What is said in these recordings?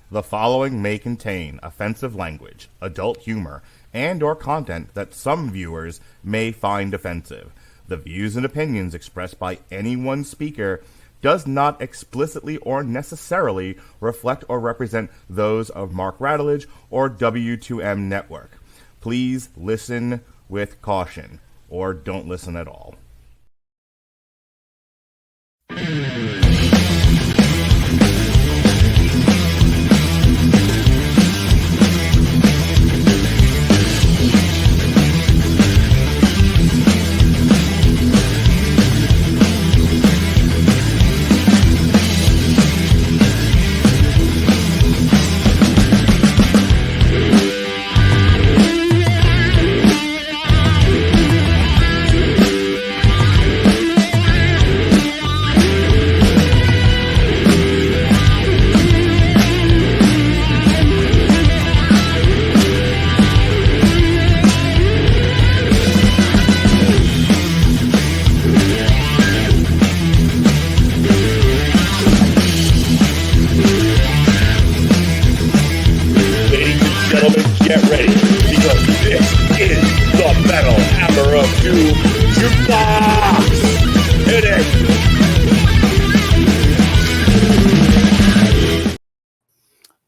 The following may contain offensive language, adult humor, and or content that some viewers may find offensive. The views and opinions expressed by any one speaker does not explicitly or necessarily reflect or represent those of Mark Radulich or W2M Network. Please listen with caution, or don't listen at all.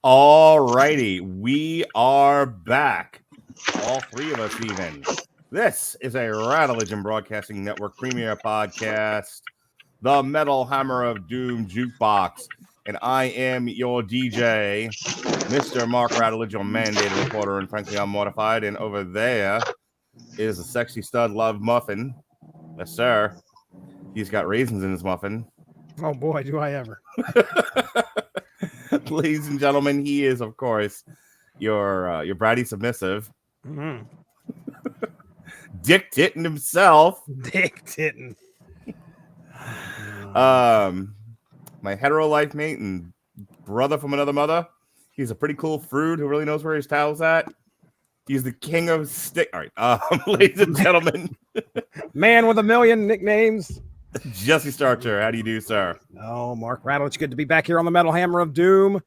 Alrighty, we are back. All three of us even. This is a Radulich and Broadcasting Network premiere podcast, the Metal Hammer of Doom Jukebox. And I am your DJ, Mr. Mark Radulich, your mandated reporter, and frankly, I'm mortified. And over there is a sexy stud love muffin. Yes, sir. He's got raisins in his muffin. Oh boy, do I ever. Ladies and gentlemen, he is, of course, your bratty submissive. Mm-hmm. Dick Tittin himself. Dick Tittin. My hetero life mate and brother from another mother. He's a pretty cool fruit who really knows where his towel's at. He's the king of stick. All right, ladies and gentlemen. Man with a million nicknames. Jesse Starcher, how do you do, sir? Oh, Mark Radulich, good to be back here on the Metal Hammer of Doom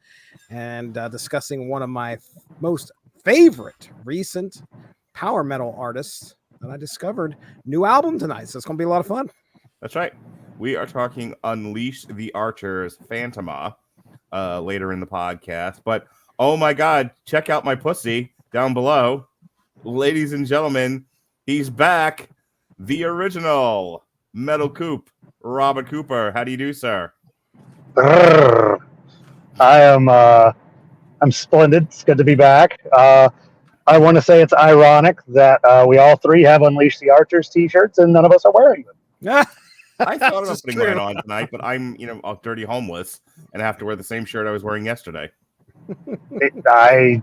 and discussing one of my most favorite recent power metal artists that I discovered. New album tonight, so it's going to be a lot of fun. That's right. We are talking Unleash the Archers, Phantoma, later in the podcast. But, oh my God, check out my pussy down below. Ladies and gentlemen, he's back. The original Metal Coop, Robert Cooper. How do you do, sir? I'm splendid. It's good to be back. I want to say it's ironic that we all three have Unleash the Archers t-shirts and none of us are wearing them. I thought about putting mine on tonight, but I'm, a dirty homeless and I have to wear the same shirt I was wearing yesterday. I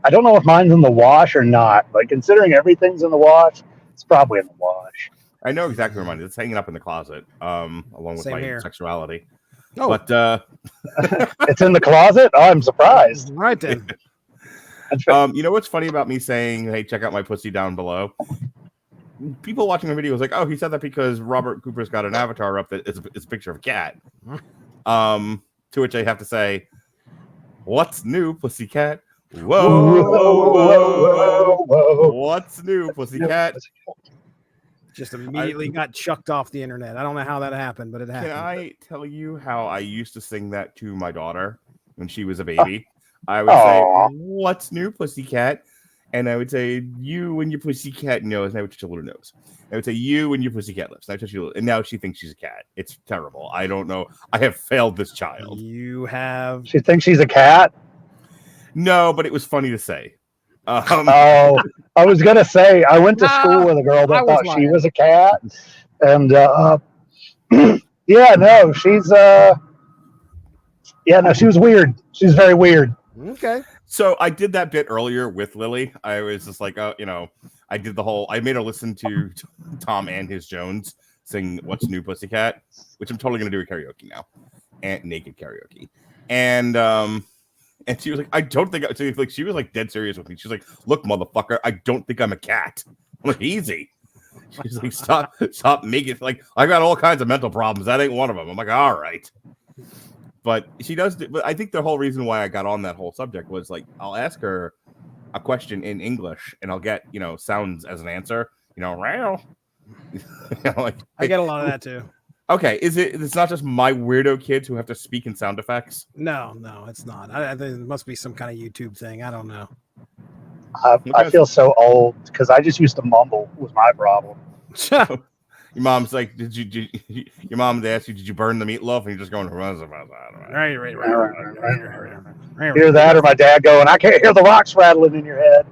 don't know if mine's in the wash or not, but considering everything's in the wash, it's probably in the wash. I know exactly where mine is. It's hanging up in the closet, along with Same my here. sexuality. Oh. But it's in the closet? Oh, I'm surprised. Right then. You know what's funny about me saying, hey, check out my pussy down below? People watching the video was like, oh, he said that because Robert Cooper's got an avatar up that it's a picture of a cat. To which I have to say, what's new, pussycat? Whoa, whoa, whoa, whoa. What's new, pussycat? Just immediately got chucked off the internet. I don't know how that happened, but it happened. Can I tell you how I used to sing that to my daughter when she was a baby? I would say, what's new, pussycat? And I would say, you and your pussycat nose. And I would touch a little nose. I would say, you and your pussycat lips. And I touch you, and now she thinks she's a cat. It's terrible. I don't know. I have failed this child. You have. She thinks she's a cat? No, but it was funny to say. I was gonna say I went to school with a girl that thought she was a cat, and she was weird. She's very weird. Okay. So I did that bit earlier with Lily. I was just like, I did I made her listen to Tom and his Jones sing "What's New, Pussycat," which I'm totally gonna do a karaoke now, and naked karaoke, and she was like, I don't think she was like dead serious with me. She's like, look, motherfucker, I don't think I'm a cat. I'm like, easy. She's like, stop making like I got all kinds of mental problems. That ain't one of them. I'm like, all right. But she does. But I think the whole reason why I got on that whole subject was like I'll ask her a question in English and I'll get sounds as an answer. Wow. Like, I get a lot of that too. Okay, it's not just my weirdo kids who have to speak in sound effects? No, it's not. I think it must be some kind of YouTube thing. I don't know. I feel so old because I just used to mumble was my problem. Your mom's like, your mom asked you, did you burn the meatloaf? And you're just going, Right. Hear that, or my dad going, I can't hear the rocks rattling in your head.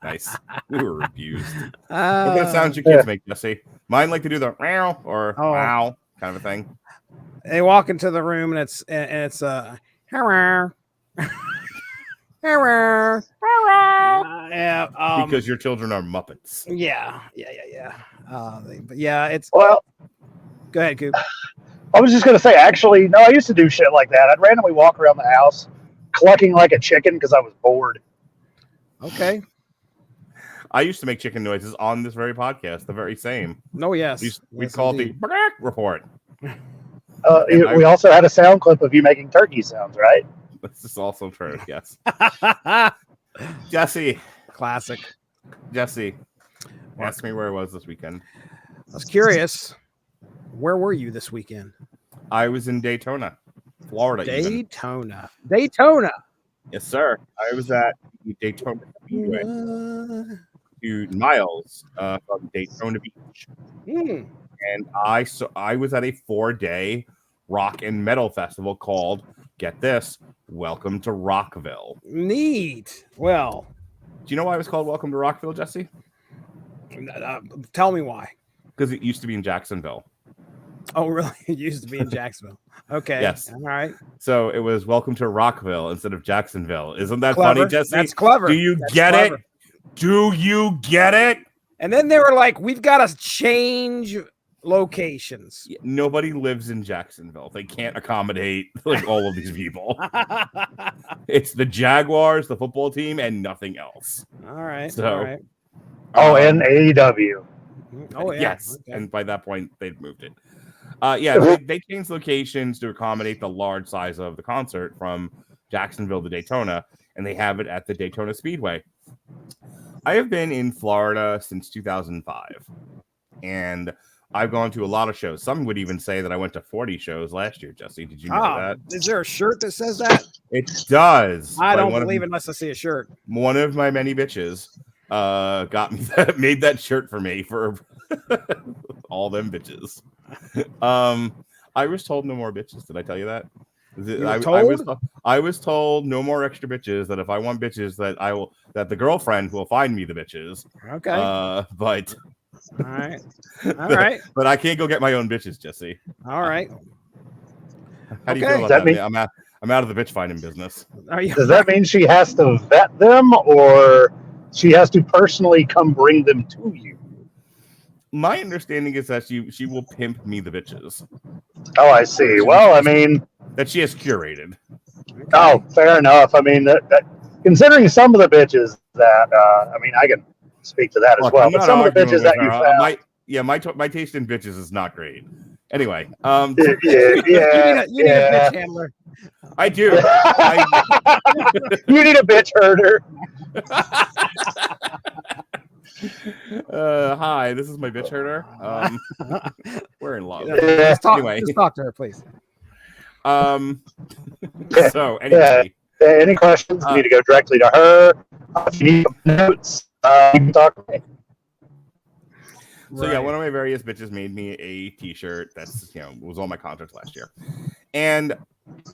Nice. We were abused. What kind of sounds your kids make, Jesse? Mine like to do the meow or wow kind of a thing. They walk into the room and it's hello. Yeah. Because your children are Muppets. Yeah. But yeah, it's well. Go ahead, Coop. I was just gonna say, actually, no, I used to do shit like that. I'd randomly walk around the house clucking like a chicken because I was bored. Okay. I used to make chicken noises on this very podcast, the very same. No, yes. We call it the report. We also had a sound clip of you making turkey sounds, right? This is also true, yes. Jesse. Classic. Jesse, ask me where I was this weekend. I was curious. Where were you this weekend? I was in Daytona, Florida. Daytona. Yes, sir. I was at Daytona Speedway, 2 miles from Daytona Beach. And I was at a 4-day rock and metal festival called, get this, Welcome to Rockville. Neat. Well, do you know why it was called Welcome to Rockville, Jesse? Tell me why. Because it used to be in Jacksonville. Oh, really? It used to be in Jacksonville. Okay. Yes. All right. So it was Welcome to Rockville instead of Jacksonville. Isn't that clever. funny, Jesse? That's clever. Do you get it? Do you get it? And then they were like, we've got to change locations. Nobody lives in Jacksonville. They can't accommodate like all of these people. It's the Jaguars, the football team, and nothing else. All right. So, all right. And AEW. Oh, yeah. Yes. Okay. And by that point, they'd moved it. They changed locations to accommodate the large size of the concert from Jacksonville to Daytona, and they have it at the Daytona Speedway. I have been in Florida since 2005, and I've gone to a lot of shows. Some would even say that I went to 40 shows last year, Jesse. Did you know that? Is there a shirt that says that? It does. I don't believe it unless I see a shirt. One of my many bitches got me made that shirt for me for all them bitches. I was told no more bitches. Did I tell you that? I was told no more extra bitches. That if I want bitches, that the girlfriend will find me the bitches. Okay. But all right. But I can't go get my own bitches, Jesse. All right. How do you feel about that? I'm out of the bitch finding business. Does that mean she has to vet them, or she has to personally come bring them to you? My understanding is that she will pimp me the bitches. Oh, I see. Well, I mean, that she has curated. Oh, fair enough. I mean, that considering some of the bitches that I can speak to that as well. But some of the bitches that you found, my taste in bitches is not great. Anyway, you need a bitch handler. I do. You need a bitch herder. Hi, this is my bitch herder. We're in love. Just talk to her, please. So anyway, any questions? You need to go directly to her. If you need notes, you can talk to me. So yeah, one of my various bitches made me a T-shirt that's was on my contract last year, and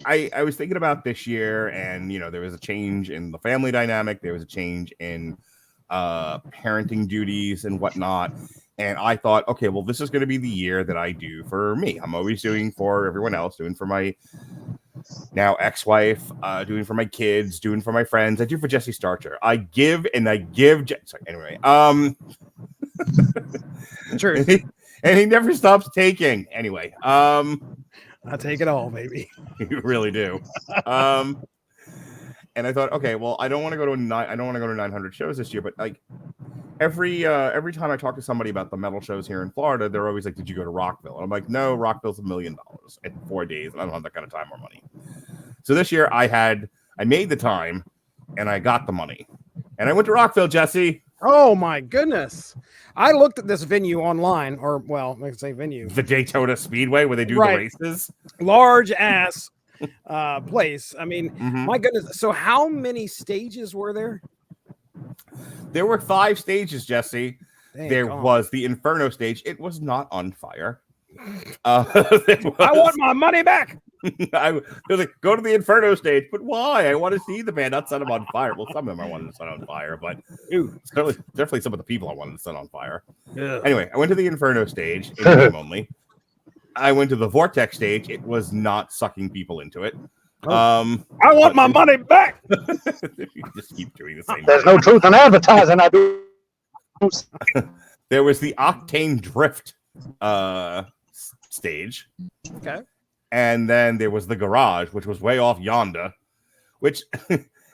I was thinking about this year, and there was a change in the family dynamic, there was a change in parenting duties and whatnot, and I thought, okay, well, this is going to be the year that I do for me. I'm always doing for everyone else, doing for my now ex-wife, doing for my kids, doing for my friends. I do for Jesse Starcher. I give. Anyway, True. And he never stops taking. Anyway, I take it all, baby. You really do. And I thought, okay, well, I don't want to go to 900 shows this year, but like every time I talk to somebody about the metal shows here in Florida, they're always like, "Did you go to Rockville?" And I'm like, "No, Rockville's $1 million in 4 days, and I don't have that kind of time or money." So this year I made the time, and I got the money, and I went to Rockville, Jesse. Oh my goodness! I looked at this venue online, or well, I can say venue, the Daytona Speedway, where they do the races. Large ass place. I mean, my goodness. So how many stages were there? There were 5 stages, Jesse. Dang, there was the Inferno stage. It was not on fire. I want my money back. I was like, go to the Inferno stage, but why? I want to see the band, not set them on fire. Well, some of them I wanted to set on fire, but definitely some of the people I wanted to set on fire. Yeah. Anyway, I went to the Inferno stage, in name only. I went to the Vortex stage. It was not sucking people into it. I want my money back. You just keep doing the same. There's no truth in advertising. I do. There was the Octane Drift stage. Okay. And then there was the Garage, which was way off yonder. Which,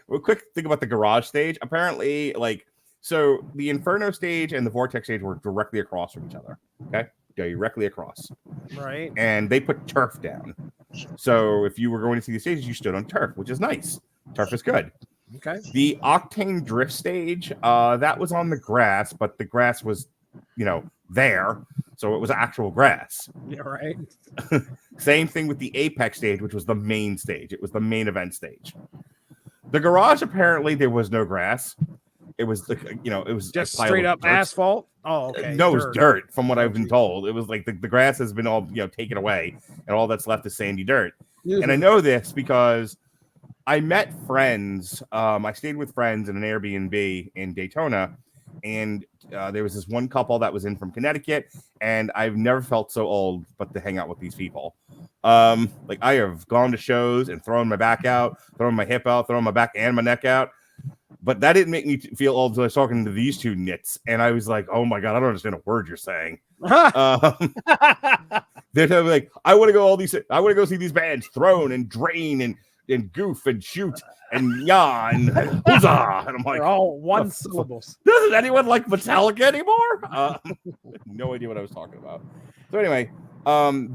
real quick thing about the Garage stage. Apparently, so the Inferno stage and the Vortex stage were directly across from each other. Okay, directly across. Right. And they put turf down. So if you were going to see the stages, you stood on turf, which is nice. Turf is good. Okay. The Octane Drift stage, that was on the grass, but the grass was, there. So it was actual grass. Yeah, right. Same thing with the Apex stage, which was the main stage. It was the main event stage. The Garage, apparently, there was no grass. It was, it was just straight up asphalt. Oh, okay. No, it was dirt, from what I've been told. It was like the grass has been all, taken away, and all that's left is sandy dirt. Mm-hmm. And I know this because I met friends. I stayed with friends in an Airbnb in Daytona, and there was this one couple that was in from Connecticut, and I've never felt so old but to hang out with these people. I have gone to shows and thrown my back out, thrown my hip out, thrown my back and my neck out, but that didn't make me feel old until I was talking to these two nits, and I was like, "Oh my god, I don't understand a word you're saying." They're like, "I want to go see these bands thrown and drain and goof and shoot and yawn and huzzah." And I'm like, they're all one syllables. Doesn't anyone like Metallica anymore? No idea what I was talking about. So anyway,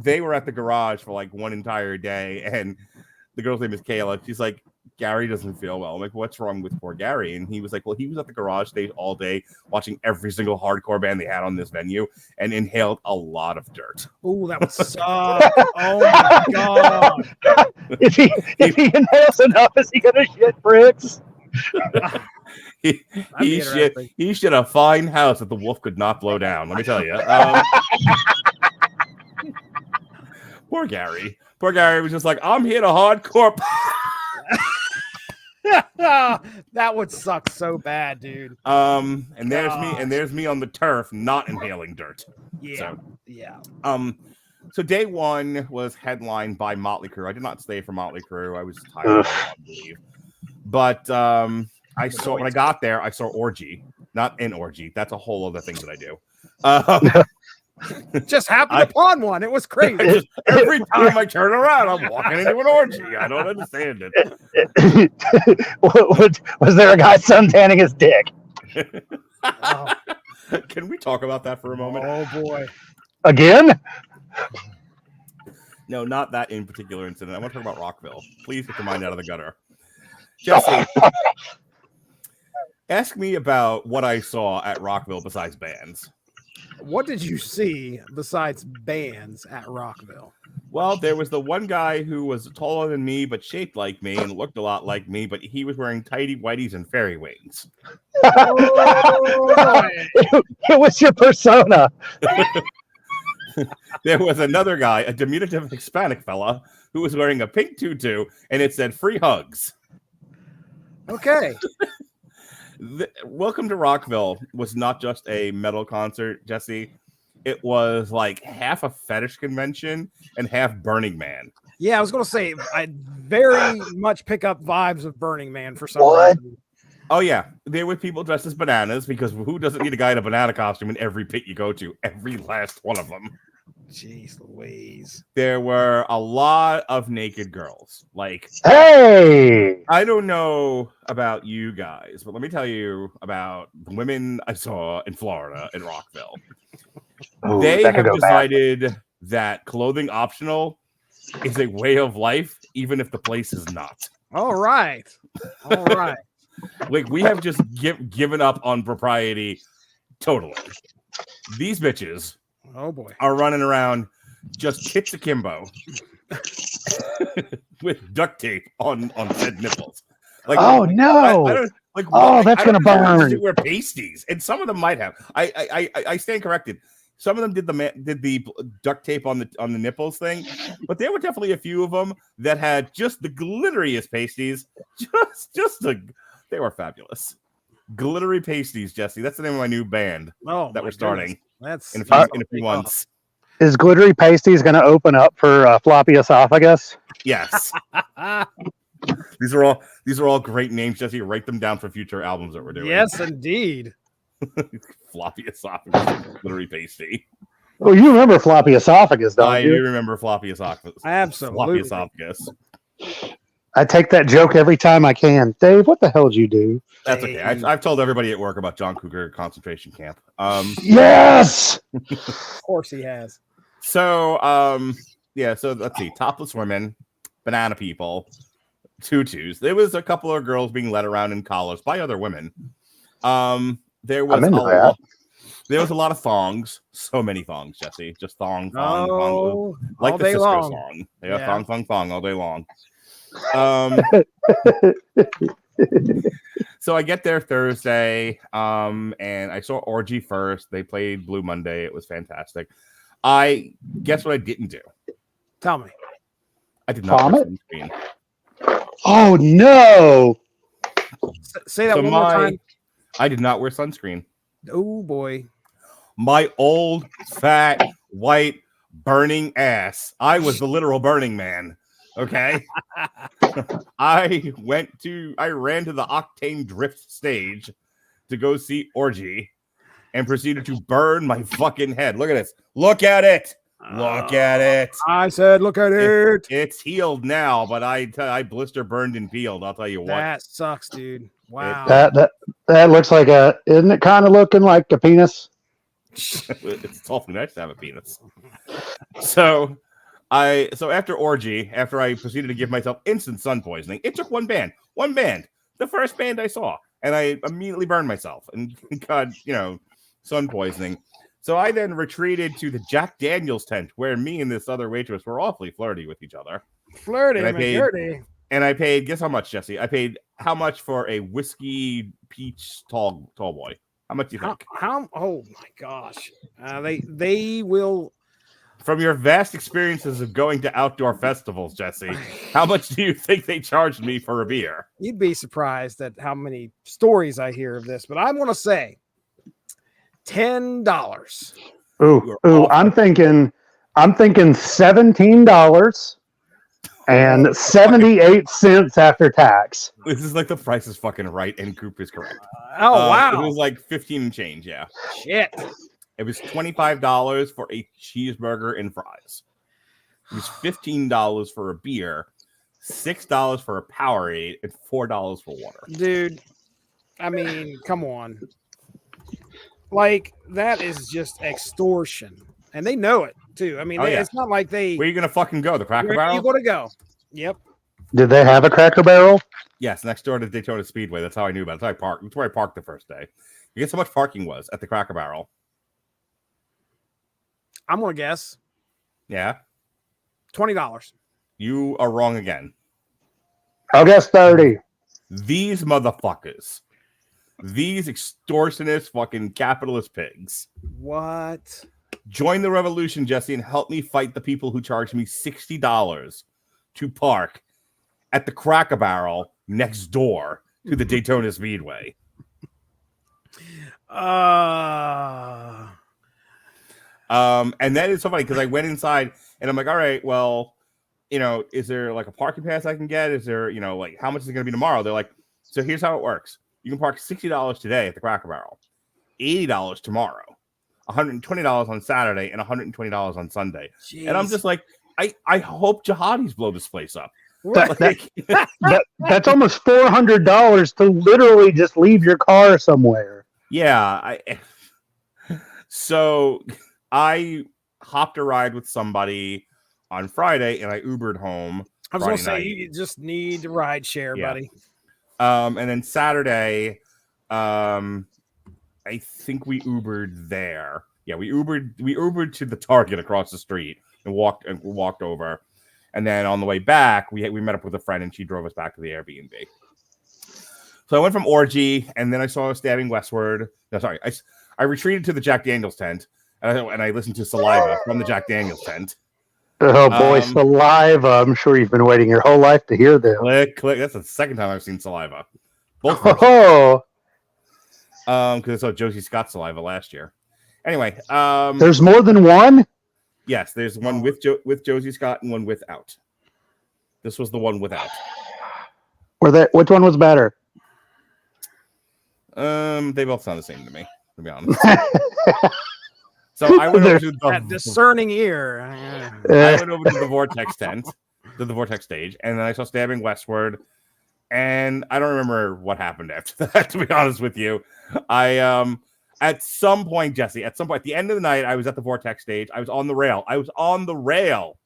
they were at the Garage for like one entire day, and the girl's name is Kayla. She's like, "Gary doesn't feel well." I'm like, "What's wrong with poor Gary?" And he was like, "Well, he was at the Garage stage all day watching every single hardcore band they had on this venue and inhaled a lot of dirt." Oh, that would suck. Oh my god. If he inhales enough, is he gonna shit bricks? He shit a fine house that the wolf could not blow down, let me tell you. Poor Gary. Poor Gary was just like, "I'm here to hardcore." That would suck so bad, dude. And there's me on the turf not inhaling dirt. Yeah. So day one was headlined by Motley Crue. I did not stay for Motley Crue. I was tired, I believe. But when I got there, I saw Orgy. Not an orgy. That's a whole other thing that I do. Just happened upon one. It was crazy. Every time I turn around, I'm walking into an orgy. I don't understand it. Was there a guy suntanning his dick? Can we talk about that for a moment? Oh boy. Again? No, not that in particular incident. I want to talk about Rockville. Please get your mind out of the gutter. Jesse, ask me about what I saw at Rockville besides bands. What did you see besides bands at Rockville? Well, there was the one guy who was taller than me, but shaped like me and looked a lot like me, but he was wearing tighty whities and fairy wings. It was your persona. There was another guy, a diminutive Hispanic fella, who was wearing a pink tutu, and it said "free hugs." Okay. Welcome to Rockville was not just a metal concert, Jesse. It was like half a fetish convention and half Burning Man. Yeah, I was going to say, I very much pick up vibes of Burning Man for some reason. Oh, yeah. There were people dressed as bananas, because who doesn't need a guy in a banana costume in every pit you go to? Every last one of them. Jeez Louise. There were a lot of naked girls. Like, hey, I don't know about you guys, but let me tell you about the women I saw in Florida in Rockville. Ooh, They that could have go bad. decided that clothing optional is a way of life, even if the place is not. All right. Like, we have just given up on propriety totally. These bitches, oh boy, are running around just tits akimbo with duct tape on said nipples. Like, oh no! I don't like. Oh, that's I don't gonna know if burn. wear pasties, and some of them might have. I stand corrected. Some of them did the duct tape on the nipples thing, but there were definitely a few of them that had just the glitteriest pasties. They were fabulous. Glittery pasties, Jesse. That's the name of my new band that we're starting. That's in a few months. Is glittery pasties going to open up for floppy esophagus? Yes. These are all great names, Jesse. Write them down for future albums that we're doing. Yes, indeed. Floppy esophagus, glittery pasty. Oh, you remember floppy esophagus, don't you? I do remember floppy esophagus. Absolutely. Floppy esophagus. I take that joke every time I can. Dave, what the hell did you do? That's okay. I've told everybody at work about John Cougar concentration camp. Yes! Of course he has. So, so let's see. Topless women, banana people, tutus. There was a couple of girls being led around in collars by other women. There was a lot of thongs. So many thongs, Jesse. Just thong. Like the Cisco song. Yeah, thong all day long. So I get there Thursday, and I saw Orgy first. They played Blue Monday. It was fantastic. I guess what I didn't do. Tell me. I did not wear sunscreen. Oh no! Say that one more time. I did not wear sunscreen. Oh boy. My old, fat, white, burning ass. I was the literal Burning Man. Okay. I ran to the Octane Drift stage to go see Orgy and proceeded to burn my fucking head. Look at this. Look at it. Look at it. I said, look at it. It's healed now, but I blister burned and peeled. I'll tell you what. That sucks, dude. Wow. That looks like isn't it kind of looking like a penis? It's awfully nice to have a penis. So after Orgy, after I proceeded to give myself instant sun poisoning, it took one band, the first band I saw, and I immediately burned myself and got, sun poisoning. So I then retreated to the Jack Daniels tent where me and this other waitress were awfully flirty with each other. Flirty. And I paid, guess how much, Jesse? I paid how much for a whiskey peach tall boy? How much do you think? Oh my gosh. They will. From your vast experiences of going to outdoor festivals, Jesse, how much do you think they charged me for a beer? You'd be surprised at how many stories I hear of this, but I want to say $10. Ooh, I'm thinking $17 and 78 cents after tax. This is like the Price is fucking right, and Coop is correct. Wow. It was like 15 and change, yeah. Shit. It was $25 for a cheeseburger and fries. It was $15 for a beer, $6 for a Powerade, and $4 for water. Dude, I mean, come on. Like, that is just extortion. And they know it, too. I mean, it's not like they... Where are you going to fucking go? The Cracker Barrel? Where are you going to go? Yep. Did they have a Cracker Barrel? Yes, next door to Daytona Speedway. That's how I knew about it. That's how I parked. That's where I parked the first day. You guess how much parking was at the Cracker Barrel? I'm going to guess. Yeah? $20. You are wrong again. I'll guess 30. These motherfuckers. These extortionist fucking capitalist pigs. What? Join the revolution, Jesse, and help me fight the people who charge me $60 to park at the Cracker Barrel next door to the Daytona Speedway. And that is so funny because I went inside and I'm like, all right, well, is there like a parking pass I can get? Is there, like how much is it going to be tomorrow? They're like, so here's how it works. You can park $60 today at the Cracker Barrel, $80 tomorrow, $120 on Saturday, and $120 on Sunday. Jeez. And I'm just like, I hope jihadis blow this place up. That's almost $400 to literally just leave your car somewhere. Yeah. So I hopped a ride with somebody on Friday, and I Ubered home. I was going to say, you just need to ride share, buddy. And then Saturday, I think we Ubered there. Yeah, we Ubered to the Target across the street and walked over. And then on the way back, we met up with a friend, and she drove us back to the Airbnb. So I went from Orgy, and then I saw Stabbing Westward. No, sorry, I retreated to the Jack Daniels tent, and I listened to Saliva from the Jack Daniels tent. Oh boy, Saliva! I'm sure you've been waiting your whole life to hear this. Click. That's the second time I've seen Saliva. Both. Oh. Because I saw Josie Scott Saliva last year. Anyway, there's more than one. Yes, there's one with Josie Scott and one without. This was the one without. Which one was better? They both sound the same to me, to be honest. So I went over to that discerning ear. I went over to the Vortex tent, to the Vortex stage, and then I saw Stabbing Westward. And I don't remember what happened after that, to be honest with you. At some point, Jesse, at the end of the night, I was at the Vortex stage. I was on the rail. On the rail.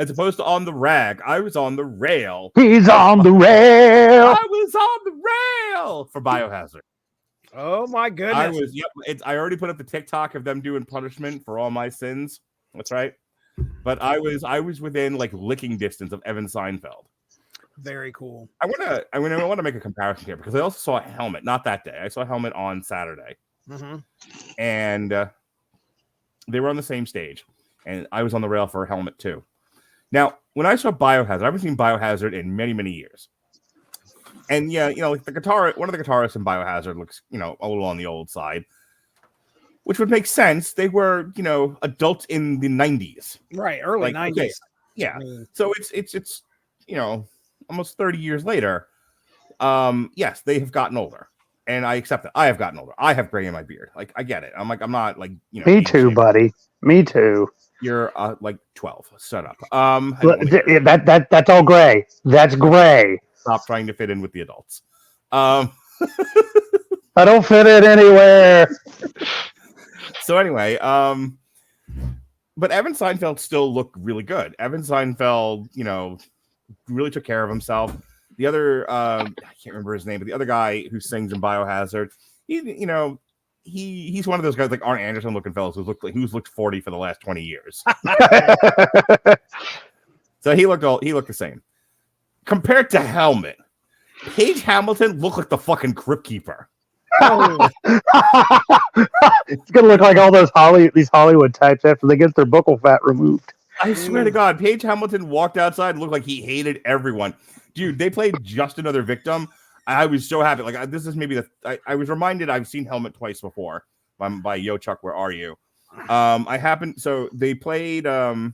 As opposed to on the rag. I was on the rail. He's on the rail. I was on the rail for Biohazard. Oh my goodness. I already put up the TikTok of them doing punishment for all my sins. That's right. But I was within like licking distance of Evan Seinfeld. Very cool. I want to make a comparison here because I also saw a Helmet, not that day. I saw a Helmet on Saturday. Mm-hmm. And they were on the same stage. And I was on the rail for a Helmet too. Now, when I saw Biohazard, I haven't seen Biohazard in many, many years. And yeah, like one of the guitarists in Biohazard looks, a little on the old side, which would make sense. They were, adults in the 90s. Right, early 90s. Okay, yeah. So it's almost 30 years later. Yes, they have gotten older. And I accept it. I have gotten older. I have gray in my beard. Like, I get it. I'm not like, Me too, buddy. Me too. You're like 12. Shut up. That's all gray. That's gray. Stop trying to fit in with the adults. I don't fit in anywhere. So anyway, but Evan Seinfeld still looked really good. Evan Seinfeld, really took care of himself. The other, I can't remember his name, but the other guy who sings in Biohazard, he's one of those guys like Arn Anderson looking fellows who's looked 40 for the last 20 years. So he looked the same. Compared to Helmet, Paige Hamilton looked like the fucking Crypt Keeper. Oh. It's gonna look like all these Hollywood types after they get their buccal fat removed. I swear to God, Paige Hamilton walked outside and looked like he hated everyone. Dude, they played Just Another Victim. I was so happy. Like, this is maybe I was reminded I've seen Helmet twice before by Yo Chuck, Where Are You? So they played the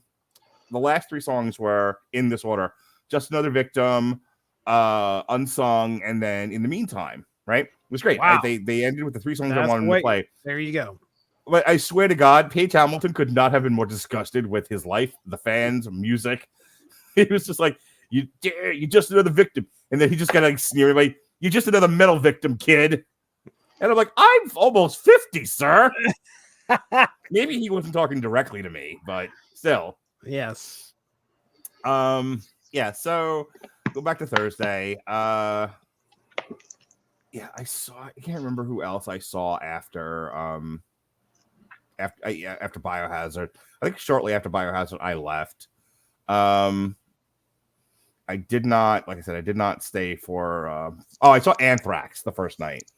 last three songs were in this order: Just Another Victim, Unsung, and then In the Meantime. Right? It was great. Wow. They ended with the three songs I wanted to play. There you go. But I swear to God, Paige Hamilton could not have been more disgusted with his life, the fans, music. He was just like, you just another victim. And then he just got like sneering, like, you're just another metal victim, kid. And I'm like, I'm almost 50, sir. Maybe he wasn't talking directly to me, but still. Yes. Yeah, so go back to Thursday. I can't remember who else I saw after Biohazard. I think shortly after Biohazard, I left. I did not stay for. I saw Anthrax the first night.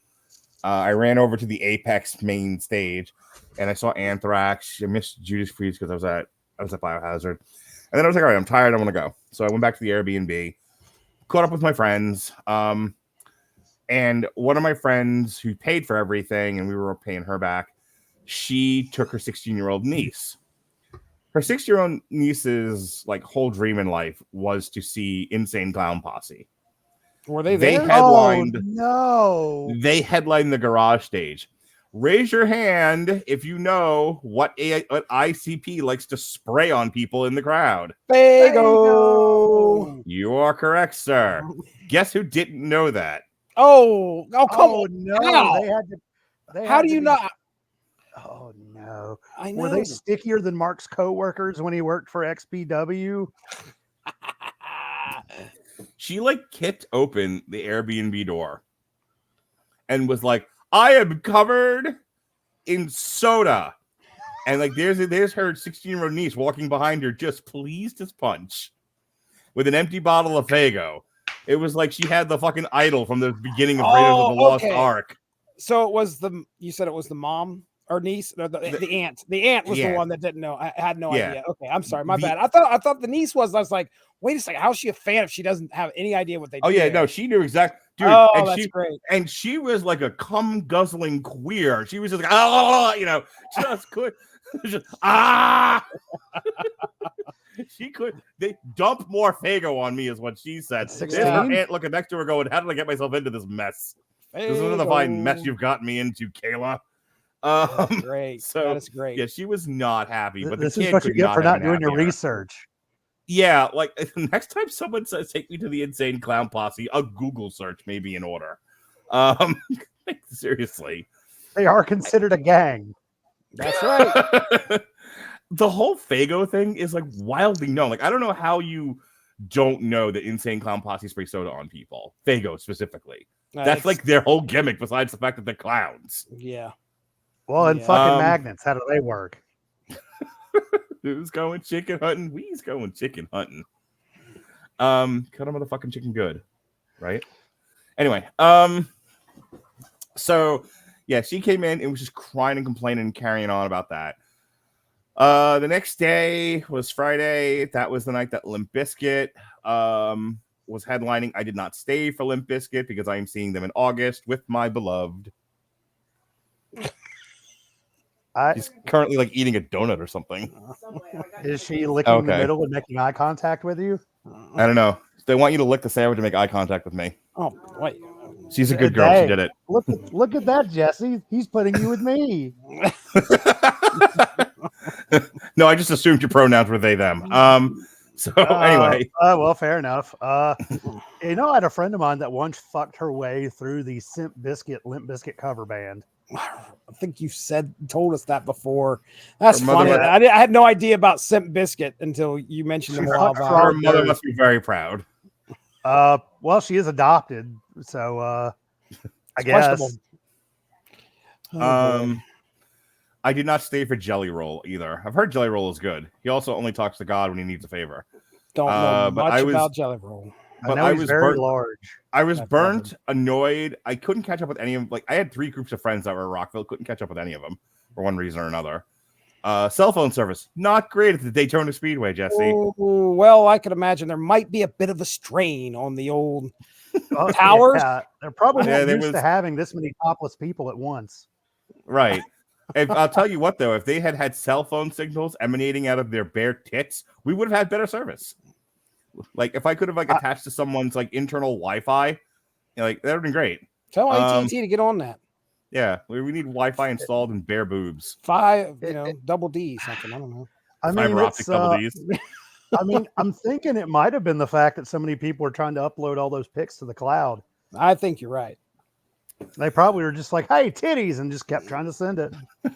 I ran over to the Apex main stage, and I saw Anthrax. I missed Judas Priest because I was at Biohazard, and then I was like, all right, I'm tired. I want to go. So I went back to the Airbnb, caught up with my friends. And one of my friends who paid for everything, and we were paying her back, she took her 16-year-old niece. Her 6-year-old niece's like whole dream in life was to see Insane Clown Posse. Were they there? They headlined no. They headlined the garage stage. Raise your hand if you know what ICP likes to spray on people in the crowd. Fago. You are correct, sir. Guess who didn't know that? Oh, come on. No, How? they had to. How do you not? Oh no! I know. Were they stickier than Mark's coworkers when he worked for XPW? She like kicked open the Airbnb door and was like, "I am covered in soda," and like there's her 16-year-old niece walking behind her, just pleased as punch, with an empty bottle of Fago. It was like she had the fucking idol from the beginning of Raiders of the Lost Ark. So it was you said it was the mom or niece, or the aunt. The aunt was the one that didn't know. I had no idea. Okay, I'm sorry, my bad. I thought the niece was. I was like, wait a second, how's she a fan if she doesn't have any idea what they do? Oh yeah, no, she knew exactly. Dude, that's great. And she was like a cum guzzling queer. She was just like, oh, just could, just She could. They dump more Fago on me, is what she said. There's her aunt looking next to her, going, "How did I get myself into this mess? This is another fine mess you've gotten me into, Kayla." That's great. So that is great. Yeah, she was not happy. But this is what you get for not doing your research. Yeah, like next time someone says take me to the Insane Clown Posse, a Google search may be in order. Seriously, they are considered a gang. That's right. The whole Fago thing is like wildly known. Like I don't know how you don't know that Insane Clown Posse spray soda on people. Fago specifically. That's like their whole gimmick. Besides the fact that they're clowns. Yeah. Well, and fucking magnets. How do they work? Who's going chicken hunting? We's going chicken hunting. Cut a motherfucking chicken good, right? Anyway, so yeah, she came in and was just crying and complaining and carrying on about that. The next day was Friday. That was the night that Limp Bizkit was headlining. I did not stay for Limp Bizkit because I am seeing them in August with my beloved. She's currently like eating a donut or something. Is she licking the middle and making eye contact with you? I don't know. They want you to lick the sandwich to make eye contact with me. Oh, wait. She's a good girl. She did it. Look at that, Jesse. He's putting you with me. No, I just assumed your pronouns were they, them. So anyway. Well, fair enough. I had a friend of mine that once fucked her way through the Limp Bizkit cover band. I think you told us that before. That's funny. I had no idea about Limp Bizkit until you mentioned them a while back. Her mother must be very proud. Well, she is adopted, so I guess. I did not stay for Jelly Roll either. I've heard Jelly Roll is good. He also only talks to God when he needs a favor. Don't know much about Jelly Roll. But I was very large. I was burnt, annoyed. I couldn't catch up with any of them. Like I had 3 groups of friends that were in Rockville. Couldn't catch up with any of them for one reason or another. Cell phone service not great at the Daytona Speedway, Jesse. Oh, well, I could imagine there might be a bit of a strain on the old towers. Yeah. They're probably not used to having this many topless people at once. Right. I'll tell you what, though, if they had cell phone signals emanating out of their bare tits, we would have had better service. Like if I could have attached to someone's internal Wi-Fi, that would have been great. Tell AT&T to get on that. Yeah, we need Wi-Fi installed in bare boobs. Double D something. I don't know. Fiber optic double Ds. I'm thinking it might have been the fact that so many people are trying to upload all those pics to the cloud. I think you're right. They probably were just like, "Hey, titties," and just kept trying to send it. Yeah,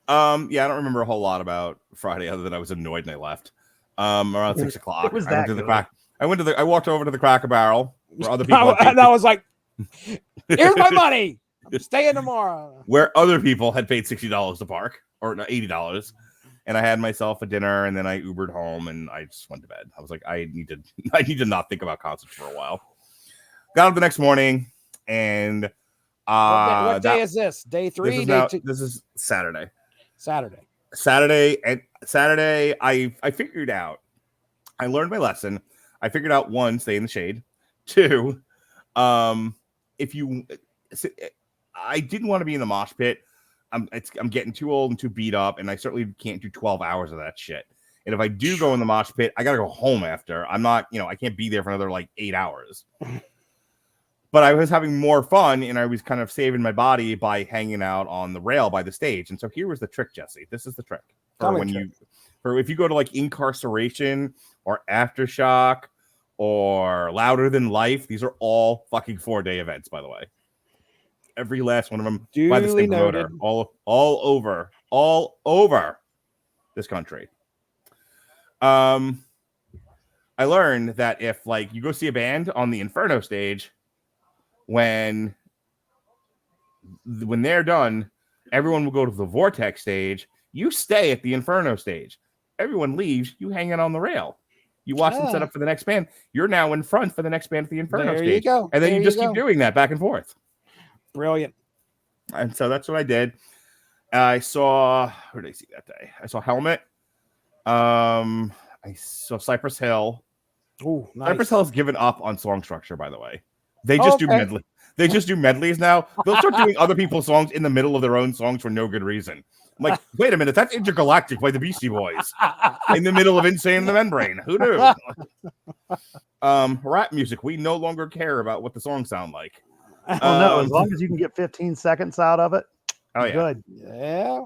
I don't remember a whole lot about Friday other than I was annoyed and I left. Around 6 o'clock. I walked over to the Cracker Barrel where other people and I was like, "Here's my money. I'm staying tomorrow." Where other people had paid $60 to park, or no, $80, and I had myself a dinner, and then I Ubered home, and I just went to bed. I was like, I need to not think about concerts for a while. Got up the next morning, and what day is this? Day 3? This is Saturday. Saturday, I figured out. I learned my lesson. I figured out 1, stay in the shade. 2, I didn't want to be in the mosh pit. I'm getting too old and too beat up, and I certainly can't do 12 hours of that shit. And if I do go in the mosh pit, I gotta go home after. I'm not, I can't be there for another 8 hours. But I was having more fun, and I was kind of saving my body by hanging out on the rail by the stage. And so here was the trick, Jesse. This is the trick if you go to like Incarceration or Aftershock or Louder Than Life. These are all fucking 4-day events, by the way. Every last one of them by the same promoter, all over this country. I learned that if like you go see a band on the Inferno stage, when they're done, everyone will go to the Vortex stage. You stay at the Inferno stage. Everyone leaves. You hang out on the rail. You watch them set up for the next band. You're now in front for the next band at the Inferno stage. You go. And then you just keep doing that back and forth. Brilliant. And so that's what I did. I saw, who did I see that day? I saw Helmet. I saw Cypress Hill. Oh, nice. Cypress Hill has given up on song structure, by the way. They just do medley. They just do medleys now. They'll start doing other people's songs in the middle of their own songs for no good reason. I'm like, wait a minute, that's Intergalactic by the Beastie Boys in the middle of Insane in the Membrane. Who knew? Rap music, we no longer care about what the songs sound like. No, as long as you can get 15 seconds out of it. Oh yeah, good. Yeah.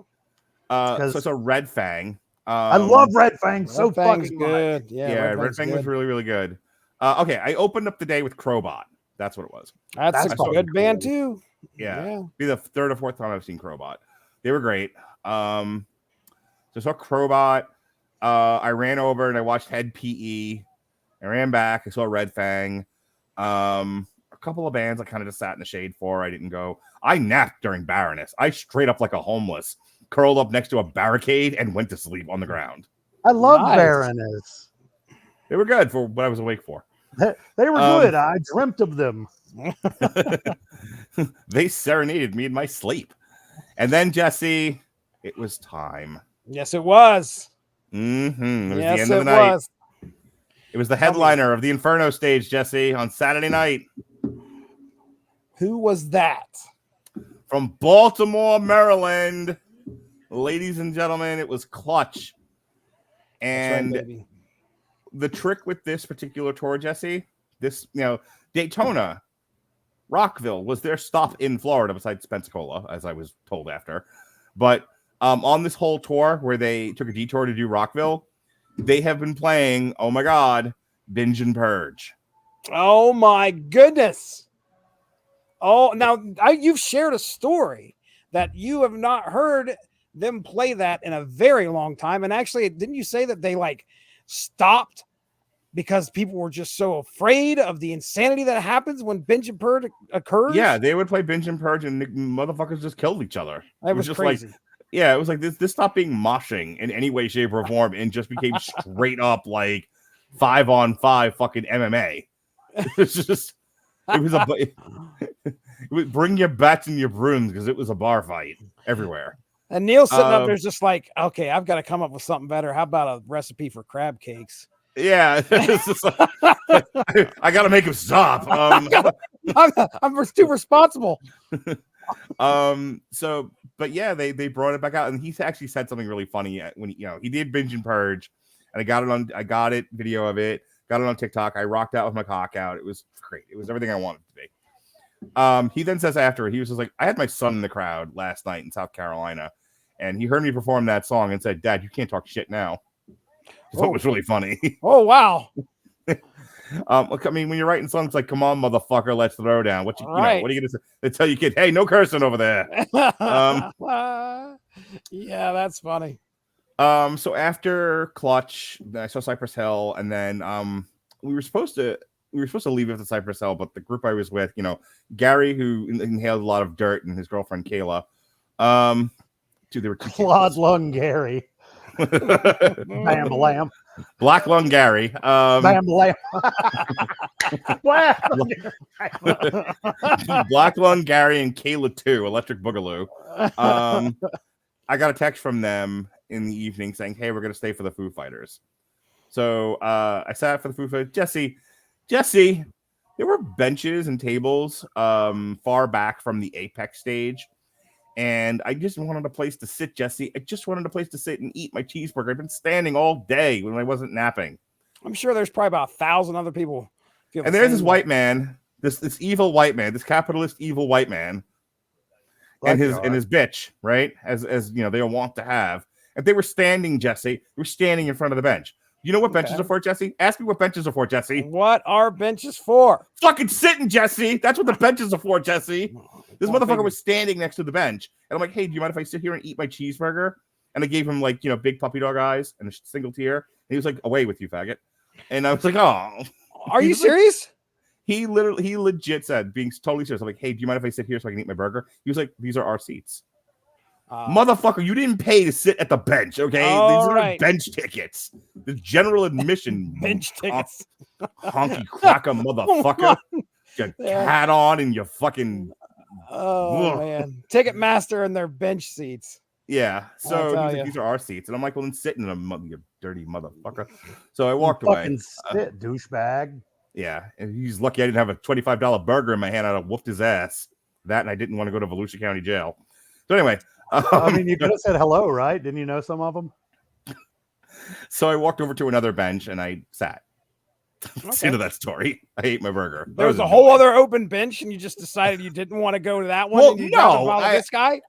So it's a Red Fang. I love Red Fang. So fucking good. much. Yeah, Red Fang was really, really good. Okay, I opened up the day with Crowbot. That's what it was. That's a good band too. Yeah. Be the third or fourth time I've seen Crowbot. They were great. So I saw Crowbot. I ran over and I watched Head PE. I ran back. I saw Red Fang. A couple of bands I kind of just sat in the shade for. I didn't go. I napped during Baroness. I straight up like a homeless, curled up next to a barricade and went to sleep on the ground. I love Baroness. They were good for what I was awake for. They were good. I dreamt of them. They serenaded me in my sleep. And then, Jesse, it was time. Yes, it was. Mm-hmm. It was the end of the night. It was the headliner of the Inferno stage, Jesse, on Saturday night. Who was that? From Baltimore, Maryland. Ladies and gentlemen, it was Clutch. And that's right, the trick with this particular tour, Jesse, Daytona, Rockville was their stop in Florida, besides Pensacola, as I was told after. But on this whole tour where they took a detour to do Rockville, they have been playing, oh my God, Binge and Purge. Oh my goodness. Oh, now you've shared a story that you have not heard them play that in a very long time. And actually, didn't you say that they like stopped because people were just so afraid of the insanity that happens when Binge and Purge occurs? Yeah, they would play Binge and Purge and motherfuckers just killed each other. That was just crazy. Like, yeah, it was like this stopped being moshing in any way, shape, or form and just became straight up like 5-on-5 fucking MMA. It was bring your bats and your brooms because it was a bar fight everywhere. And Neil's sitting up there's just like, okay, I've got to come up with something better. How about a recipe for crab cakes? Yeah, it's just like, I got to make him stop. I'm too responsible. But yeah, they brought it back out, and he actually said something really funny when he did Binge and Purge, and I got it video of it, got it on TikTok. I rocked out with my cock out. It was great. It was everything I wanted it to be. He then says after, he was just like, I had my son in the crowd last night in South Carolina, and he heard me perform that song and said, Dad, you can't talk shit now. So it was really funny. Oh, wow. Look, I mean, when you're writing songs like "Come on, motherfucker, let's throw down," what what are you gonna say? They tell you, kid, hey, no cursing over there. Yeah, that's funny. So after Clutch, I saw Cypress Hill, and then we were supposed to leave after Cypress Hill, but the group I was with, Gary, who inhaled a lot of dirt, and his girlfriend Kayla. They were Claude Lung Gary. Bam Lamb. Black Lung Gary. Bam Lamb. Black Lung Gary and Kayla 2, Electric Boogaloo. I got a text from them in the evening saying, hey, we're going to stay for the Foo Fighters. So I sat for the Foo Fighters. Jesse, there were benches and tables far back from the Apex stage. And I just wanted a place to sit, Jesse. I just wanted a place to sit and eat my cheeseburger. I've been standing all day when I wasn't napping. I'm sure there's probably about 1,000 other people. And there's this white man This evil white man, this capitalist evil white man, and his bitch, right? As you know, they want to have. If they were standing, Jesse, they were standing in front of the bench. You know what benches are for, Jesse? Ask me what benches are for, Jesse. What are benches for? Fucking sitting, Jesse. That's what the benches are for, Jesse. This motherfucker was standing next to the bench, and I'm like, "Hey, do you mind if I sit here and eat my cheeseburger?" And I gave him like, big puppy dog eyes and a single tear. And he was like, "Away with you, faggot." And I was like, "Oh, are you serious?" He legit said, being totally serious. I'm like, "Hey, do you mind if I sit here so I can eat my burger?" He was like, "These are our seats." Motherfucker, you didn't pay to sit at the bench, okay? These are bench tickets. The general admission. Bench tickets. Honky cracker motherfucker. Your hat on and your fucking... man. Ticketmaster and their bench seats. Yeah. So he's like, these are our seats. And I'm like, well, then sit in them, you dirty motherfucker. So I walked away. Fucking sit, douchebag. Yeah. And he's lucky I didn't have a $25 burger in my hand. I'd have whooped his ass. That, and I didn't want to go to Volusia County Jail. So anyway... I mean, you could have said hello, right? Didn't you know some of them? So I walked over to another bench and I sat. That's the end of that story. I ate my burger. There was a whole other open bench, and you just decided you didn't want to go to that one. Well, and you no, this guy.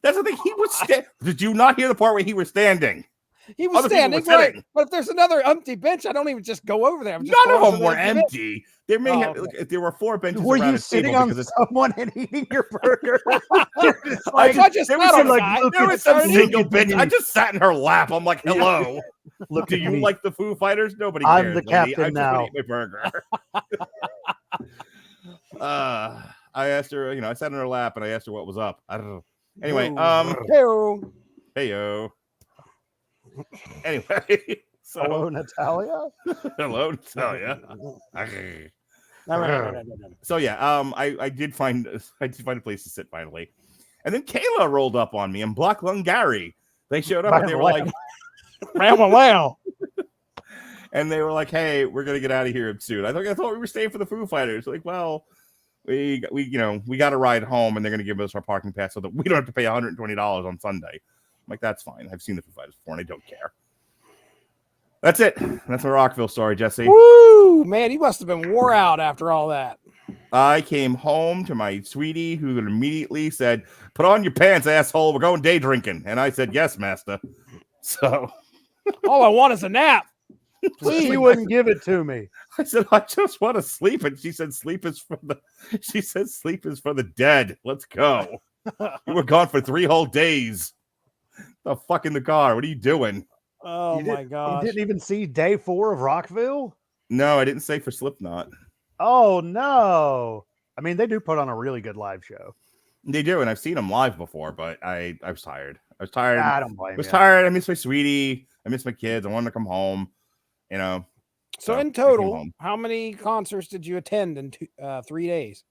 That's the thing. He was. Did you not hear the part where he was standing? He was standing, right? But if there's another empty bench, I don't even just go over there. None of them were empty. There may have. Look, there were 4 benches. Were you sitting on someone and eating your burger? I just there was some single bench. I just sat in her lap. I'm like, hello. Look, do you like the Foo Fighters? Nobody cares. I'm the captain I'm now. Just gonna eat my burger. I asked her. I sat in her lap and I asked her what was up. I don't know. Anyway, heyo. Anyway, so hello, Natalia. Hello, Natalia. So yeah, I did find a place to sit finally, and then Kayla rolled up on me and Black Lung Gary. They showed up and they were like, and they were like, "Hey, we're gonna get out of here soon." I thought we were staying for the Foo Fighters. Like, well, we got to ride home, and they're gonna give us our parking pass so that we don't have to pay $120 on Sunday. I'm like, that's fine. I've seen the Foo Fighters before, and I don't care. That's it. That's my Rockville story, Jesse. Woo! Man, he must have been wore out after all that. I came home to my sweetie, who immediately said, "Put on your pants, asshole. We're going day drinking." And I said, "Yes, master." So all I want is a nap. Please, she wouldn't give it to me. I said, "I just want to sleep," and she said, "Sleep is for the dead. Let's go." You were gone for 3 whole days. The fuck in the car. What are you doing? Oh my god! You didn't even see day 4 of Rockville? No, I didn't say for Slipknot. Oh no! I mean, they do put on a really good live show. They do, and I've seen them live before, but I was tired. I was tired. Nah, I don't blame you. I was tired. I miss my sweetie. I miss my kids. I wanted to come home. So in total, how many concerts did you attend in 3 days?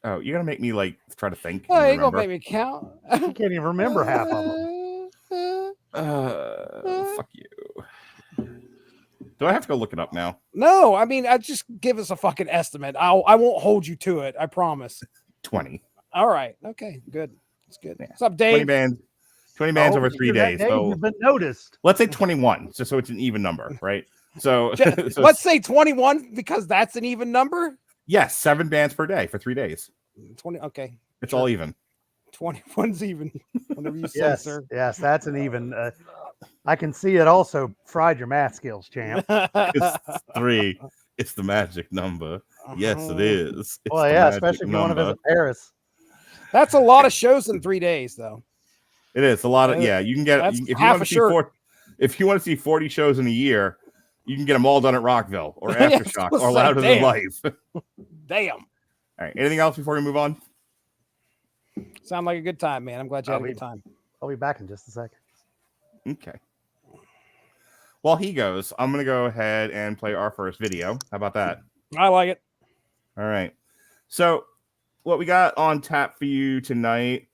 Oh, you're gonna make me try to think. Oh, you're gonna make me count. You can't even remember half of them. Fuck you. Do I have to go look it up now? No, I mean, just give us a fucking estimate. I won't hold you to it. I promise. 20. All right. Okay. Good. That's good. What's up, Dave? 20 bands over 3 days. So you've been noticed. Let's say 21, just so it's an even number, right? So let's say 21 because that's an even number. Yes, 7 bands per day for 3 days. 20. Okay. It's all even. 21's even. Whenever you say, sir. Yes, that's an even. I can see it also fried your math skills, champ. It's 3. It's the magic number. Yes, it is. It's especially if you want to visit Paris. That's a lot of shows in 3 days, though. It is a lot of you can get if you want to see 40 shows in a year, you can get them all done at Rockville or Aftershock or Louder Than Life. Damn. All right. Anything else before we move on? Sound like a good time, man. I'm glad you had a good time. I'll be back in just a second. Okay. While he goes, I'm going to go ahead and play our first video. How about that? I like it. All right. So what we got on tap for you tonight,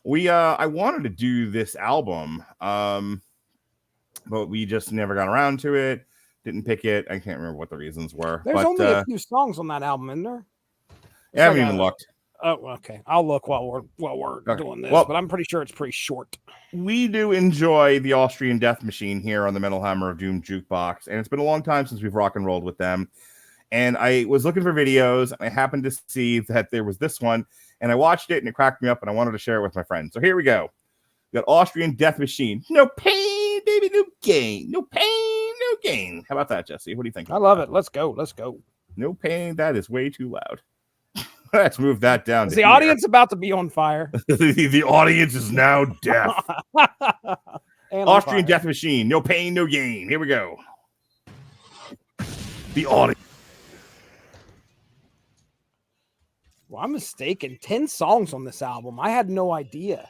I wanted to do this album, but we just never got around to it. Didn't pick it. I can't remember what the reasons were. There's only a few songs on that album, isn't there? I haven't even looked. Oh, okay. I'll look while we're doing this, but I'm pretty sure it's pretty short. We do enjoy the Austrian Death Machine here on the Metal Hammer of Doom Jukebox, and it's been a long time since we've rock and rolled with them. And I was looking for videos, and I happened to see that there was this one, and I watched it, and it cracked me up, and I wanted to share it with my friends. So here we go. We got Austrian Death Machine. No pain, baby, no gain. No pain, no gain. How about that, Jesse? What do you think? I love it. Let's go. Let's go. No pain. That is way too loud. Let's move that down. Is the audience about to be on fire? The audience is now deaf. Austrian Death Machine. No pain, no gain. Here we go. The audience. Well, I'm mistaken. 10 songs on this album. I had no idea.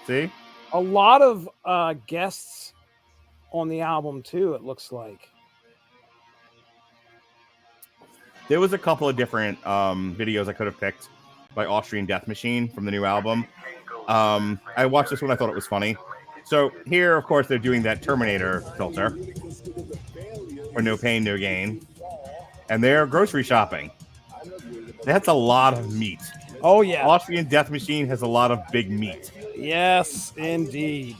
See? A lot of guests on the album, too, it looks like. There was a couple of different videos I could have picked by Austrian Death Machine from the new album. I watched this one. I thought it was funny. So here, of course, they're doing that Terminator filter for No Pain, No Gain. And they're grocery shopping. That's a lot of meat. Oh, yeah. Austrian Death Machine has a lot of big meat. Yes, indeed.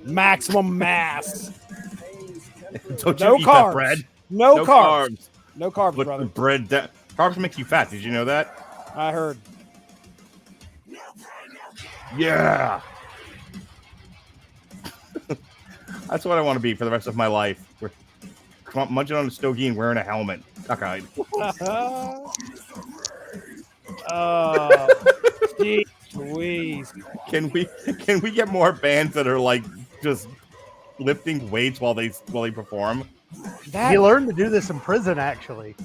Maximum mass. Don't you No eat carbs. that bread? No carbs. No carbs, But brother. bread, carbs make you fat. Did you know that? I heard. Yeah. That's what I want to be for the rest of my life. We're munching on a stogie and wearing a helmet. Okay. Jeez Louise. Can we get more bands that are like just lifting weights while they perform? He learned to do this in prison, actually.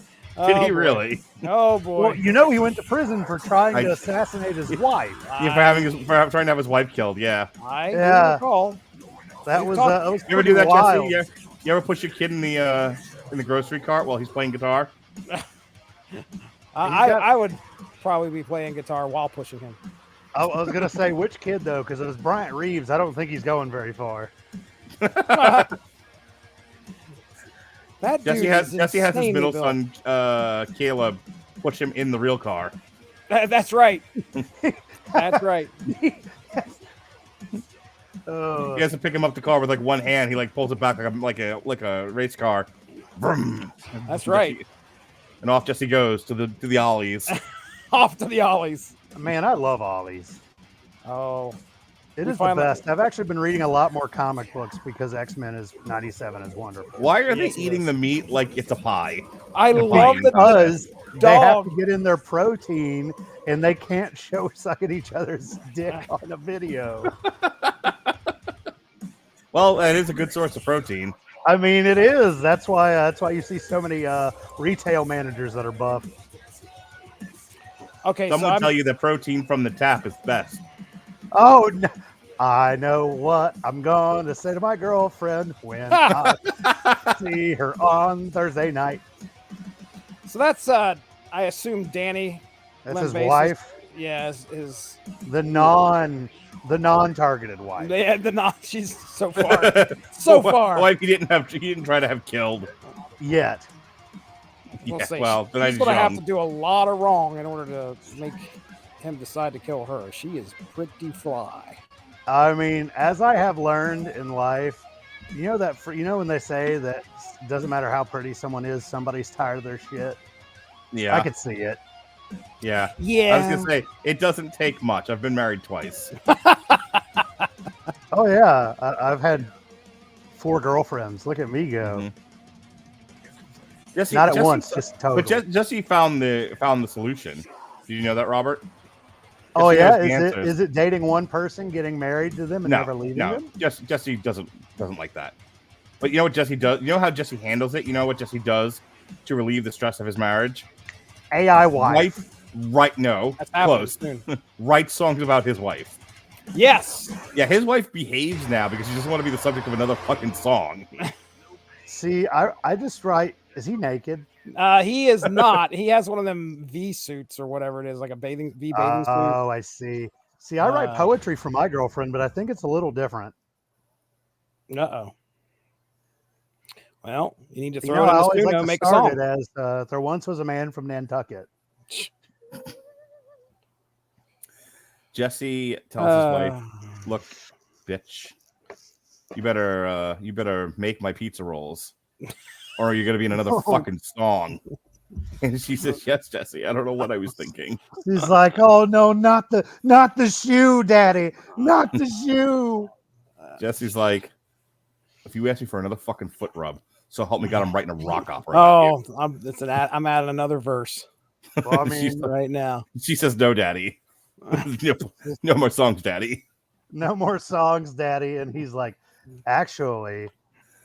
Did he really? Oh boy! Well, you know, he went to prison for trying to assassinate his wife. Yeah, for trying to have his wife killed. Yeah. I recall. That was you ever do that, wild. Jesse? You ever push your kid in the grocery cart while he's playing guitar? I would probably be playing guitar while pushing him. I was gonna say which kid though, because it was Bryant Reeves. I don't think he's going very far. Jesse has his middle son, Caleb, push him in the real car. That's right. That's right. He has to pick him up the car with like one hand. He like pulls it back like a race car. Vroom. That's right. And off Jesse goes to the ollies. Off to the ollies. Man, I love ollies. Oh. It is the best. I've actually been reading a lot more comic books because X-Men is 97 is wonderful. Why are they eating the meat like it's a pie? I love the because they have to get in their protein and they can't show sucking each other's dick on a video. Well, it is a good source of protein. I mean, it is. That's why you see so many retail managers that are buff. Okay, someone tell you that protein from the tap is best. Oh, no. I know what I'm going to say to my girlfriend when I see her on Thursday night. So that's, I assume, Danny. That's his wife. Yeah, his the non-targeted wife. Yeah, she's so far, so far. Wife he didn't try to have killed We'll yet. see. Well, she's going to have to do a lot of wrong in order to make him decide to kill her. She is pretty fly. I mean, as I have learned in life, you know when they say that it doesn't matter how pretty someone is, somebody's tired of their shit. Yeah, I could see it. Yeah. Yeah. I was gonna say it doesn't take much. I've been married twice. Oh yeah, I've had 4 girlfriends. Look at me go. Mm-hmm. Jesse, not at once, just totally. But Jesse found the solution. Did you know that, Robert? Oh yeah, is it dating one person, getting married to them, and never leaving them? Jesse doesn't like that. But you know what Jesse does? You know how Jesse handles it? You know what Jesse does to relieve the stress of his marriage? AI wife. No, close. Write songs about his wife. Yes. Yeah, his wife behaves now because she doesn't want to be the subject of another fucking song. See, I just write. Is he naked? He is not. He has one of them V suits or whatever it is, like a bathing suit. Oh, I see. See, I write poetry for my girlfriend, but I think it's a little different. Uh-oh. Well, you need to throw it in the studio and make a song. As there once was a man from Nantucket. Jesse tells his wife, "Look, bitch, you better make my pizza rolls." or are you going to be in another fucking song? And she says, yes, Jesse. I don't know what I was thinking. She's like, oh no, not the shoe, Daddy, not the shoe. Jesse's like, if you ask me for another fucking foot rub, so help me God, I'm writing a rock opera. Oh, I'm adding another verse. Well, I mean, right now. She says, no, Daddy. No more songs, Daddy. No more songs, Daddy. And he's like, actually,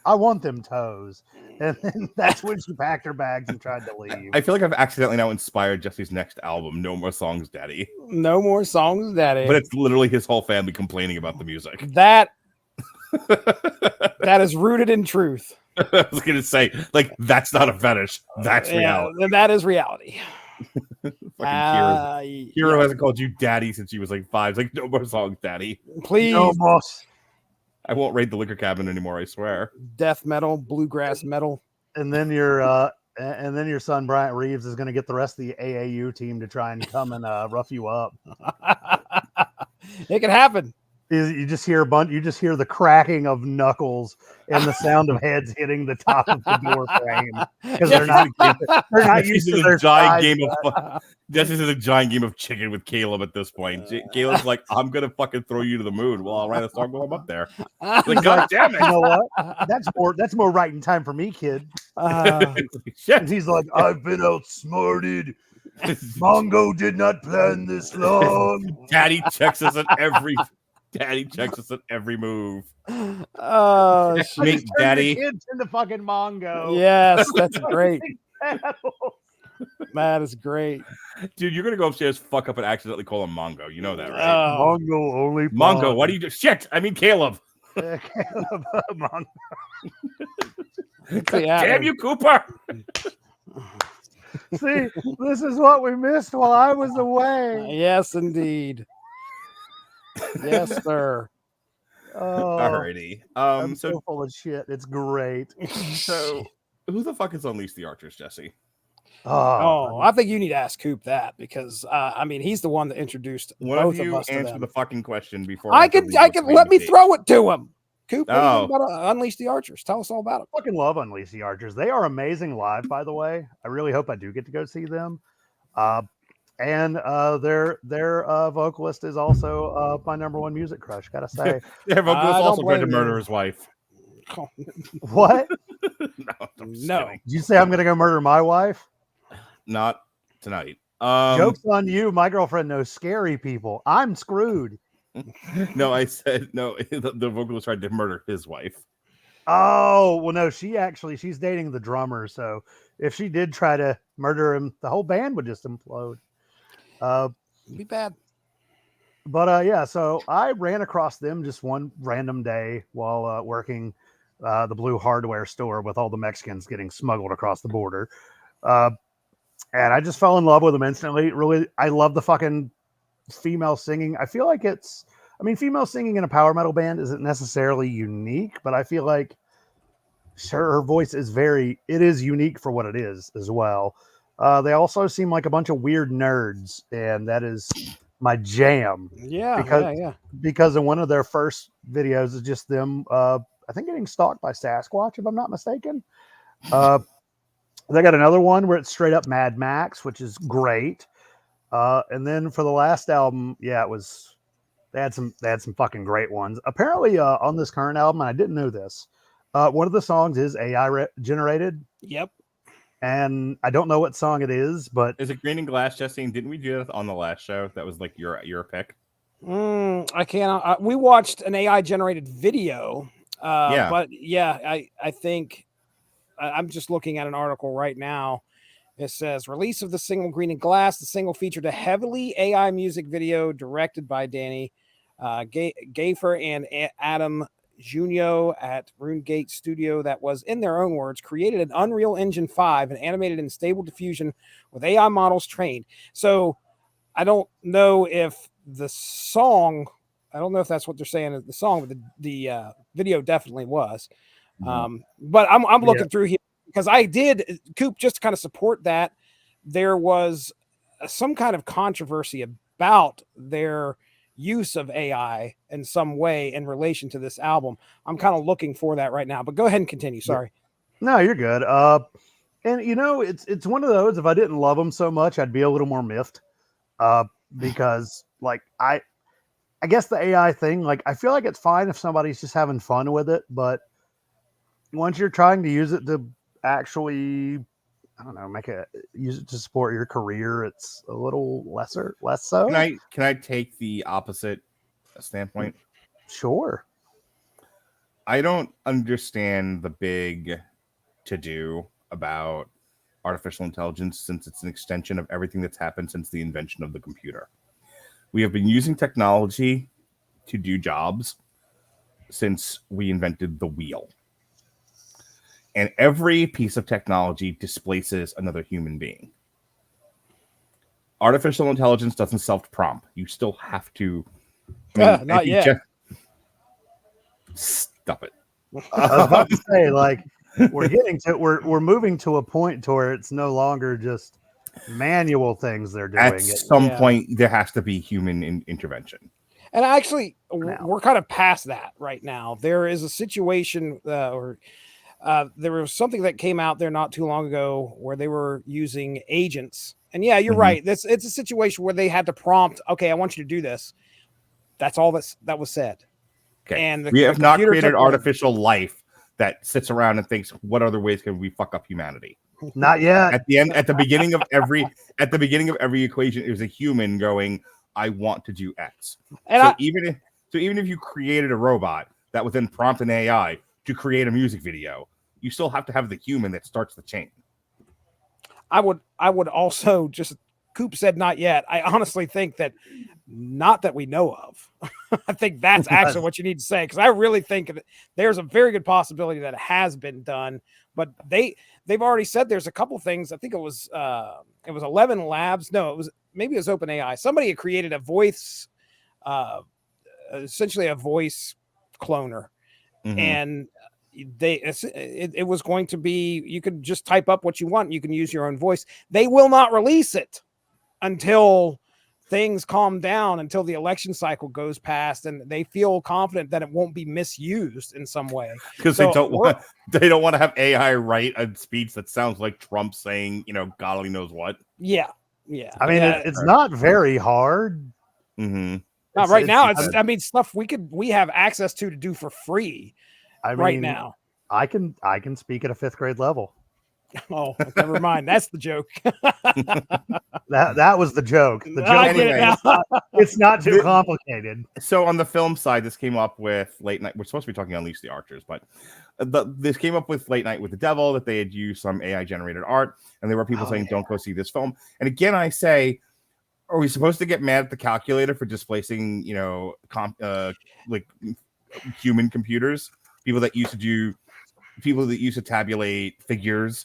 I want them toes. And then that's when she packed her bags and tried to leave. I feel like I've accidentally now inspired Jesse's next album, No More Songs, Daddy. No more songs, Daddy. But it's literally his whole family complaining about the music. That is rooted in truth. I was going to say, like, that's not a fetish. That's reality. That is reality. Hero hasn't called you Daddy since you was like 5. It's like, no more songs, Daddy. Please. No more. I won't raid the liquor cabinet anymore, I swear. Death metal, bluegrass metal. And then your son Bryant Reeves is going to get the rest of the AAU team to try and come and rough you up. It can happen. You just hear the cracking of knuckles and the sound of heads hitting the top of the door frame because they're not used to their giant game of. This is a giant game of chicken with Caleb at this point. Caleb's like, I'm gonna fucking throw you to the moon. Well, I'll write a song while I'm up there. Like, God damn it! You know what? That's more writing time for me, kid. Shit. And he's like, I've been outsmarted. Mongo did not plan this long. Daddy checks us at every. Daddy checks us at every move. Oh, make Daddy kids into fucking Mongo. Yes, that's great. That is great, dude. You're gonna go upstairs, fuck up, and accidentally call him Mongo. You know that, right? Mongo only. Mongo, why do you do shit? I mean, Caleb. Caleb, Mongo. Damn you, Cooper. See, this is what we missed while I was away. Yes, indeed. Yes, sir. Alrighty. I'm so full of shit. It's great. So, who the fuck is Unleash the Archers, Jesse? I think you need to ask Coop that because I mean he's the one that introduced one both of you of us answer the fucking question before I can let me throw it to him. Coop, what do you think about Unleash the Archers? Tell us all about it. I fucking love Unleash the Archers. They are amazing live, by the way. I really hope I do get to go see them. And their vocalist is also my number one music crush, gotta say. Their vocalist also tried to murder his wife. What? No. Did you say I'm gonna go murder my wife? Not tonight. Joke's on you. My girlfriend knows scary people. I'm screwed. No, I said no. The vocalist tried to murder his wife. Oh, well, no, she's dating the drummer. So if she did try to murder him, the whole band would just implode. Be bad. But yeah, so I ran across them just one random day while working the Blue Hardware store with all the Mexicans getting smuggled across the border. And I just fell in love with them instantly. Really, I love the fucking female singing. I feel like female singing in a power metal band isn't necessarily unique, but I feel like her voice is unique for what it is as well. They also seem like a bunch of weird nerds, and that is my jam. Yeah, because in one of their first videos is just them, I think getting stalked by Sasquatch, if I'm not mistaken. They got another one where it's straight up Mad Max, which is great. And then for the last album, they had some fucking great ones. Apparently, on this current album, and I didn't know this, one of the songs is AI generated. Yep. And I don't know what song it is, but is it Green and Glass, Jesse? Didn't we do that on the last show? That was like your pick. I can't. We watched an AI generated video. But yeah, I think I'm just looking at an article right now. It says release of the single Green and Glass. The single featured a heavily AI music video directed by Danny Gaffer and Adam JUNO at RuneGate Studio that was, in their own words, created in Unreal Engine 5 and animated in Stable Diffusion with AI models trained. So I don't know if the song, I don't know if that's what they're saying is the song, but the video definitely was. But I'm looking through here because I did, Coop, just to kind of support that. There was some kind of controversy about their use of AI in some way in relation to this album. I'm kind of looking for that right now, but go ahead and continue. Sorry. No, you're good. And you know, it's one of those. If I didn't love them so much, I'd be a little more miffed. Because like I guess the AI thing, like I feel like it's fine if somebody's just having fun with it, but once you're trying to use it to actually, I don't know, use it to support your career, it's a little less so. Can I take the opposite standpoint? Sure. I don't understand the big to-do about artificial intelligence, since it's an extension of everything that's happened since the invention of the computer. We have been using technology to do jobs since we invented the wheel. And every piece of technology displaces another human being. Artificial intelligence doesn't self-prompt. You still have to... not yet. Stop it. I was about to say, like, we're moving to a point to where it's no longer just manual things they're doing. At some point, there has to be human intervention. And actually, we're kind of past that right now. There is a situation there was something that came out there not too long ago where they were using agents. And yeah, you're right. It's a situation where they had to prompt, okay, I want you to do this. That's all that was said. Okay. And we have not created artificial life that sits around and thinks, what other ways can we fuck up humanity? Not yet. At the beginning of every equation, there's a human going, I want to do X. And even if you created a robot that would then prompt an AI to create a music video, you still have to have the human that starts the chain. I would also just, Coop said not yet. I honestly think that not that we know of. I think that's actually what you need to say, because I really think that there's a very good possibility that it has been done, but they've already said there's a couple things. I think it was 11 Labs. No, it was OpenAI. Somebody had created a voice, essentially a voice cloner, and it was going to be, you could just type up what you want. You can use your own voice. They will not release it until things calm down, until the election cycle goes past and they feel confident that it won't be misused in some way. Because they don't want to have AI write a speech that sounds like Trump saying, God only knows what. Yeah. I mean, it's not very hard. Not right now. It's stuff we have access to do for free. Right now, I can speak at a 5th grade level. Oh, never mind. That's the joke. that was the joke. The joke. Anyway, it's not too complicated. So on the film side, this came up with Late Night. We're supposed to be talking Unleash the Archers, but this came up with Late Night with the Devil, that they had used some AI generated art, and there were people saying, "Don't go see this film." And again, I say, are we supposed to get mad at the calculator for displacing, like human computers? People that used to tabulate figures.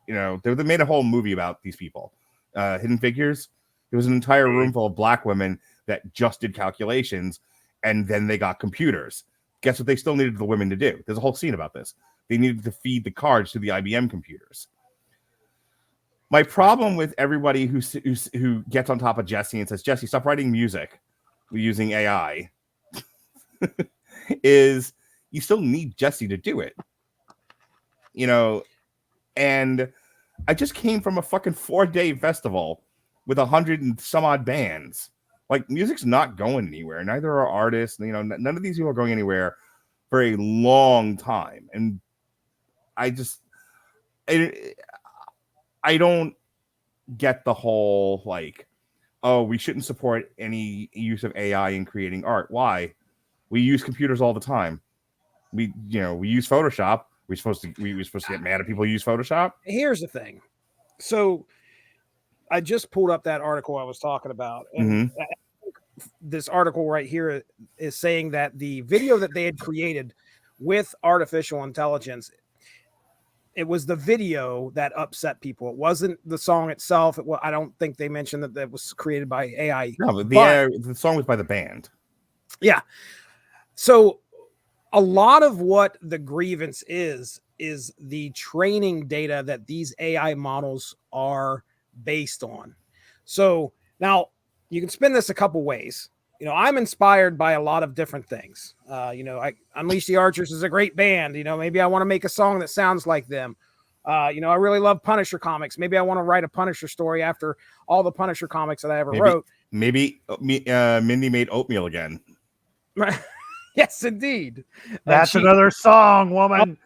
They made a whole movie about these people, Hidden Figures. There was an entire room full of black women that just did calculations, and then they got computers. Guess what they still needed the women to do? There's a whole scene about this. They needed to feed the cards to the IBM computers. My problem with everybody who gets on top of Jesse and says, Jesse, stop writing music using AI, is you still need Jesse to do it. And I just came from a fucking 4-day festival with 100 and some odd bands. Like, music's not going anywhere. Neither are artists. None of these people are going anywhere for a long time. And I don't get the whole, like, oh, we shouldn't support any use of AI in creating art. Why? We use computers all the time. We use Photoshop. We're supposed to get mad at people who use Photoshop. Here's the thing. So I just pulled up that article I was talking about. And this article right here is saying that the video that they had created with artificial intelligence, it was the video that upset people. It wasn't the song itself. I don't think they mentioned that was created by AI. No, the song was by the band. Yeah. So a lot of what the grievance is the training data that these AI models are based on. So now you can spin this a couple ways. I'm inspired by a lot of different things. Unleash the Archers is a great band. Maybe I want to make a song that sounds like them. I really love Punisher comics. Maybe I want to write a Punisher story after all the Punisher comics that I ever wrote. Maybe Mindy made oatmeal again. Yes, indeed. That's another song, woman.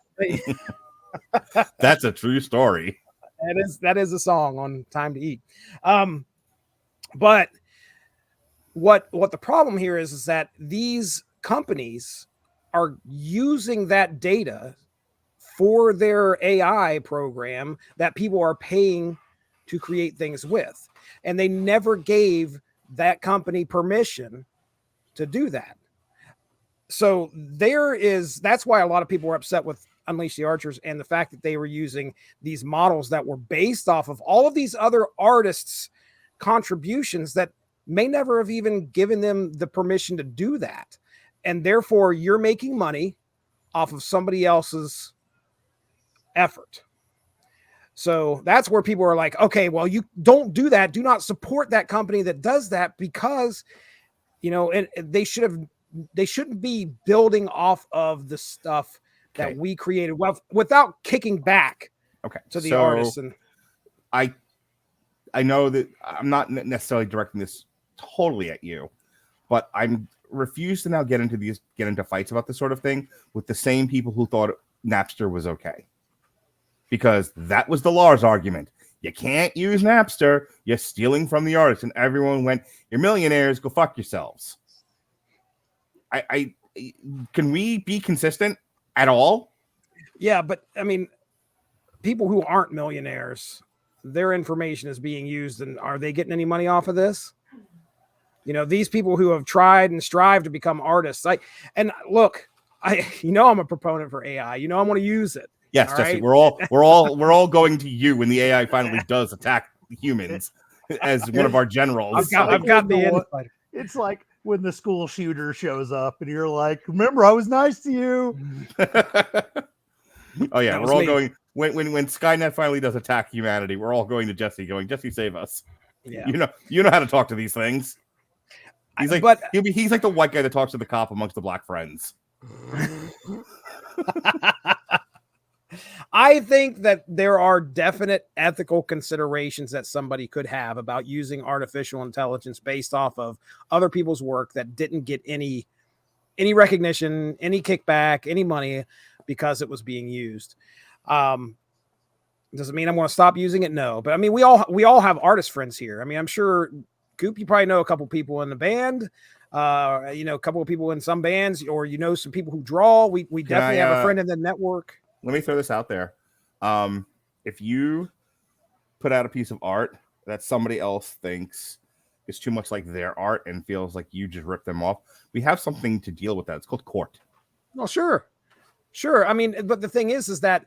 That's a true story. That is a song on Time to Eat. But what the problem here is that these companies are using that data for their AI program that people are paying to create things with. And they never gave that company permission to do that. So that's why a lot of people were upset with Unleash the Archers and the fact that they were using these models that were based off of all of these other artists' contributions that may never have even given them the permission to do that. And therefore you're making money off of somebody else's effort. So that's where people are like, okay, well, you don't do that. Do not support that company that does that, because, they shouldn't be building off of the stuff that we created without kicking back to the artists. And I know that I'm not necessarily directing this totally at you, but I'm refused to now get into fights about this sort of thing with the same people who thought Napster was okay. Because that was the Lars argument. You can't use Napster. You're stealing from the artist. And everyone went, you're millionaires. Go fuck yourselves. Can we be consistent at all? Yeah, but I mean, people who aren't millionaires, their information is being used, and are they getting any money off of this? These people who have tried and strived to become artists. I'm a proponent for AI. I want to use it. Yes, Jesse, right? we're all going to you when the AI finally does attack humans as one of our generals. I've got the insight. It's like when the school shooter shows up and you're like, remember, I was nice to you. Oh yeah, we're all going when Skynet finally does attack humanity, we're all going to Jesse, going, Jesse, save us. Yeah. You know how to talk to these things. He's like he's like the white guy that talks to the cop amongst the black friends. I think that there are definite ethical considerations that somebody could have about using artificial intelligence based off of other people's work that didn't get any recognition, any kickback, any money because it was being used. Doesn't mean I'm going to stop using it. No, but I mean, we all have artist friends here. I mean, I'm sure Goop, you probably know a couple people in the band, a couple of people in some bands, or some people who draw. We definitely have a friend in the network. Let me throw this out there. If you put out a piece of art that somebody else thinks is too much like their art and feels like you just ripped them off, we have something to deal with that. It's called court. Well, sure. I mean, but the thing is that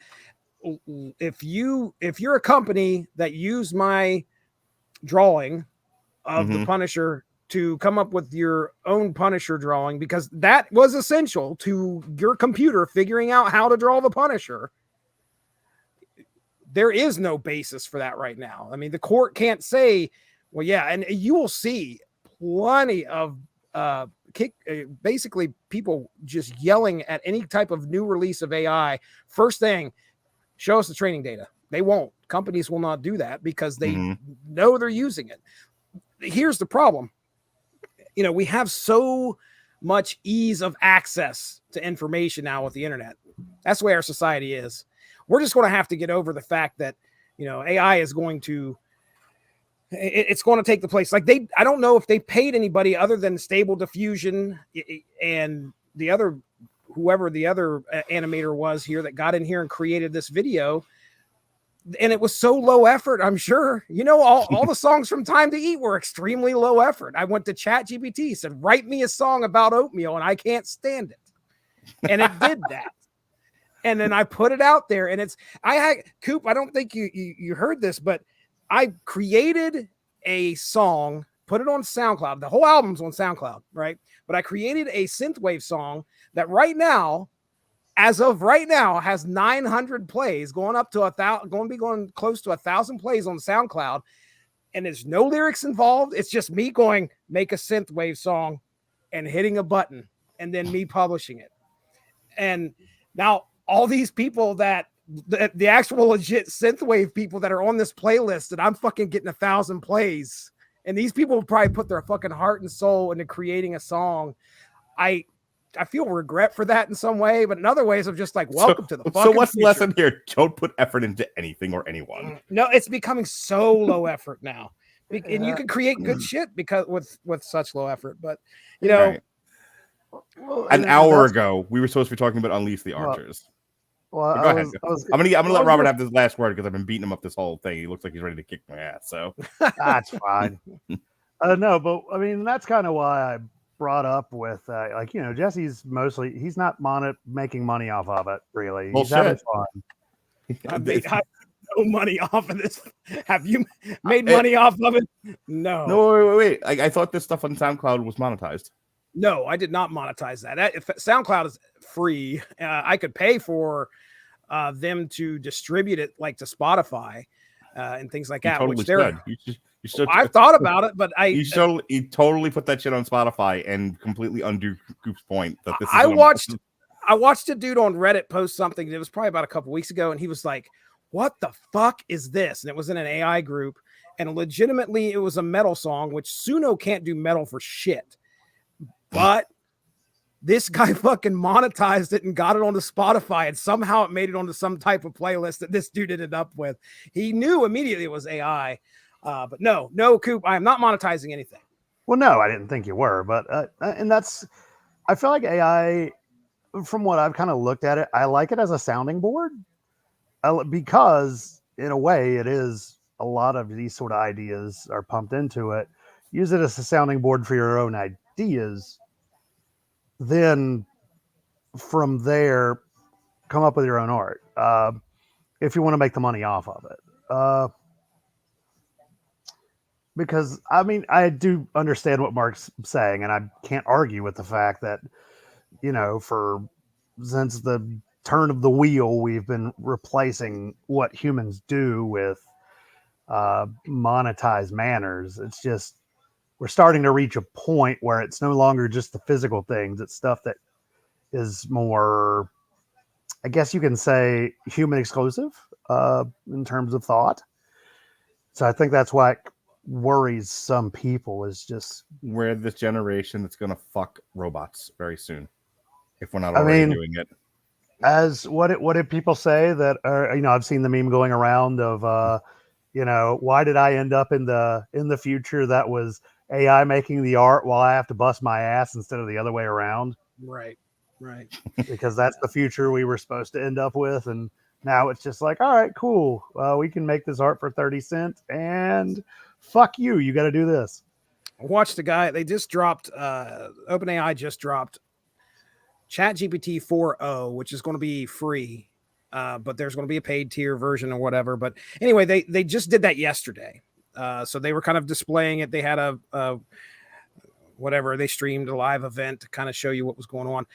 if you're a company that used my drawing of the Punisher to come up with your own Punisher drawing, because that was essential to your computer figuring out how to draw the Punisher, there is no basis for that right now. I mean, the court can't say, well, yeah, and you will see plenty of basically people just yelling at any type of new release of AI. First thing, show us the training data. They won't. Companies will not do that because they know they're using it. Here's the problem. We have so much ease of access to information now with the internet. That's the way our society is. We're just going to have to get over the fact that, AI is going to, it's going to take the place. Like I don't know if they paid anybody other than Stable Diffusion and whoever the other animator was here that got in here and created this video. And it was so low effort, I'm sure. All the songs from Time to Eat were extremely low effort. I went to ChatGPT, said, write me a song about oatmeal, and I can't stand it. And it did that. And then I put it out there, and Coop, I don't think you heard this, but I created a song, put it on SoundCloud. The whole album's on SoundCloud, right? But I created a synthwave song that as of right now, has 900 plays, going up to 1,000, going to be going close to 1,000 plays on SoundCloud, and there's no lyrics involved. It's just me going, make a synthwave song and hitting a button and then me publishing it. And now all these people that the actual legit synthwave people that are on this playlist that I'm fucking getting 1,000 plays, and these people will probably put their fucking heart and soul into creating a song. I feel regret for that in some way, but in other ways, I'm just like, welcome to the fucking So what's the future. lesson here? Don't put effort into anything or anyone. No, it's becoming so low effort now. And you can create good shit because with such low effort, but you know, right. An hour ago, we were supposed to be talking about Unleash the Archers. Well, Go ahead. I'm gonna let Robert have this last word because I've been beating him up this whole thing. He looks like he's ready to kick my ass. So that's fine. No, but I mean that's kind of why I brought up with like, you know, Jesse's mostly he's not making money off of it really. He's having fun. I made no money off of this. Have you made money off of it? No. Wait. I thought this stuff on SoundCloud was monetized. No, I did not monetize that. If SoundCloud is free, I could pay for them to distribute it, like to Spotify and things like that. Totally which they're. I've thought about it, but you totally put that shit on Spotify and completely undo Coop's point that this. I watched a dude on Reddit post something. It was probably about a couple weeks ago, and he was like, "What the fuck is this?" And it was in an AI group, and legitimately, it was a metal song, which Suno can't do metal for shit. But this guy fucking monetized it and got it onto Spotify, and somehow it made it onto some type of playlist that this dude ended up with. He knew immediately it was AI, but no, Coop, I am not monetizing anything. Well, no, I didn't think you were, but and that's, I feel like AI, from what I've kind of looked at it, I like it as a sounding board because in a way it is a lot of these sort of ideas are pumped into it. Use it as a sounding board for your own ideas. Then from there, come up with your own art if you want to make the money off of it. Because, I mean, I do understand what Mark's saying, and I can't argue with the fact that, you know, since the turn of the wheel, we've been replacing what humans do with monetized manners. It's just, we're starting to reach a point where it's no longer just the physical things. It's stuff that is more, I guess you can say, human exclusive in terms of thought. So I think that's why it worries some people, is just we're this generation that's going to fuck robots very soon if we're not already doing it. As what did people say that are, you know, I've seen the meme going around of you know, why did I end up in the future that was AI making the art while I have to bust my ass instead of the other way around? Right. Because that's the future we were supposed to end up with, and now it's just like, all right, cool. We can make this art for 30 cents, and fuck you. You got to do this. I watched the guy. They just dropped. OpenAI just dropped ChatGPT 4.0, which is going to be free, but there's going to be a paid tier version or whatever. But anyway, they just did that yesterday. So they were kind of displaying it. They had a whatever. They streamed a live event to kind of show you what was going on.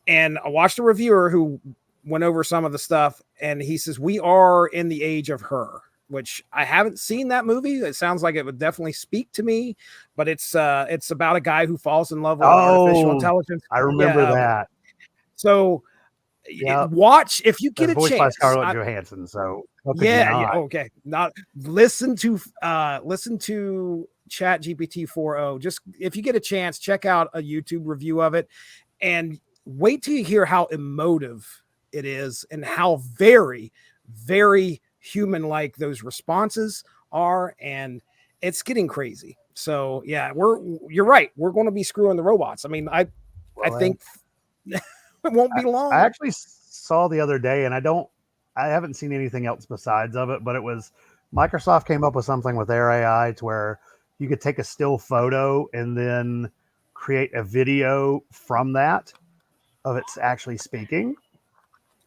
And I watched a reviewer who went over some of the stuff, and he says, we are in the age of her, which I haven't seen that movie. It sounds like it would definitely speak to me, but it's about a guy who falls in love with artificial intelligence. I remember that. So watch if you get a chance. By Scarlett Johansson. So okay. Not listen to ChatGPT 4.0. Just if you get a chance, check out a YouTube review of it, and wait till you hear how emotive it is and how very, very human-like those responses are, and it's getting crazy. So yeah, you're right. We're going to be screwing the robots. I mean, I think it won't be long. I actually saw the other day, and I haven't seen anything else besides of it, but it was Microsoft came up with something with their AI to where you could take a still photo and then create a video from that of it's actually speaking.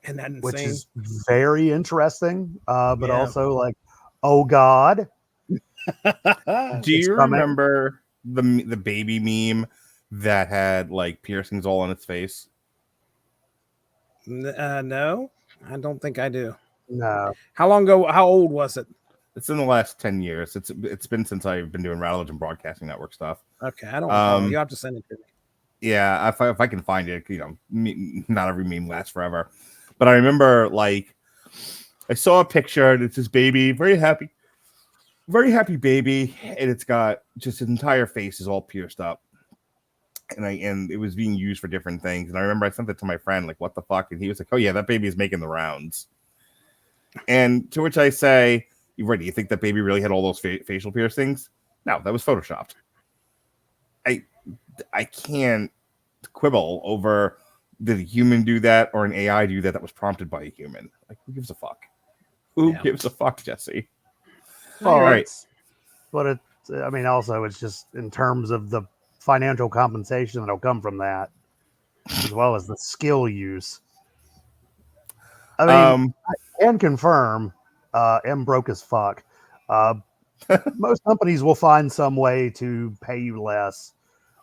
And that's insane. Which is very interesting, but also like, oh God. Do you remember the baby meme that had like piercings all on its face? No, I don't think I do. No. How long ago? How old was it? It's in the last 10 years. It's been since I've been doing Radulich and Broadcasting Network stuff. Okay, I don't know. You have to send it to me. Yeah, if I can find it, not every meme lasts forever. But I remember, like, I saw a picture, and it's this baby, very happy baby, and it's got just his entire face is all pierced up. And it was being used for different things. And I remember I sent it to my friend, like, what the fuck? And he was like, oh, yeah, that baby is making the rounds. And to which I say, do you think that baby really had all those facial piercings? No, that was photoshopped. I can't quibble over did a human do that or an AI do that was prompted by a human. Like, who gives a fuck? Who gives a fuck, Jesse? All right. But also it's just in terms of the financial compensation that'll come from that, as well as the skill use. I can confirm, M broke as fuck. Most companies will find some way to pay you less.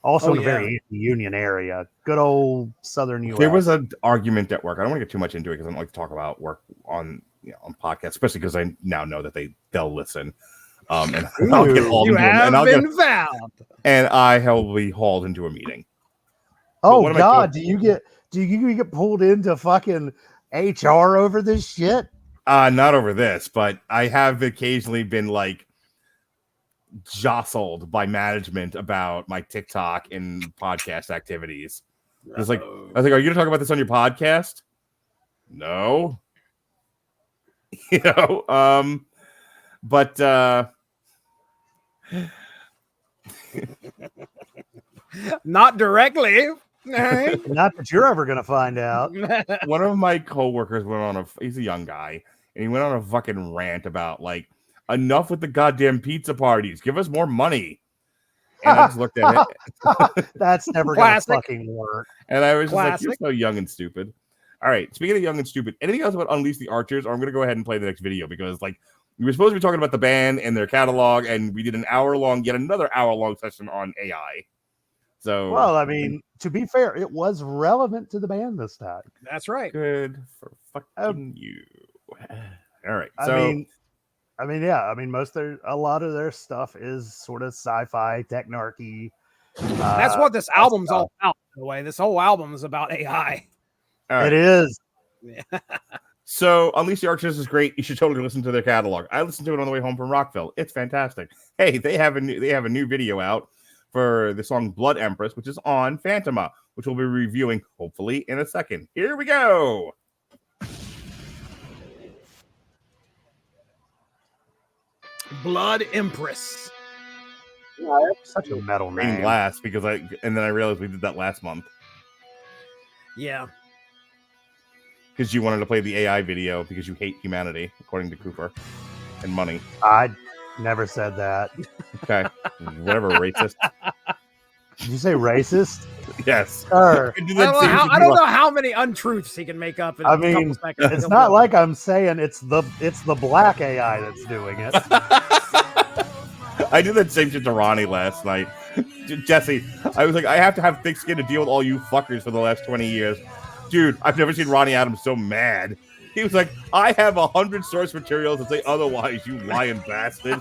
Also in a very anti-union area. Good old Southern U.S. There was an argument at work. I don't want to get too much into it because I don't like to talk about work on podcasts, especially because I now know that they'll listen. And I'll get hauled into found. And I will be hauled into a meeting. Oh God, do you get pulled into fucking HR over this shit? Not over this, but I have occasionally been like jostled by management about my TikTok and podcast activities. It's like, I was like, are you gonna talk about this on your podcast? No. But not directly. Not that you're ever gonna find out. One of my coworkers went on he's a young guy, and he went on a fucking rant about like, enough with the goddamn pizza parties. Give us more money. And I just looked at it. That's never gonna fucking work. And I was just like, you're so young and stupid. All right. Speaking of young and stupid, anything else about Unleash the Archers? Or I'm gonna go ahead and play the next video because like we were supposed to be talking about the band and their catalog, and we did yet another hour-long session on AI. So well, I mean, to be fair, it was relevant to the band this time. That's right. Good for fucking you. All right. I mean, a lot of their stuff is sort of sci-fi, technarchy. That's what this album's all about, by the way. This whole album is about AI. Right. It is. Yeah. So Unleash the Archers is great. You should totally listen to their catalog. I listened to it on the way home from Rockville. It's fantastic. Hey, they have a new video out for the song Blood Empress, which is on Phantoma, which we'll be reviewing hopefully in a second. Here we go. Blood Empress. Yeah, that's such a metal name. Last because then I realized we did that last month. Yeah. Because you wanted to play the AI video because you hate humanity, according to Cooper, and money. I never said that. Okay. Whatever, racist. Did you say racist? Yes. Sure. I don't know how many untruths he can make up in a couple seconds. It's not like I'm saying it's the black AI that's doing it. I did that same shit to Ronnie last night. Jesse, I was like, I have to have thick skin to deal with all you fuckers for the last 20 years. Dude, I've never seen Ronnie Adams so mad. He was like, I have 100 source materials that say otherwise, you lying bastard.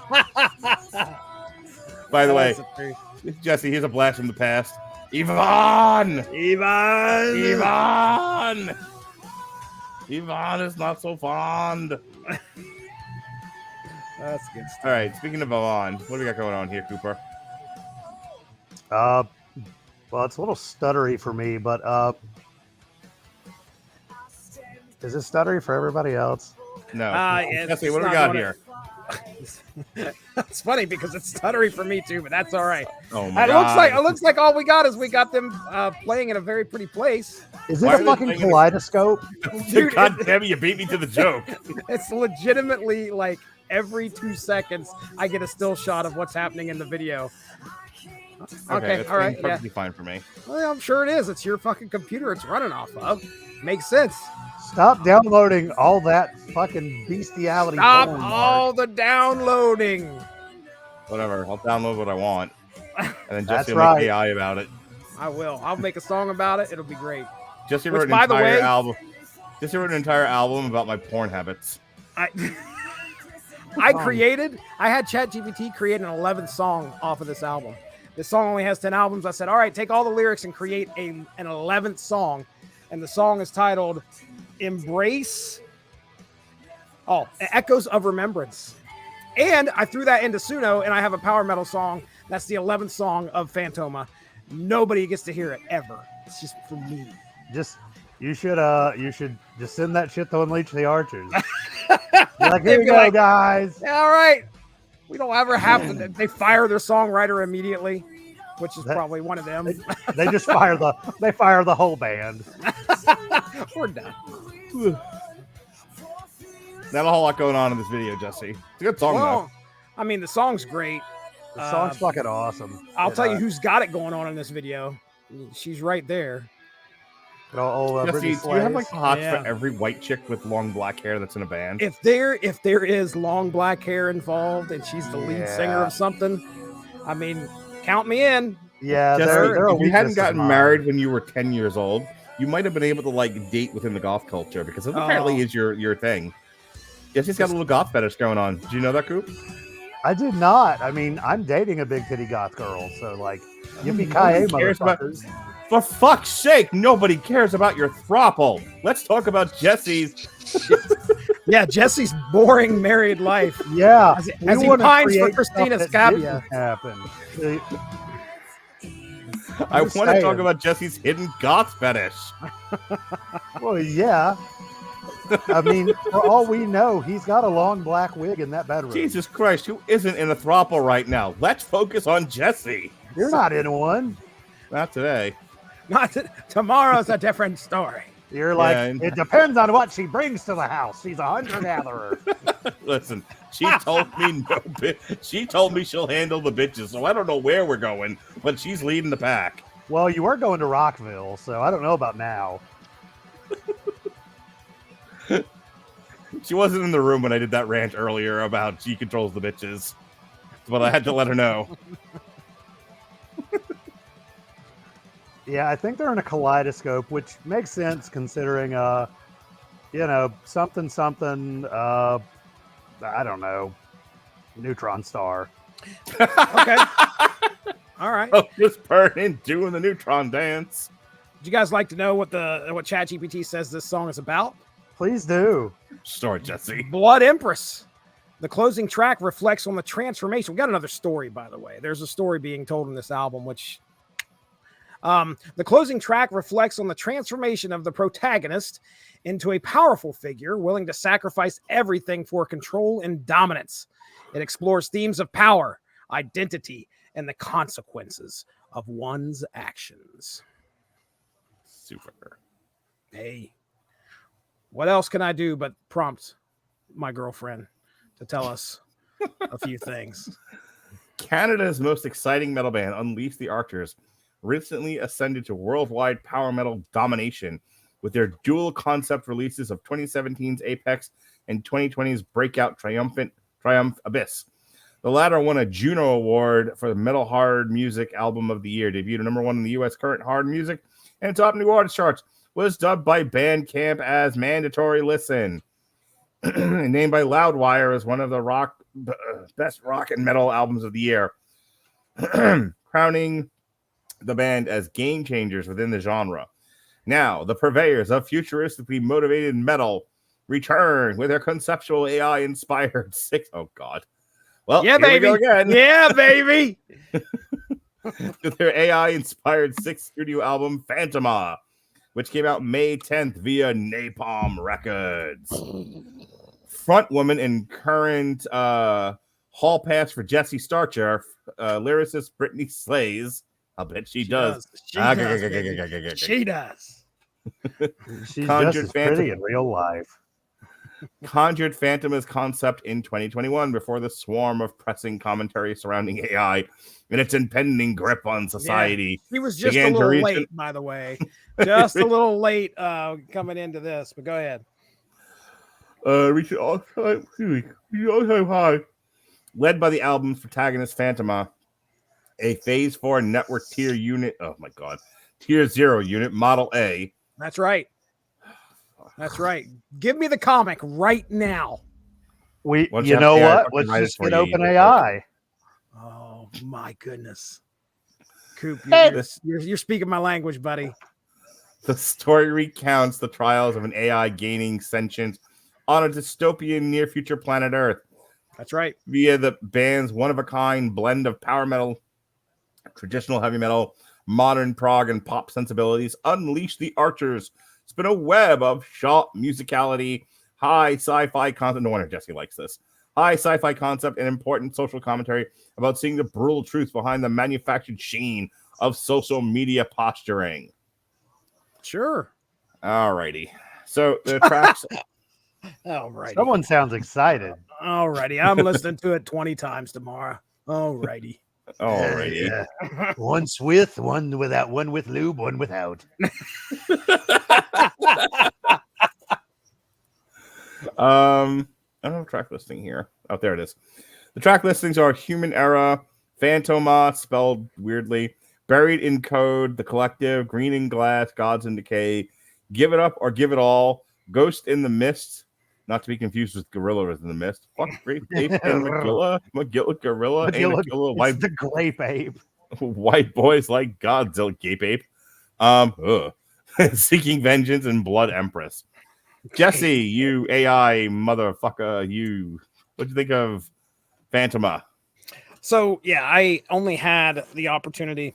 By the way, Jesse, here's a blast from the past. Yvonne is not so fond. That's good stuff. All right, speaking of Yvonne, what do we got going on here, Cooper? Well, it's a little stuttery for me, but is it stuttery for everybody else? No. Jesse, what do we got here? It's funny because it's stuttery for me too, but that's all right. Oh my God. It looks like all we got is we got them playing in a very pretty place. Is it a fucking kaleidoscope? Dude, God damn it, you beat me to the joke. It's legitimately like every 2 seconds I get a still shot of what's happening in the video. Okay, all right, perfectly fine for me. Well, I'm sure it is. It's your fucking computer it's running off of. Makes sense. Stop downloading all that fucking bestiality. Stop all the downloading. Whatever, I'll download what I want, and then Jesse will make AI about it. I will. I'll make a song about it. It'll be great. Jesse wrote an entire album. Jesse wrote an entire album about my porn habits. I had ChatGPT create an 11th song off of this album. This song only has 10 albums. I said, all right, take all the lyrics and create an 11th song. And the song is titled Embrace. Oh, Echoes of Remembrance. And I threw that into Suno, and I have a power metal song. That's the 11th song of Phantoma. Nobody gets to hear it ever. It's just for me. You should just send that shit to Unleash the Archers. Like, here you go, guys. All right. We don't ever have to. They fire their songwriter immediately, which is probably one of them. They just fire the whole band. We're done. Not a whole lot going on in this video, Jesse. It's a good song, though. I mean, the song's great. The song's fucking awesome. I'll tell you who's got it going on in this video. She's right there. Jesse, do you have like the hots for every white chick with long black hair that's in a band? If there is long black hair involved and she's the lead singer of something, I mean, count me in. Yeah, Jesse, if you hadn't gotten married when you were 10 years old, you might have been able to like date within the goth culture because it apparently is your thing. Jesse's got a little goth fetish going on. Did you know that, Coop? I did not. I mean, I'm dating a big titty goth girl, so like, yippee-ki-yay, motherfuckers. For fuck's sake, nobody cares about your throuple. Let's talk about Jesse's. Yeah, Jesse's boring married life. Yeah. As he pines for Christina Scabia. I want to talk about Jesse's hidden goth fetish. Well, yeah. I mean, for all we know, he's got a long black wig in that bedroom. Jesus Christ, who isn't in a throuple right now? Let's focus on Jesse. You're not in one. Not today. Tomorrow's a different story. You're like, it depends on what she brings to the house. She's a hunter-gatherer. Listen, she told me she told me she'll handle the bitches, so I don't know where we're going, but she's leading the pack. Well, you were going to Rockville, so I don't know about now. She wasn't in the room when I did that rant earlier about she controls the bitches, but I had to let her know. Yeah, I think they're in a kaleidoscope, which makes sense considering, something, I don't know, neutron star. Okay. All right. Oh, just burning, doing the neutron dance. Would you guys like to know what ChatGPT says this song is about? Please do. Story, Jesse. Blood Empress. The closing track reflects on the transformation. We got another story, by the way. There's a story being told in this album, which... the closing track reflects on the transformation of the protagonist into a powerful figure willing to sacrifice everything for control and dominance. It explores themes of power, identity, and the consequences of one's actions. Super. Hey, what else can I do but prompt my girlfriend to tell us a few things? Canada's most exciting metal band, Unleash the Archers, recently ascended to worldwide power metal domination with their dual concept releases of 2017's Apex and 2020's Breakout Triumph Abyss. The latter won a JUNO Award for the Metal Hard Music Album of the Year, debuted number 1 in the U.S. current hard music and top new artist charts, was dubbed by Bandcamp as Mandatory Listen, and named by Loudwire as one of the best rock and metal albums of the year, crowning the band as game changers within the genre. Now, the purveyors of futuristically-motivated metal return with their conceptual AI-inspired Oh, God. Well, yeah, baby. We go again. Yeah, baby. With their AI-inspired 6th studio album, Phantoma, which came out May 10th via Napalm Records. Frontwoman and current hall pass for Jesse Starcher, lyricist Brittany Slays. I bet she does. She does. She's just as pretty in real life. Conjured Phantoma's concept in 2021 before the swarm of pressing commentary surrounding AI and its impending grip on society. Yeah, he was just a little late, by the way. Just a little late coming into this, but go ahead. Reaching all-time high. Led by the album's protagonist, Phantoma, a Phase 4 network tier unit. Oh, my God. Tier 0 unit, Model A. That's right. That's right. Give me the comic right now. You know what? Let's just get OpenAI. Oh, my goodness. Coop, Hey. you're speaking my language, buddy. The story recounts the trials of an AI gaining sentience on a dystopian near-future planet Earth. That's right. Via the band's one-of-a-kind blend of power metal, traditional heavy metal, modern prog, and pop sensibilities, Unleash the Archers spin a web of sharp musicality, high sci-fi content. No wonder Jesse likes this. High sci-fi concept and important social commentary about seeing the brutal truth behind the manufactured sheen of social media posturing. Sure. Alrighty. So the tracks. Alrighty. Someone sounds excited. Alrighty. I'm listening to it 20 times tomorrow. Alrighty. Alrighty. Once with, one without, one with lube, one without. I don't have a track listing here. Oh, there it is. The track listings are Human Era, Phantoma, spelled weirdly, Buried in Code, The Collective, Green in Glass, Gods in Decay, Give It Up or Give It All, Ghost in the Mist, not to be confused with Gorilla in the Mist. Fuck, Grape Ape and Magilla, Gorilla, It's the Grape Ape. White boys like Godzilla, Gape Ape. Seeking Vengeance and Blood Empress. Jesse, you AI motherfucker, you. What'd you think of Phantoma? So, yeah, I only had the opportunity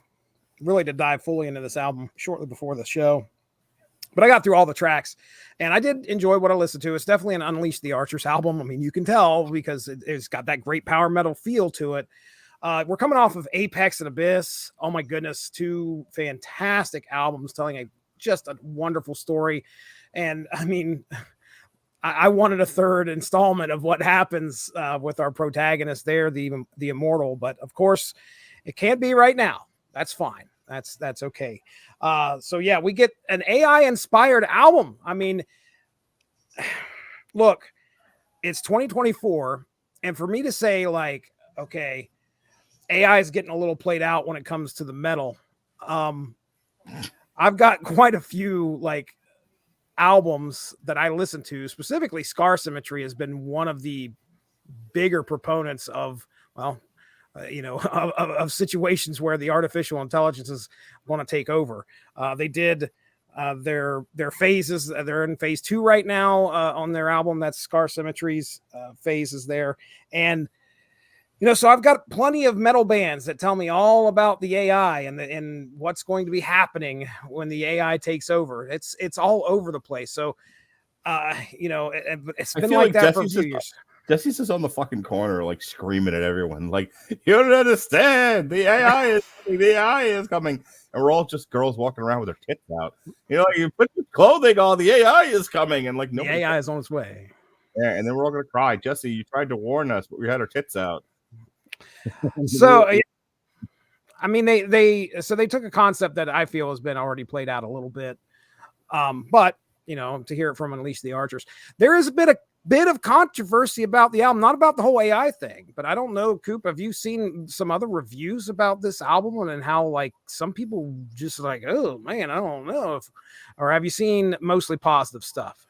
really to dive fully into this album shortly before the show. But I got through all the tracks, and I did enjoy what I listened to. It's definitely an Unleash the Archers album. I mean, you can tell because it's got that great power metal feel to it. We're coming off of Apex and Abyss. Oh, my goodness. Two fantastic albums telling just a wonderful story. And, I mean, I wanted a third installment of what happens with our protagonist there, the Immortal. But, of course, it can't be right now. That's fine. That's okay. So yeah, we get an AI inspired album. I mean, look, it's 2024. And for me to say like, okay, AI is getting a little played out when it comes to the metal. I've got quite a few like albums that I listen to, specifically Scar Symmetry has been one of the bigger proponents of, well, of situations where the artificial intelligence is going to take over. They did their phases. They're in phase 2 right now on their album. That's Scar Symmetry's phases there. And, so I've got plenty of metal bands that tell me all about the AI and what's going to be happening when the AI takes over. It's all over the place. So, it's been like that for a few years. Jesse's just on the fucking corner, like screaming at everyone, like, you don't understand. The AI is coming. And we're all just girls walking around with their tits out. You put your clothing on, the AI is coming. And like, no, the AI is on its way. Yeah, and then we're all going to cry. Jesse, you tried to warn us, but we had our tits out. So, I mean, they took a concept that I feel has been already played out a little bit. But, to hear it from Unleash the Archers, there is a bit of controversy about the album, not about the whole AI thing, but I don't know, Coop, have you seen some other reviews about this album and how like some people just like, oh man, I don't know or have you seen mostly positive stuff?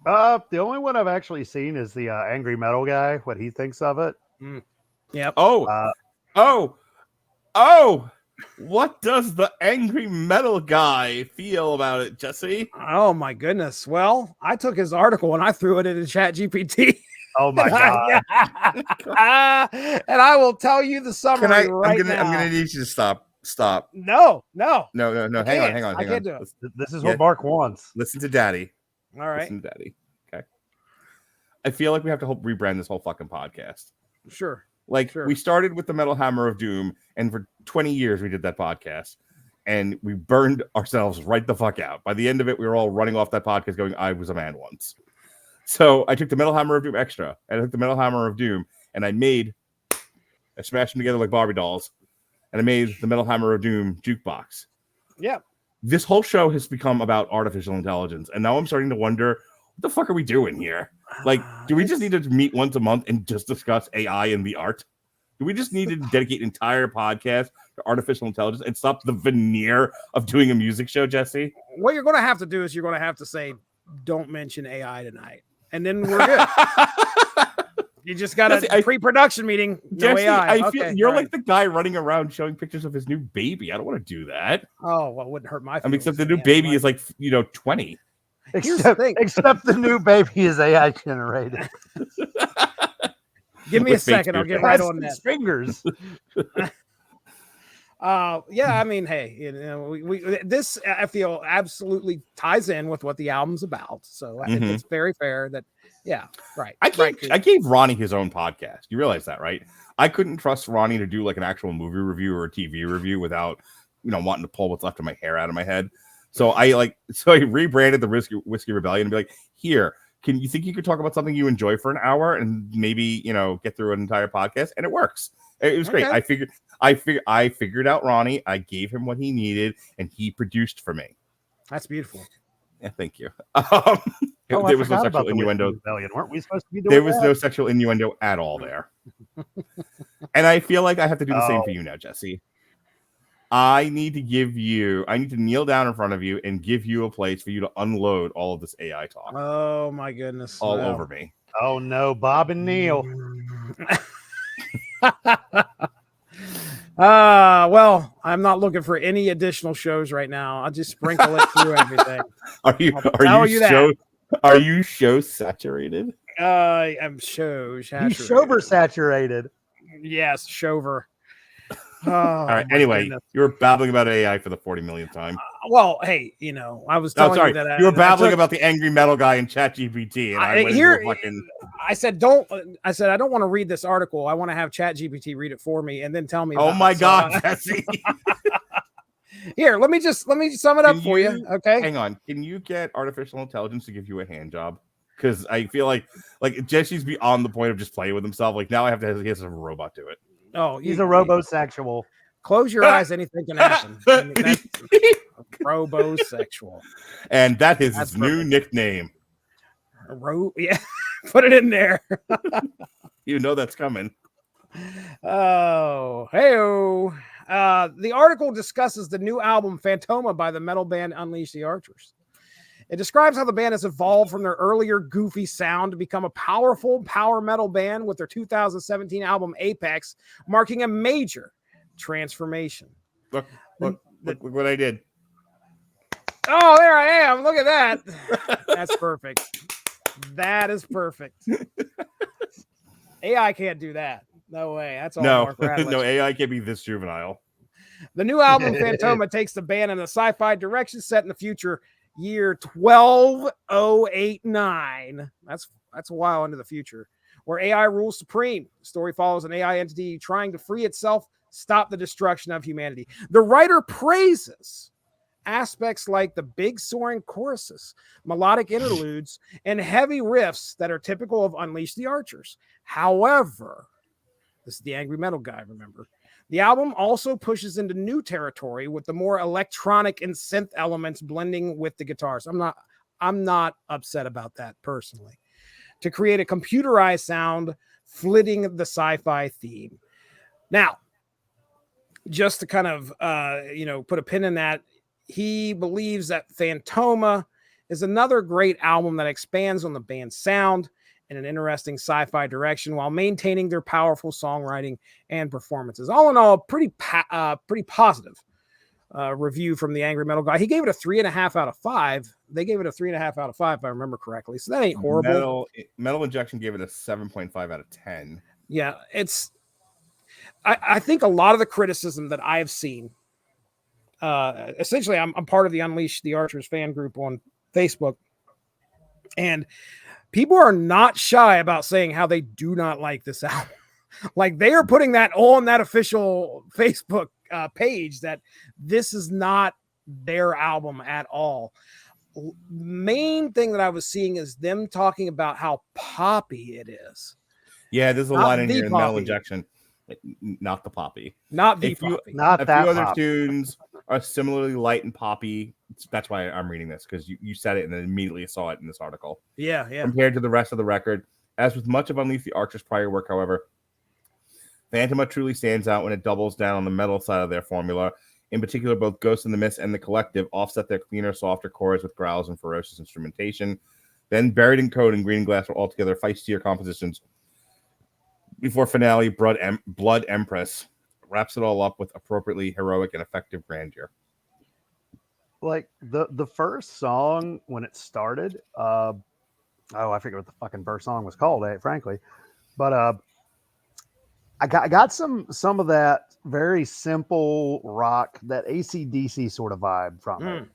The only one I've actually seen is the Angry Metal guy, what he thinks of it. Yep. What does the Angry Metal guy feel about it, Jesse? Oh my goodness. Well, I took his article and I threw it into ChatGPT. Oh my god. And I will tell you the summary now. I'm gonna need you to stop. No. Hang on. I can't do it. This is what Mark wants. Listen to Daddy. All right. Listen to Daddy. Okay. I feel like we have to rebrand this whole fucking podcast. Sure. We started with the Metal Hammer of Doom, and for 20 years we did that podcast, and we burned ourselves right the fuck out. By the end of it, we were all running off that podcast going, I was a man once. So I took the Metal Hammer of Doom Extra, and I took the Metal Hammer of Doom, and I smashed them together like Barbie dolls, and I made the Metal Hammer of Doom Jukebox. Yeah. This whole show has become about artificial intelligence, and now I'm starting to wonder, what the fuck are we doing here? Like, do we just need to meet once a month and just discuss AI and the art? Do we just need to dedicate an entire podcast to artificial intelligence and stop the veneer of doing a music show, Jesse? What you're going to have to do is you're going to have to say, don't mention AI tonight. And then we're good. You just got a pre-production meeting. No Jesse, AI. I feel you're like the guy running around showing pictures of his new baby. I don't want to do that. Oh, well, it wouldn't hurt my feelings. I mean, except the new baby is like 20. Except the new baby is AI generated. Give me a second. I'll get right on that. Fingers. Yeah, I mean, hey, this I feel absolutely ties in with what the album's about. So it's very fair that, right. I gave Ronnie his own podcast. You realize that, right? I couldn't trust Ronnie to do like an actual movie review or a TV review without, wanting to pull what's left of my hair out of my head. So I rebranded the Whiskey Rebellion and be like, here, can you think you could talk about something you enjoy for an hour and maybe, get through an entire podcast? And it works. It was great. I figured out Ronnie. I gave him what he needed and he produced for me. That's beautiful. Yeah, thank you. There was no sexual innuendo. Weren't we supposed to be doing There was no sexual innuendo at all there. And I feel like I have to do the same for you now, Jesse. I need to kneel down in front of you and give you a place for you to unload all of this AI talk. Oh my goodness. All over me. Oh no, Bob and Neil. Well, I'm not looking for any additional shows right now. I'll just sprinkle it through everything. Are you show saturated? I'm show saturated. You shover saturated. Yes, shover. All right. Anyway, you were babbling about AI for the 40 millionth time. Well, hey, I was telling you that you were babbling about the angry metal guy in ChatGPT, and I said I don't want to read this article. I want to have ChatGPT read it for me and then tell me. Oh my God, Jesse! Here, let me sum it up for you. Okay, hang on. Can you get artificial intelligence to give you a hand job? Because I feel like Jesse's beyond the point of just playing with himself. Like now, he has a robot do it. Oh, he's a robosexual. Close your eyes. Anything can happen. I mean, that's robosexual. And that's his new nickname. Yeah. Put it in there. You know that's coming. Oh, hey-o. The article discusses the new album Phantoma by the metal band Unleash the Archers. It describes how the band has evolved from their earlier goofy sound to become a powerful power metal band with their 2017 album Apex, marking a major transformation. Look what I did. Oh, there I am. Look at that. That's perfect. That is perfect. AI can't do that. No way. That's all. No, no, AI can't be this juvenile. The new album Phantoma takes the band in a sci-fi direction set in the future. Year 12089. That's a while into the future, where AI rules supreme. The story follows an AI entity trying to free itself, stop the destruction of humanity. The writer praises aspects like the big soaring choruses, melodic interludes, and heavy riffs that are typical of Unleash the Archers. However, this is the angry metal guy, remember. The album also pushes into new territory with the more electronic and synth elements blending with the guitars. I'm not upset about that personally. To create a computerized sound, flitting the sci-fi theme. Now, just to kind of put a pin in that, he believes that Phantoma is another great album that expands on the band's sound in an interesting sci-fi direction while maintaining their powerful songwriting and performances. All in all, pretty positive review from the angry metal guy. He gave it a 3.5 out of 5. They gave it a 3.5 out of 5, if I remember correctly. So that ain't horrible. Metal Injection gave it a 7.5 out of 10. Yeah, I think a lot of the criticism that I have seen, essentially, I'm part of the Unleash the Archers fan group on Facebook, and people are not shy about saying how they do not like this album. Like they are putting that on that official Facebook page that this is not their album at all. Main thing that I was seeing is them talking about how poppy it is. Yeah, there's a line in here in Metal Injection. Not the poppy. Not the poppy. Not a that few other poppy. tunes are similarly light and poppy. That's why I'm reading this, because you said it and then immediately saw it in this article. Yeah. Compared to the rest of the record. As with much of Unleash the Archers' prior work, however, Phantoma truly stands out when it doubles down on the metal side of their formula. In particular, both Ghost in the Mist and The Collective offset their cleaner, softer chorus with growls and ferocious instrumentation. Then Buried in Code and Green Glass were altogether feistier compositions before finale, Blood Empress wraps it all up with appropriately heroic and effective grandeur. Like the first song when it started, I forget what the fucking first song was called, frankly, but I got some of that very simple rock, that AC/DC sort of vibe from it.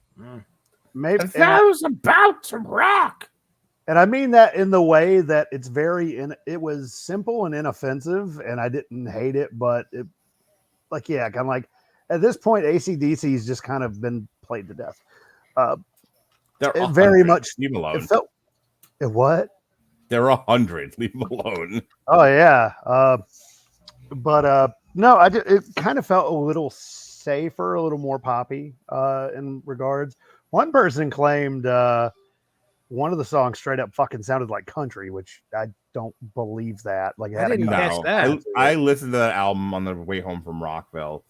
Maybe that was about to rock. And I mean that in the way that it's it was simple and inoffensive, and I didn't hate it, but it, like, yeah, kind of like at this point, AC/DC's just kind of been played to death. They're very much. Leave them alone. What? They're 100. Leave them alone. Oh yeah. No, it kind of felt a little safer, a little more poppy in regards. One person claimed one of the songs straight up fucking sounded like country, which I don't believe that. Like, I didn't catch that. I listened to that album on the way home from Rockville,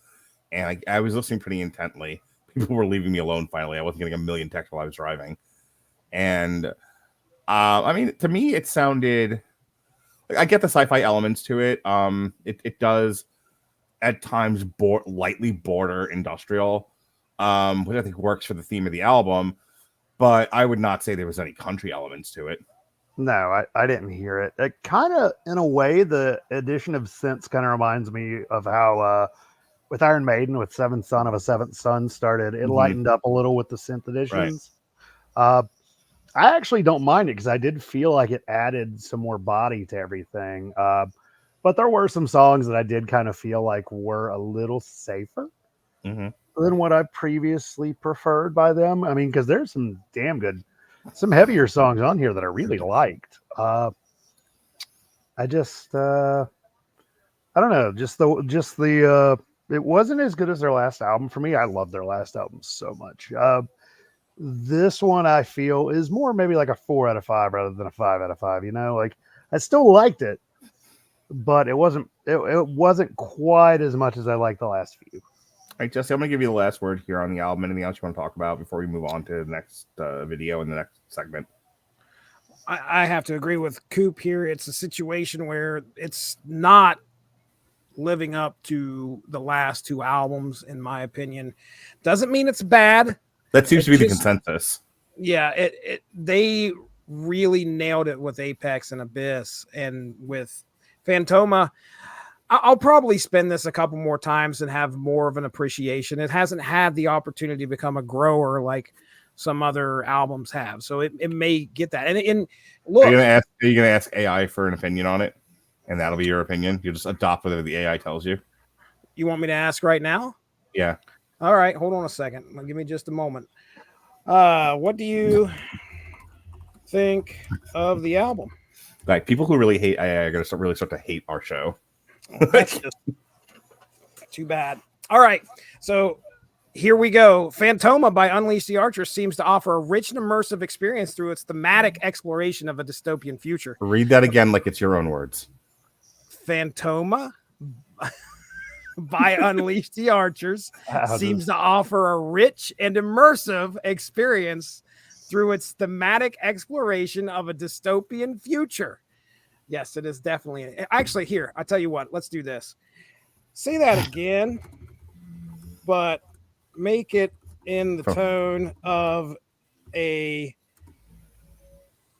and I was listening pretty intently. People were leaving me alone finally. I wasn't getting a million texts while I was driving. And I mean, to me, it sounded... I get the sci-fi elements to it. It does at times lightly border industrial, which I think works for the theme of the album. But I would not say there was any country elements to it. No, I didn't hear it. It kind of, in a way, the addition of synths kind of reminds me of how with Iron Maiden, with Seventh Son of a Seventh Son started, it lightened up a little with the synth additions. Right. I actually don't mind it because I did feel like it added some more body to everything. But there were some songs that I did kind of feel like were a little safer than what I previously preferred by them. I mean, because there's some damn good, some heavier songs on here that I really liked. I don't know, just the it wasn't as good as their last album for me. I love their last album so much. This one I feel is more maybe like a 4 out of 5 rather than a 5 out of 5. You know, like I still liked it, but it wasn't quite as much as I liked the last few. All right, Jesse, I'm gonna give you the last word here on the album. Anything else you want to talk about before we move on to the next video and the next segment? I have to agree with Coop here. It's a situation where it's not living up to the last two albums, in my opinion. Doesn't mean it's bad. That seems to be the consensus. Yeah, they really nailed it with Apex and Abyss, and with Phantoma. I'll probably spend this a couple more times and have more of an appreciation. It hasn't had the opportunity to become a grower like some other albums have, so it may get that. And look, are you gonna ask AI for an opinion on it, and that'll be your opinion? You just adopt whatever the AI tells you. You want me to ask right now? Yeah. All right, hold on a second. Give me just a moment. What do you think of the album? Like, people who really hate AI are going to really start to hate our show. Well, that's just too bad. All right, so here we go. Phantoma by Unleash the Archer seems to offer a rich and immersive experience through its thematic exploration of a dystopian future. Read that again like it's your own words. Phantoma by Unleash the Archers seems to offer a rich and immersive experience through its thematic exploration of a dystopian future. Yes, it is definitely. Actually, here, I'll tell you what. Let's do this. Say that again, but make it in the tone of a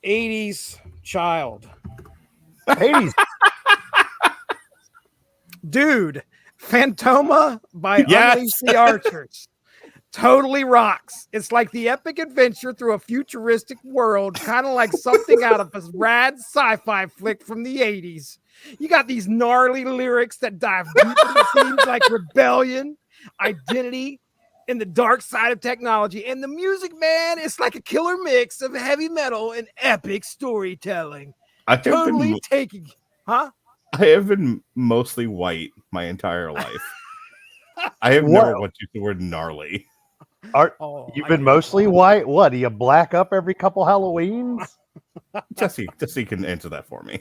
80s child. 80s. Dude, Phantoma by Unleash the Archers totally rocks. It's like the epic adventure through a futuristic world, kind of like something out of a rad sci-fi flick from the 80s. You got these gnarly lyrics that dive deep into themes like rebellion, identity, and the dark side of technology. And the music, man, it's like a killer mix of heavy metal and epic storytelling. I have been mostly white my entire life. I have never once used the word gnarly. You've been mostly white? What? Do you black up every couple Halloweens? Jesse can answer that for me.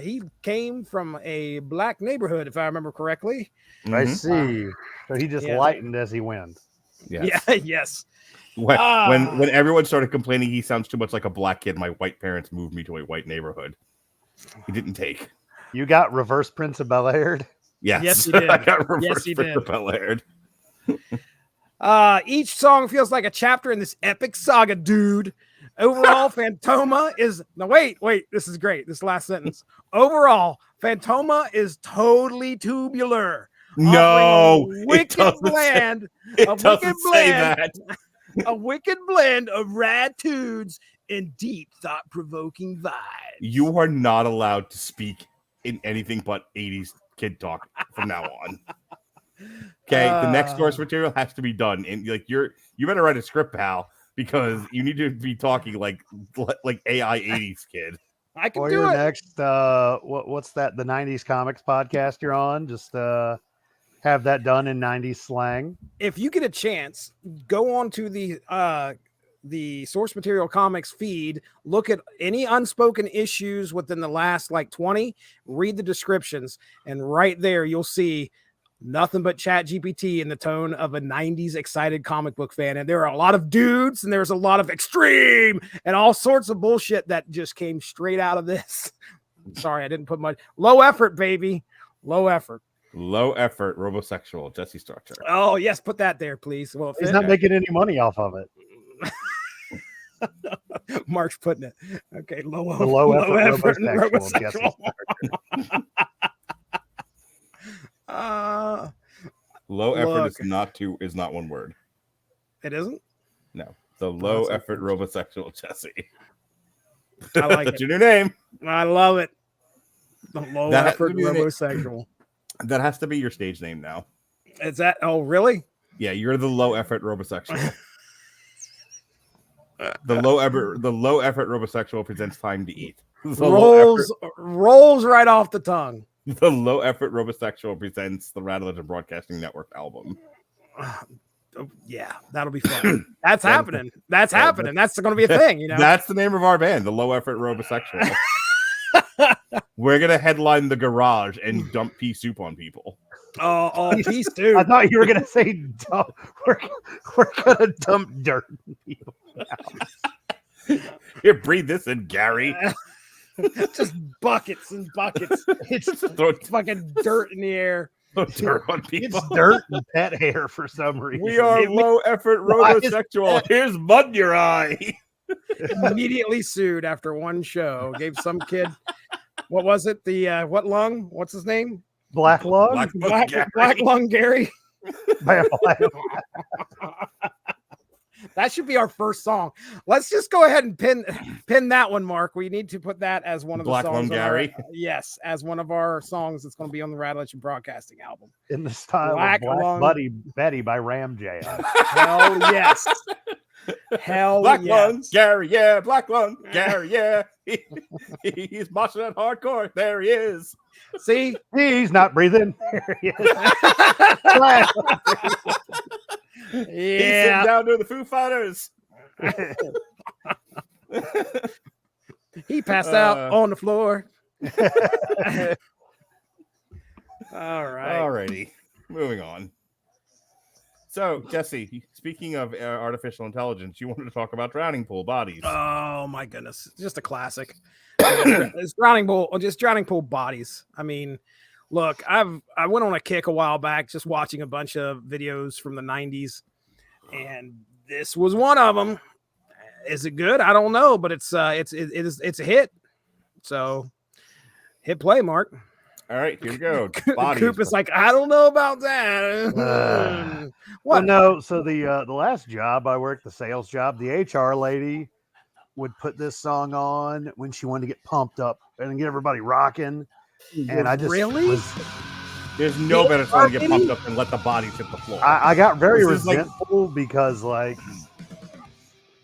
He came from a black neighborhood, if I remember correctly. I see. So he just lightened as he went. Yes. Yeah, yes. When everyone started complaining he sounds too much like a black kid, my white parents moved me to a white neighborhood. He didn't take. You got Reverse Prince of Bel-Air? Yes, you did. I got Reverse Yes, you Prince did. of Bel-Air. Each song feels like a chapter in this epic saga, dude. Overall, Phantoma is wait, this is great. This last sentence. Overall, Phantoma is totally tubular. No, wicked blend. It doesn't say that. A wicked blend of rad tunes and deep, thought-provoking vibes. You are not allowed to speak in anything but 80s kid talk from now on. Okay, the next source material has to be done, and you better write a script, pal, because you need to be talking like AI 80s kid. I can Or do your it. next what's that? The 90s comics podcast you're on? Just have that done in 90s slang. If you get a chance, go on to the source material comics feed, look at any unspoken issues within the last 20, read the descriptions, and right there you'll see nothing but Chat GPT in the tone of a 90s excited comic book fan. And there are a lot of dudes and there's a lot of extreme and all sorts of bullshit that just came straight out of this. Sorry, I didn't put much. Low effort, baby. Low effort. Low effort, robosexual, Jesse Starcher. Oh, yes, put that there, please. Well, he's not making any money off of it. Mark's putting it. Okay, low effort robosexual. Low effort is not one word. It isn't? No. The low effort robosexual Jesse. I like That's your new name. I love it. The low effort robosexual. That has to be your stage name now. Is that? Oh, really? Yeah, you're the low effort robosexual. The low effort robosexual presents Time to Eat. Rolls right off the tongue. The low effort robosexual presents the Radulich Broadcasting Network album. Yeah, that'll be fun. That's happening. That's happening. That's going to be a thing. That's the name of our band, the Low Effort Robosexual. We're gonna headline the garage and dump pea soup on people. Oh, pea soup! I thought you were gonna say dump. We're gonna dump dirt on people. Here, breathe this in, Gary. Just buckets and buckets. It's fucking dirt in the air. Dirt on people. It's dirt and pet hair for some reason. We are low effort robosexual. Here's mud in your eye. Immediately sued after one show. Gave some kid, what was it? The what lung? What's his name? Black lung. Black lung Gary. That should be our first song. Let's just go ahead and pin that one, Mark. We need to put that as one of the Black songs. Lung Gary. Yes, as one of our songs that's going to be on the Radulich Broadcasting album. In the style of Black Buddy Betty by Ram Jam. Hell yes. Hell Black yes. Lung Gary, yeah. Black Lung Gary, yeah. He's marching at hardcore. There he is. See? He's not breathing. There he is. Yeah. He's sitting down to the Foo Fighters. He passed out on the floor. All right. Alrighty. Moving on. So, Jesse, speaking of artificial intelligence, you wanted to talk about drowning pool bodies. Oh my goodness. Just a classic. It's drowning pool bodies. I mean, look, I went on a kick a while back just watching a bunch of videos from the 90s, and this was one of them. Is it good? I don't know, but it's a hit. So hit play, Mark. All right, here we go. Bodies. Coop is like, I don't know about that. What? Well, no. So the last job I worked, the sales job, the HR lady would put this song on when she wanted to get pumped up and get everybody rocking. And I just there's no better song to get pumped up than Let the Bodies Hit the Floor. I got very resentful because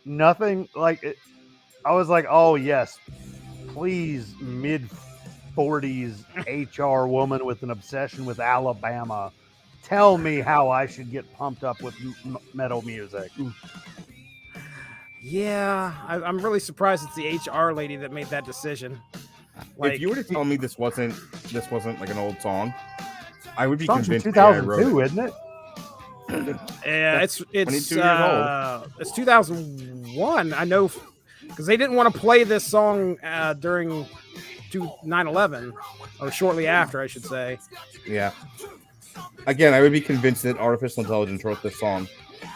nothing it. I was like, oh yes, please, mid-40s HR woman with an obsession with Alabama, tell me how I should get pumped up with metal music. Yeah, I'm really surprised it's the HR lady that made that decision. If you were to tell me this wasn't like an old song, I would be convinced. 2002, isn't it? Yeah, it's 22 years old. It's 2001. I know because they didn't want to play this song during 9/11, or shortly after, I should say. Yeah. Again, I would be convinced that artificial intelligence wrote this song.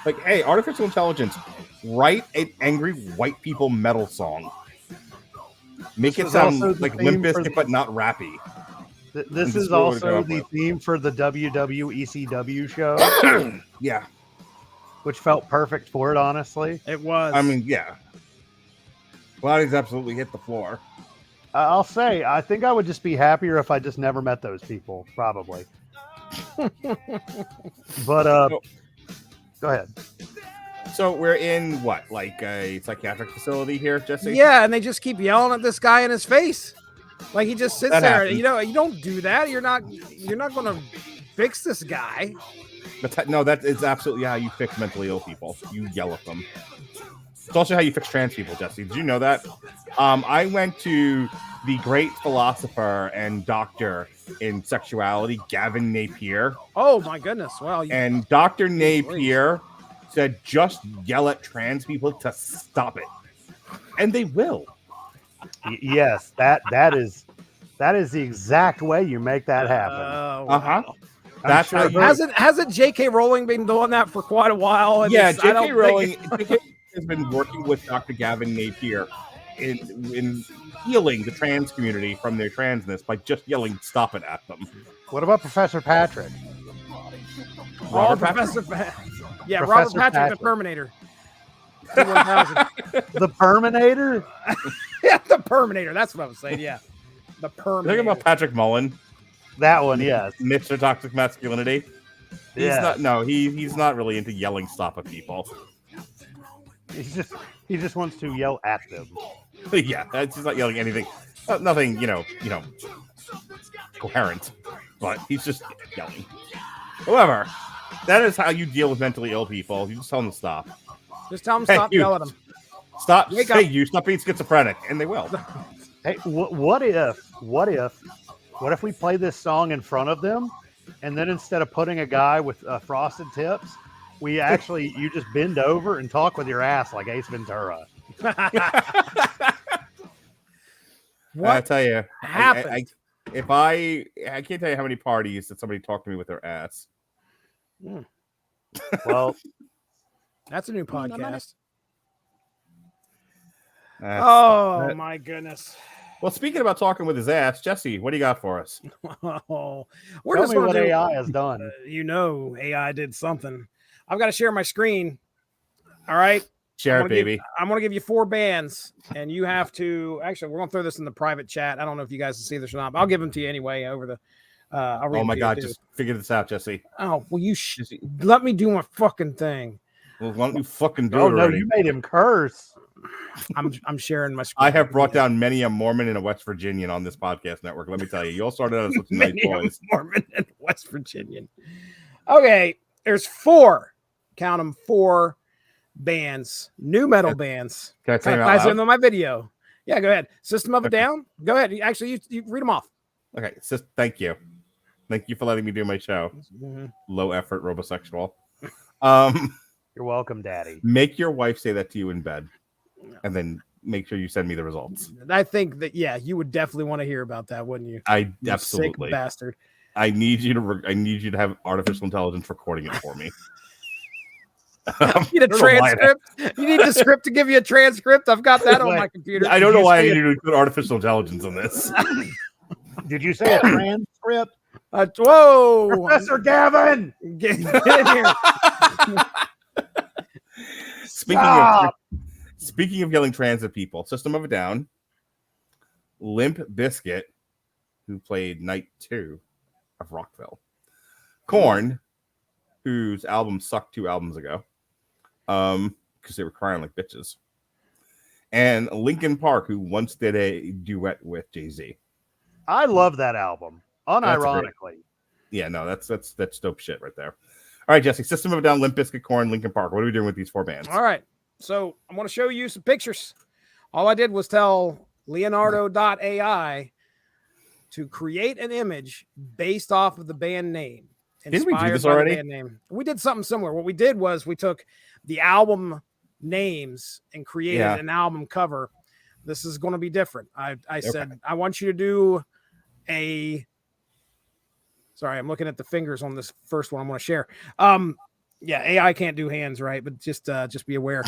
Like, hey, artificial intelligence, write an angry white people metal song. Make it sound like Limp Bizkit, but not rappy. This is also the theme for the WWECW show. Yeah. Which felt perfect for it, honestly. It was. I mean, yeah. Bodies absolutely hit the floor. I'll say, I think I would just be happier if I just never met those people, probably. But, go ahead. So we're in what, like a psychiatric facility here, Jesse? Yeah, and they just keep yelling at this guy in his face. Like he just sits there. Happens. You know, you don't do that. You're not going to fix this guy. But no, that is absolutely how you fix mentally ill people. You yell at them. It's also how you fix trans people, Jesse. Did you know that? I went to the great philosopher and doctor in sexuality, Gavin Napier. Oh my goodness! Well, and Dr. Napier said, just yell at trans people to stop it, and they will. Yes, that is the exact way you make that happen. Wow. That's sure how hasn't J.K. Rowling been doing that for quite a while? And yeah, J.K. Rowling has been working with Dr. Gavin Napier in healing the trans community from their transness by just yelling "stop it" at them. What about Professor Patrick? Robert Patrick? Yeah, Professor Robert Patrick, the Terminator. The Terminator? Yeah, the Terminator. That's what I was saying. Yeah, the Terminator. Think about Patrick Mullen. That one, yes. Mr. Toxic Masculinity. He's not really into yelling "stop" at people. He just wants to yell at them. Yeah, he's not yelling anything. Nothing, coherent. But he's just yelling. However, that is how you deal with mentally ill people. You just tell them to stop. Just tell them stop yelling at them. Stop. Hey, you stop being schizophrenic, and they will. Hey, what if we play this song in front of them, and then instead of putting a guy with frosted tips, you just bend over and talk with your ass like Ace Ventura. What I tell you, happened? I can't tell you how many parties that somebody talked to me with their ass. Well, that's a new podcast. My goodness. Well, speaking about talking with his ass, Jesse, what do you got for us? We're Tell just me what AI has done. AI did something. I've got to share my screen. All right. Share it, baby. I'm going to give you 4 bands, and you have to. Actually, we're going to throw this in the private chat. I don't know if you guys can see this or not, but I'll give them to you anyway over the. Oh my God! Just figure this out, Jesse. Oh well, let me do my fucking thing. Well, why don't you fucking do it? Oh no, you made him curse. I'm sharing my screen. I have brought down many a Mormon and a West Virginian on this podcast network. Let me tell you, you all started out as such nice boys. Mormon and West Virginian. Okay, there's 4. Count them, 4 bands, new metal bands. Can I tell you out loud? On my video? Yeah, go ahead. System of a Down. Go ahead. Actually, you read them off. Okay, thank you for letting me do my show. Mm-hmm. Low effort robosexual. You're welcome, Daddy. Make your wife say that to you in bed, and then make sure you send me the results. I think that you would definitely want to hear about that, wouldn't you? I absolutely, sick bastard. I need you to have artificial intelligence recording it for me. You need a transcript. You need the script to give you a transcript. I've got that on my computer. I don't know why I need to put artificial intelligence on this. Did you say a transcript? Whoa, Professor Gavin, get in here. Speaking of yelling transit people, System of a Down, Limp Bizkit, who played Night 2 of Rockville, Korn, whose album sucked 2 albums ago, because they were crying like bitches, and Linkin Park, who once did a duet with Jay-Z. I love that album, unironically. Yeah, no, that's dope shit right there. All right, Jesse, System of a Down, Limp Bizkit, Korn, Linkin Park. What are we doing with these 4 bands? All right, so I'm going to show you some pictures. All I did was tell Leonardo.ai to create an image based off of the band name. Didn't we do this already? Band name. We did something similar. What we did was we took the album names and created an album cover. This is going to be different. I said, I want you to do sorry, I'm looking at the fingers on this first one I'm going to share. Yeah, AI can't do hands, right? But just be aware.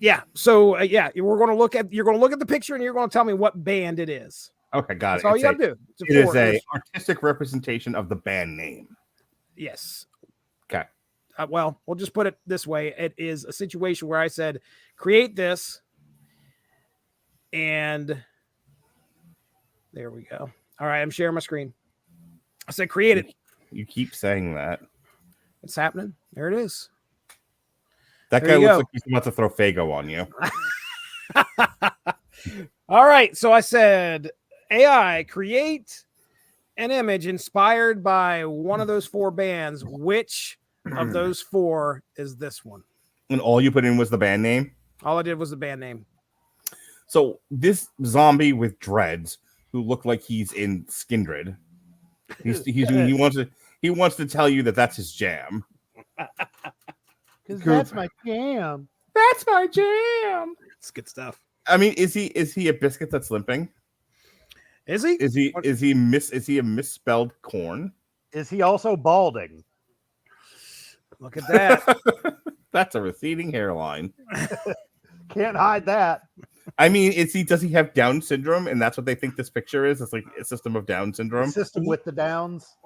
Yeah. So you're going to look at the picture and you're going to tell me what band it is. Okay, got That's it. all you got to do. It is a artistic representation of the band name. Yes. Okay. Well, we'll just put it this way. It is a situation where I said, create this. And there we go. All right, I'm sharing my screen. I said, create it. You keep saying that. It's happening. There it is. That guy looks like he's about to throw Fago on you. All right. So I said, AI, create an image inspired by one of those 4 bands. Which of those 4 is this one? And all you put in was the band name? All I did was the band name. So this zombie with dreads who looked like he's in Skindred, he wants to tell you that that's his jam. Because that's my jam. That's my jam. It's good stuff. I mean, is he a biscuit that's limping? Is he? Is he a misspelled corn? Is he also balding? Look at that. That's a receding hairline. Can't hide that. I mean, does he have Down syndrome? And that's what they think this picture is? It's like a system of Down syndrome. A system with the Downs.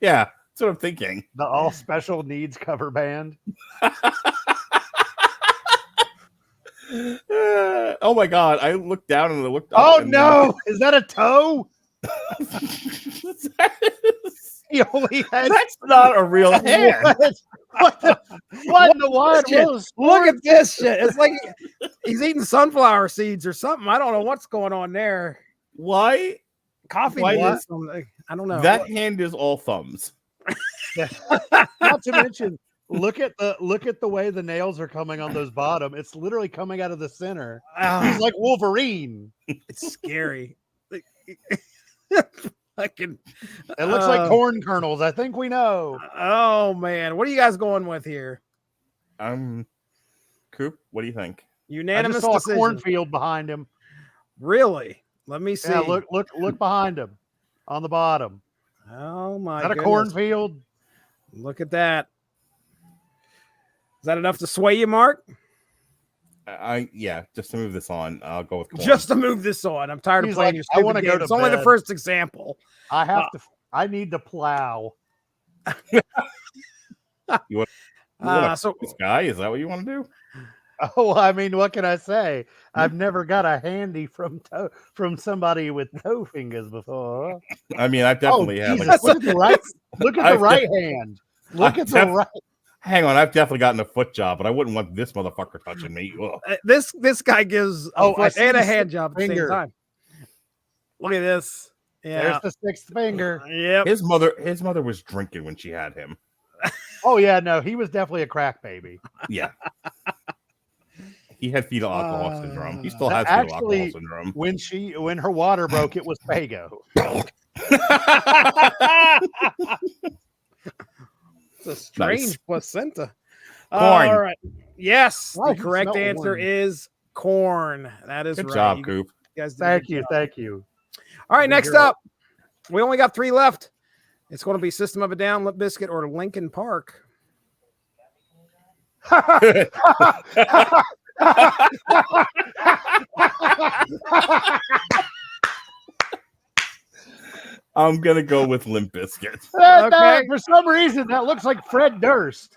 Yeah, that's what I'm thinking. The all special needs cover band. Oh my god! I looked down and I looked up. Oh no! Is that a toe? He only has... That's not a real hand. What in the wide world? Look at this shit. It's like he's eating sunflower seeds or something. I don't know what's going on there. Why? Coffee. Why I don't know. That hand is all thumbs. Not to mention, look at the way the nails are coming on those bottom. It's literally coming out of the center. He's like Wolverine. It's scary. It looks like corn kernels. I think we know. Oh man, what are you guys going with here? Coop, what do you think? Unanimous I just saw decision. a cornfield behind him. Really? Let me see. Yeah, look behind him on the bottom. Oh my! Is that goodness. a cornfield? Look at that. Is that enough to sway you, Mark? Yeah, just to move this on, I'll go with corn. Just to move this on. I'm tired of playing your stupid I want to go to It's only the first example. I need to plow. You want this guy? Is that what you want to do? Oh, I mean, what can I say? I've never got a handy from somebody with toe fingers before. I mean, I've definitely had. Jesus, look at the right hand. Look at the right. Hang on, I've definitely gotten a foot job, but I wouldn't want this motherfucker touching me. This guy gives a foot and a hand job at the same time. Look at this. Yeah, there's the 6th finger. Yep. His mother was drinking when she had him. Oh yeah, no, he was definitely a crack baby. Yeah. He had fetal alcohol syndrome. He still has fetal alcohol syndrome. When her water broke, it was Fago. It's a strange placenta. Corn. All right. Yes, the correct answer is corn. That is Good right. job, Coop. You guys Thank you. All right, next up, we only got 3 left. It's going to be System of a Down, Limp Bizkit, or Linkin Park. I'm gonna go with Limp Bizkit. Okay. For some reason, that looks like Fred Durst.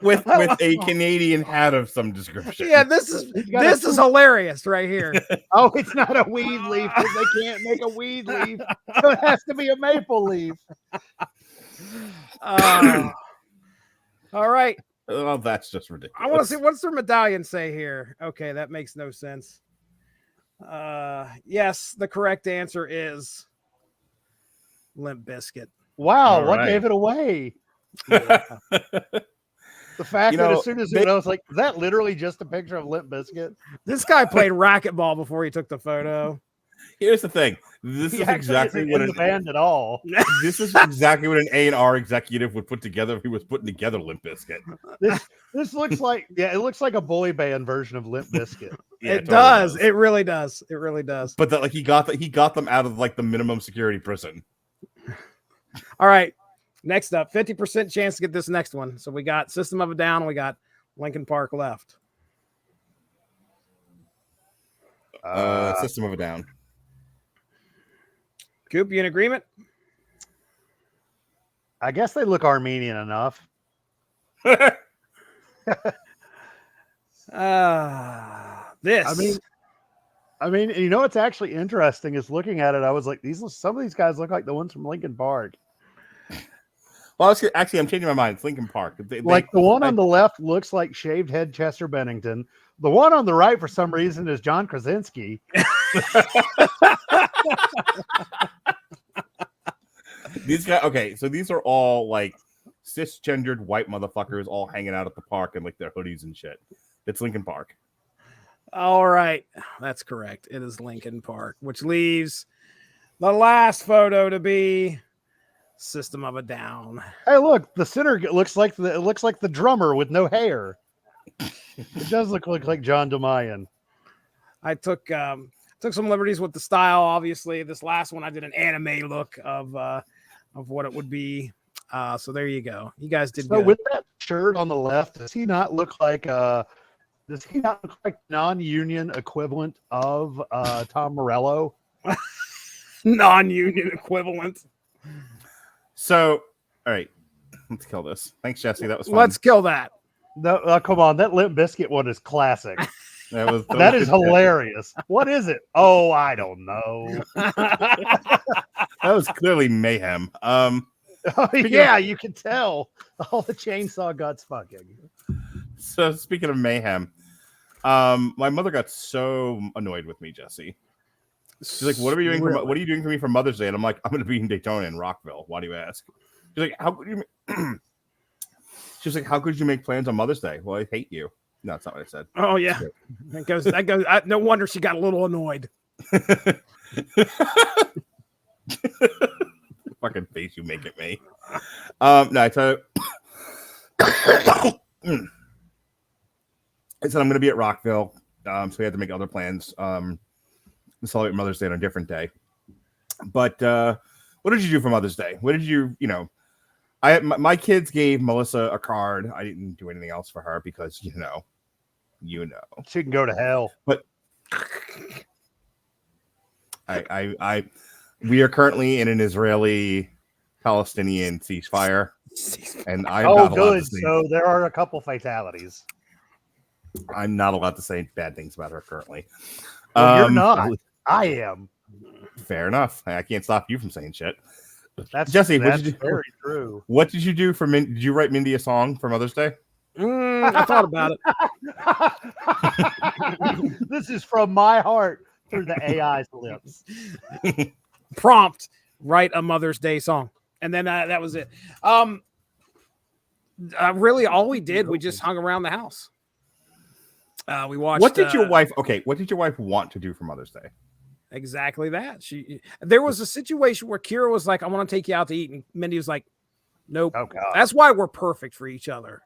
with a Canadian hat of some description. Yeah, this is hilarious right here. Oh, it's not a weed leaf because they can't make a weed leaf, so it has to be a maple leaf. All right. Oh, that's just ridiculous. I want to see what's their medallion say here. Okay, that makes no sense. Yes, the correct answer is Limp Bizkit. Wow, what gave it away? Yeah. The fact that as soon as I was like, is that literally just a picture of Limp Bizkit? This guy played racquetball before he took the photo. Here's the thing. This He is actually exactly isn't what in the band at all. This is exactly what an A&R executive would put together if he was putting together Limp Bizkit. This looks like it looks like a boy band version of Limp Bizkit. Yeah, it does. It really does. It really does. But that, like, he got them out of like the minimum security prison. All right. Next up, 50% chance to get this next one. So we got System of a Down. We got Linkin Park left. System of a Down. Coop, you in agreement? I guess they look Armenian enough. This. I mean, you know what's actually interesting is looking at it. I was like, some of these guys look like the ones from Linkin Park. Well, I'm changing my mind. It's Linkin Park. The one on the left looks like shaved head Chester Bennington. The one on the right, for some reason, is John Krasinski. These guys, okay, so these are all like cisgendered white motherfuckers all hanging out at the park in like their hoodies and shit. It's Linkin Park. All right. That's correct. It is Linkin Park, which leaves the last photo to be System of a Down. Hey, look, the center looks like the drummer with no hair. It does look like John DeMayan. I took some liberties with the style. Obviously, this last one I did an anime look of what it would be. So there you go. You guys did good. With that shirt on the left, does he not look like non-union equivalent of Tom Morello? Non-union equivalent. So, all right, let's kill this. Thanks, Jesse. That was fun. Let's kill that. No, come on, that Limp Bizkit one is classic. That is hilarious. What is it? Oh, I don't know. That was clearly mayhem. Yeah, you can tell all the chainsaw guts fucking. So speaking of mayhem, my mother got so annoyed with me, Jesse. She's like, "What are you doing? What are you doing for me for Mother's Day?" And I'm like, "I'm going to be in Daytona and Rockville. Why do you ask?" She's like, "How could you?" She's like, "How could you make plans on Mother's Day?" Well, I hate you. No, that's not what I said. Oh yeah, that goes. No wonder she got a little annoyed. Fucking face you make at me. No, I tell you. I said I'm going to be at Rockville, so we had to make other plans. Celebrate Mother's Day on a different day. But what did you do for Mother's Day? What did you my kids gave Melissa a card. I didn't do anything else for her because you know she can go to hell. But we are currently in an Israeli-Palestinian ceasefire, and I'm not allowed to say, so there are a couple fatalities. I'm not allowed to say bad things about her currently. Well, you're not. I am. Fair enough. I can't stop you from saying shit. That's Jesse. That's very true. What did you do for Did you write Mindy a song for Mother's Day? I thought about it. This is from my heart through the AI's lips. Prompt: write a Mother's Day song, and then that was it. Really, all we did, we just hung around the house. We watched. What did your wife? Okay, what did your wife want to do for Mother's Day? Exactly that. There was a situation where Kira was like, "I want to take you out to eat," and Mindy was like, "Nope." Oh, God. That's why we're perfect for each other,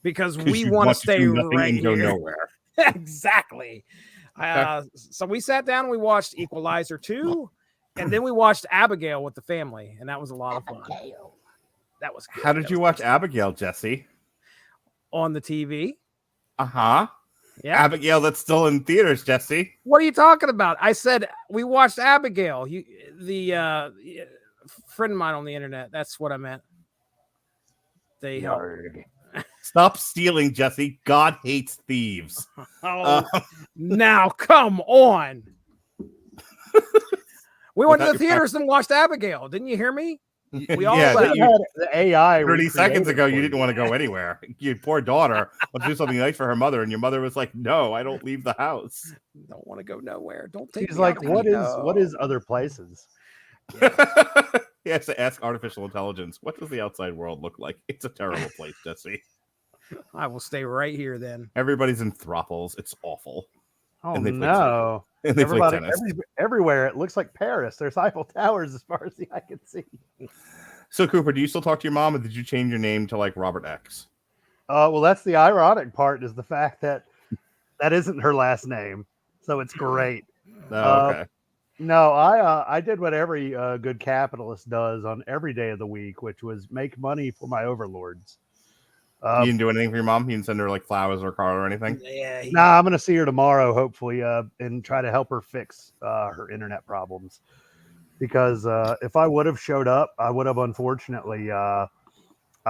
because we want to stay right and go here. nowhere. Exactly. So we sat down and we watched Equalizer 2, and then we watched Abigail with the family, and that was a lot of fun. That was good. How did you watch Abigail, Jesse? On the TV. Uh-huh. Yeah. Abigail, that's still in theaters, Jesse. What are you talking about? I said we watched Abigail. The friend of mine on the internet. That's what I meant. Stop stealing, Jesse. God hates thieves. Now come on. We went to the theaters and watched Abigail. Didn't you hear me? We all the AI 30 seconds ago. You didn't want to go anywhere. Your poor daughter wants to do something nice for her mother, and your mother was like, "No, I don't leave the house. Don't want to go nowhere. Don't take." She's like, "What is other places?" He has to ask artificial intelligence, "What does the outside world look like?" It's a terrible place, Jesse. I will stay right here then. Everybody's in thruples. It's awful. Oh and they no! and they play Everybody, tennis. everywhere, it looks like Paris. There's Eiffel Towers as far as the eye can see. So Cooper, do you still talk to your mom, or did you change your name to like Robert X? Well, that's the ironic part, is the fact that isn't her last name, so it's great. Oh, okay. No, I did what every good capitalist does on every day of the week, which was make money for my overlords. You didn't do anything for your mom? You didn't send her like flowers or a card or anything? Yeah. Nah, I'm gonna see her tomorrow, hopefully, and try to help her fix her internet problems. Because if I would have showed up, I would have unfortunately I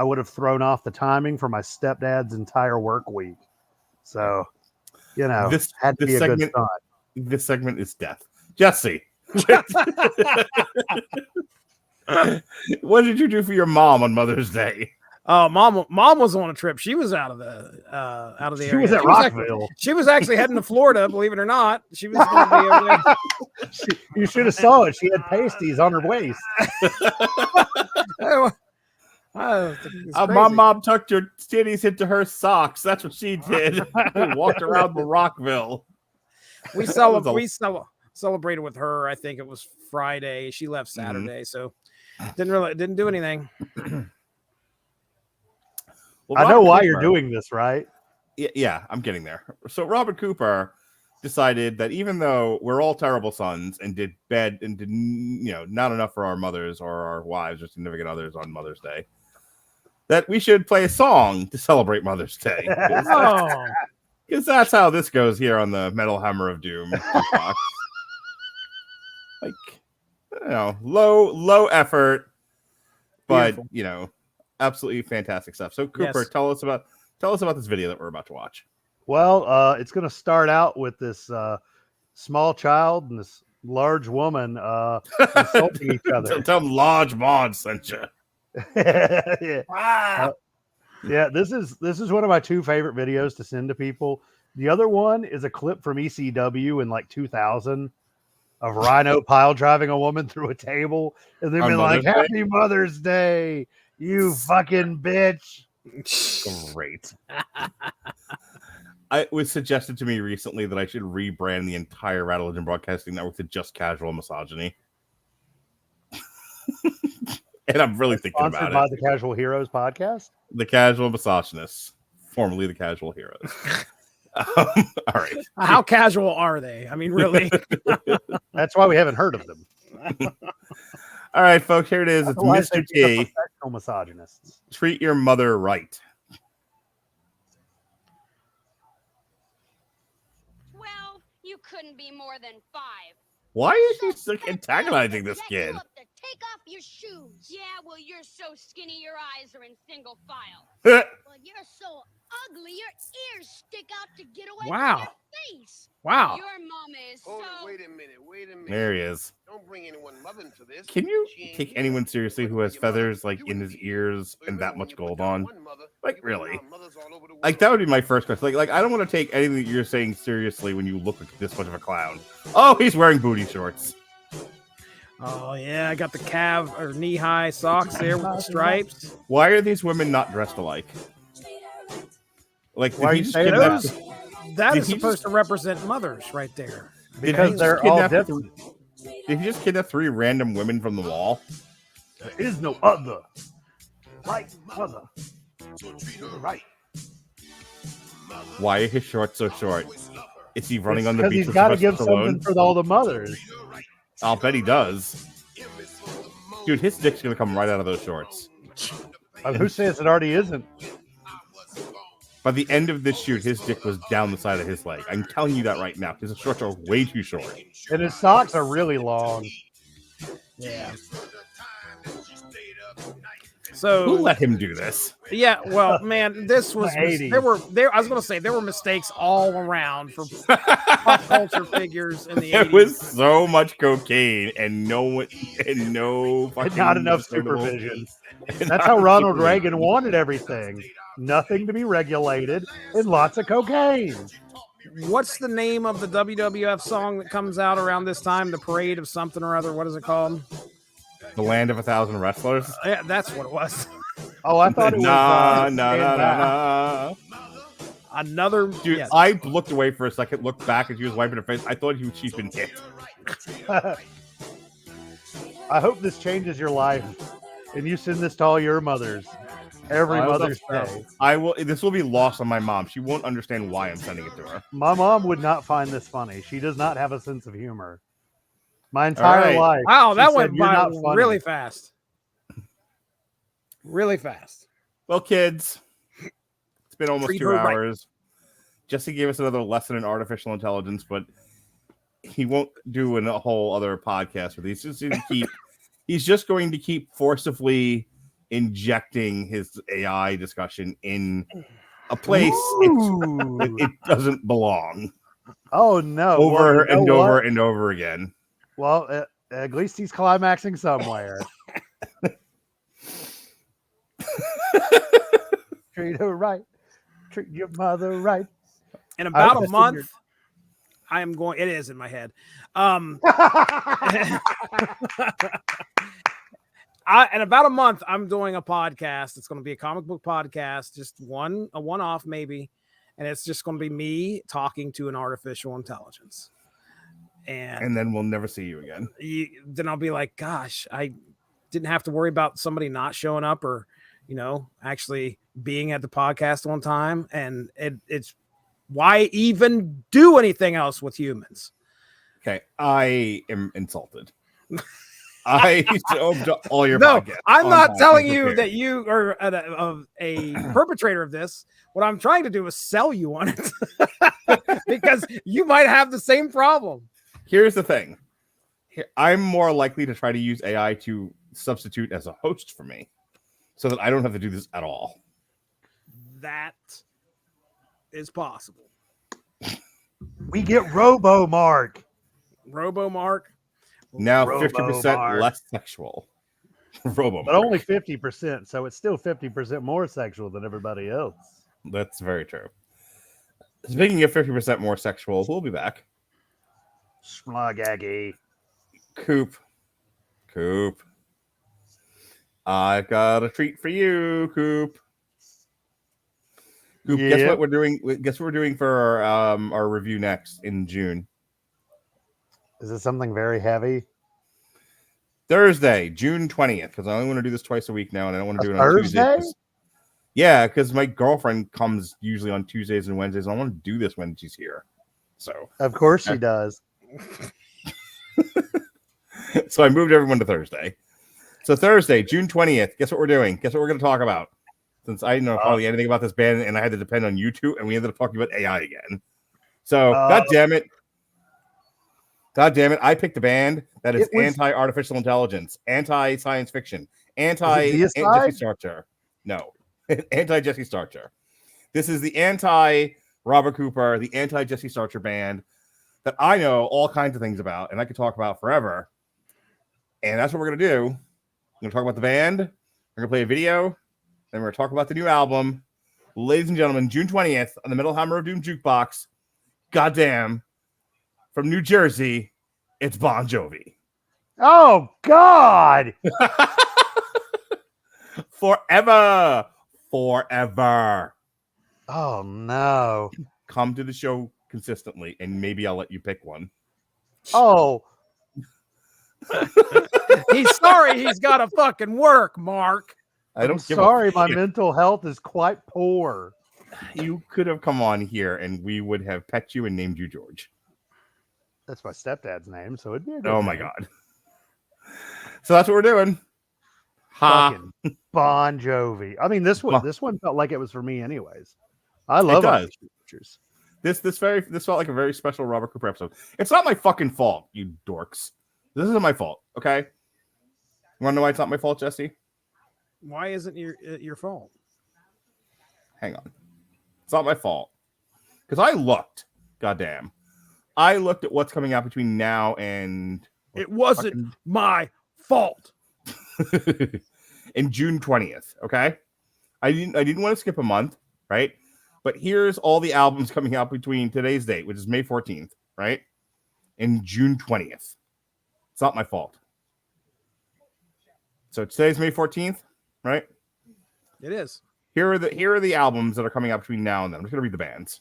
would have thrown off the timing for my stepdad's entire work week. So, this had to be a good sign. This segment is death. Jesse, what did you do for your mom on Mother's Day? Mom was on a trip. She was out of the area. She was at Rockville. She was actually heading to Florida, believe it or not. She was going to be over there. You should have saw it. She had pasties on her waist. My mom tucked her titties into her socks. That's what she did. Walked around the Rockville. We celebrated with her. I think it was Friday. She left Saturday, so didn't do anything. Well, I know why you're doing this, right? Yeah, I'm getting there. So Robert Cooper decided that even though we're all terrible sons and did bad and did not enough for our mothers or our wives or significant others on Mother's Day, that we should play a song to celebrate Mother's Day. Because that's how this goes here on the Metal Hammer of Doom. Low effort, but beautiful. Absolutely fantastic stuff. So Cooper, tell us about this video that we're about to watch. Well, it's going to start out with this small child and this large woman insulting each other. Tell them large mod sent you. Yeah. Wow. This is one of my two favorite videos to send to people. The other one is a clip from ECW in like 2000 of Rhino pile driving a woman through a table and then being like, "Happy Mother's Day, you fucking bitch." Great. It was suggested to me recently that I should rebrand the entire Radulich Broadcasting Network to just Casual Misogyny. And I'm really thinking about it. Sponsored by the Casual Heroes podcast? The Casual Misogynists, formerly the Casual Heroes. All right. How casual are they? I mean, really? That's why we haven't heard of them. All right, folks, here it is. It's Mr. T. Professional misogynists. Treat your mother right. Well, you couldn't be more than 5. Why is she so antagonizing this kid? Take off your shoes. Yeah, well, you're so skinny, your eyes are in single file. Well, you're so ugly, your ears stick out to get away Wow. from your face. Wow. Your mama is Hold so... it, wait a minute. There he is. Don't bring anyone mother into this. Can you take anyone seriously who has feathers like in his ears and that much gold on? Like, really? Like, that would be my first question. Like I don't want to take anything that you're saying seriously when you look like this much of a clown. Oh, he's wearing booty shorts. Oh yeah, I got the calf or knee-high socks there with the stripes. Why are these women not dressed alike? Like, why are you saying those? That is supposed to represent mothers right there. Because they're all different. Did he just kidnap 3 random women from the wall? There is no other. Like mother. Right. Why are his shorts so short? Is he running on the beach? Because he's got to give something for all the mothers. I'll bet he does. Dude, his dick's going to come right out of those shorts. Who says it already isn't? By the end of this shoot, his dick was down the side of his leg. I'm telling you that right now, because his shorts are way too short. And his socks are really long. Yeah. So who let him do this? Yeah, well, man, this was there were mistakes all around for pop culture figures in the 80s. There was so much cocaine and not enough supervision. That's how Ronald Reagan wanted everything. Nothing to be regulated and lots of cocaine. What's the name of the WWF song that comes out around this time? The Parade of something or other. What is it called? The Land of 1,000 Wrestlers? Yeah, that's what it was. Oh, I thought it was... Nah. Another Dude, yes. I looked away for a second, looked back, and she was wiping her face. I thought she'd been hit. I hope this changes your life, and you send this to all your mothers every Mother's Day. I will. This will be lost on my mom. She won't understand why I'm sending it to her. My mom would not find this funny. She does not have a sense of humor. My entire life. Wow, that said, went "You're by not funny." really fast. Really fast. Well, kids, it's been almost Treat 2 her right. hours. Jesse gave us another lesson in artificial intelligence, but he won't do a whole other podcast with these. He's just going to keep forcibly injecting his AI discussion in a place it doesn't belong. Oh no! Over and over and over again. Well, at least he's climaxing somewhere. Treat her right. Treat your mother right. In about a month, I am going. It is in my head. In about a month, I'm doing a podcast. It's going to be a comic book podcast, just a one-off maybe, and it's just going to be me talking to an artificial intelligence. And then we'll never see you again. Then I'll be like, gosh, I didn't have to worry about somebody not showing up or, actually being at the podcast on time. And it's why even do anything else with humans? Okay, I am insulted. I soaked all your podcasts. I'm not telling you that you are a perpetrator of this. What I'm trying to do is sell you on it because you might have the same problem. Here's the thing. I'm more likely to try to use AI to substitute as a host for me so that I don't have to do this at all. That is possible. We get Robo-Mark. Robo-Mark. Now Robo-Mark. 50% less sexual. Robo-Mark. But only 50%, so it's still 50% more sexual than everybody else. That's very true. Speaking of 50% more sexual, we'll be back. Smugaggy. Coop. I've got a treat for you, Coop. Coop, Yeah. Guess what we're doing? Guess what we're doing for our review next in June? Is it something very heavy? Thursday, June 20th, because I only want to do this twice a week now, and I don't want to do it on Thursday? Tuesdays. Yeah, because my girlfriend comes usually on Tuesdays and Wednesdays, and I want to do this when she's here. So, Of course she does. so I moved everyone to Thursday. So Thursday, June 20th, guess what we're doing? Guess what we're going to talk about? Since I didn't know hardly anything about this band, and I had to depend on you two, and we ended up talking about AI again. So, God damn it, I picked a band that is anti-artificial intelligence, anti-science fiction, anti-Jesse Starcher. No, anti-Jesse Starcher. This is the anti-Robert Cooper, the anti-Jesse Starcher band that I know all kinds of things about, and I could talk about forever. And that's what we're going to do. We're going to talk about the band. We're going to play a video. Then we're going to talk about the new album. Ladies and gentlemen, June 20th on the Metal Hammer of Doom Jukebox. Goddamn. From New Jersey, it's Bon Jovi. Oh, God. Forever. Oh, no. Come to the show consistently, and maybe I'll let you pick one. Oh. He's sorry he's got to fucking work, Mark. I'm sorry, my mental health is quite poor. You could have come on here, and we would have pet you and named you George. That's my stepdad's name, so it'd be a good Oh, name. my God. So that's what we're doing. Fucking Bon Jovi. I mean, this one felt like it was for me anyways. I love it. This felt like a very special Robert Cooper episode. It's not my fucking fault, you dorks. This isn't my fault, okay? You want to know why it's not my fault, Jesse? Why isn't your fault? Hang on. It's not my fault. Because I looked. Goddamn. I looked at what's coming out between now and... It wasn't my fault. In June 20th, okay? I didn't want to skip a month, right? But here's all the albums coming out between today's date, which is May 14th, right? And June 20th. It's not my fault. So today's May 14th, right? It is. Here are the albums that are coming out between now and then. I'm just gonna read the bands.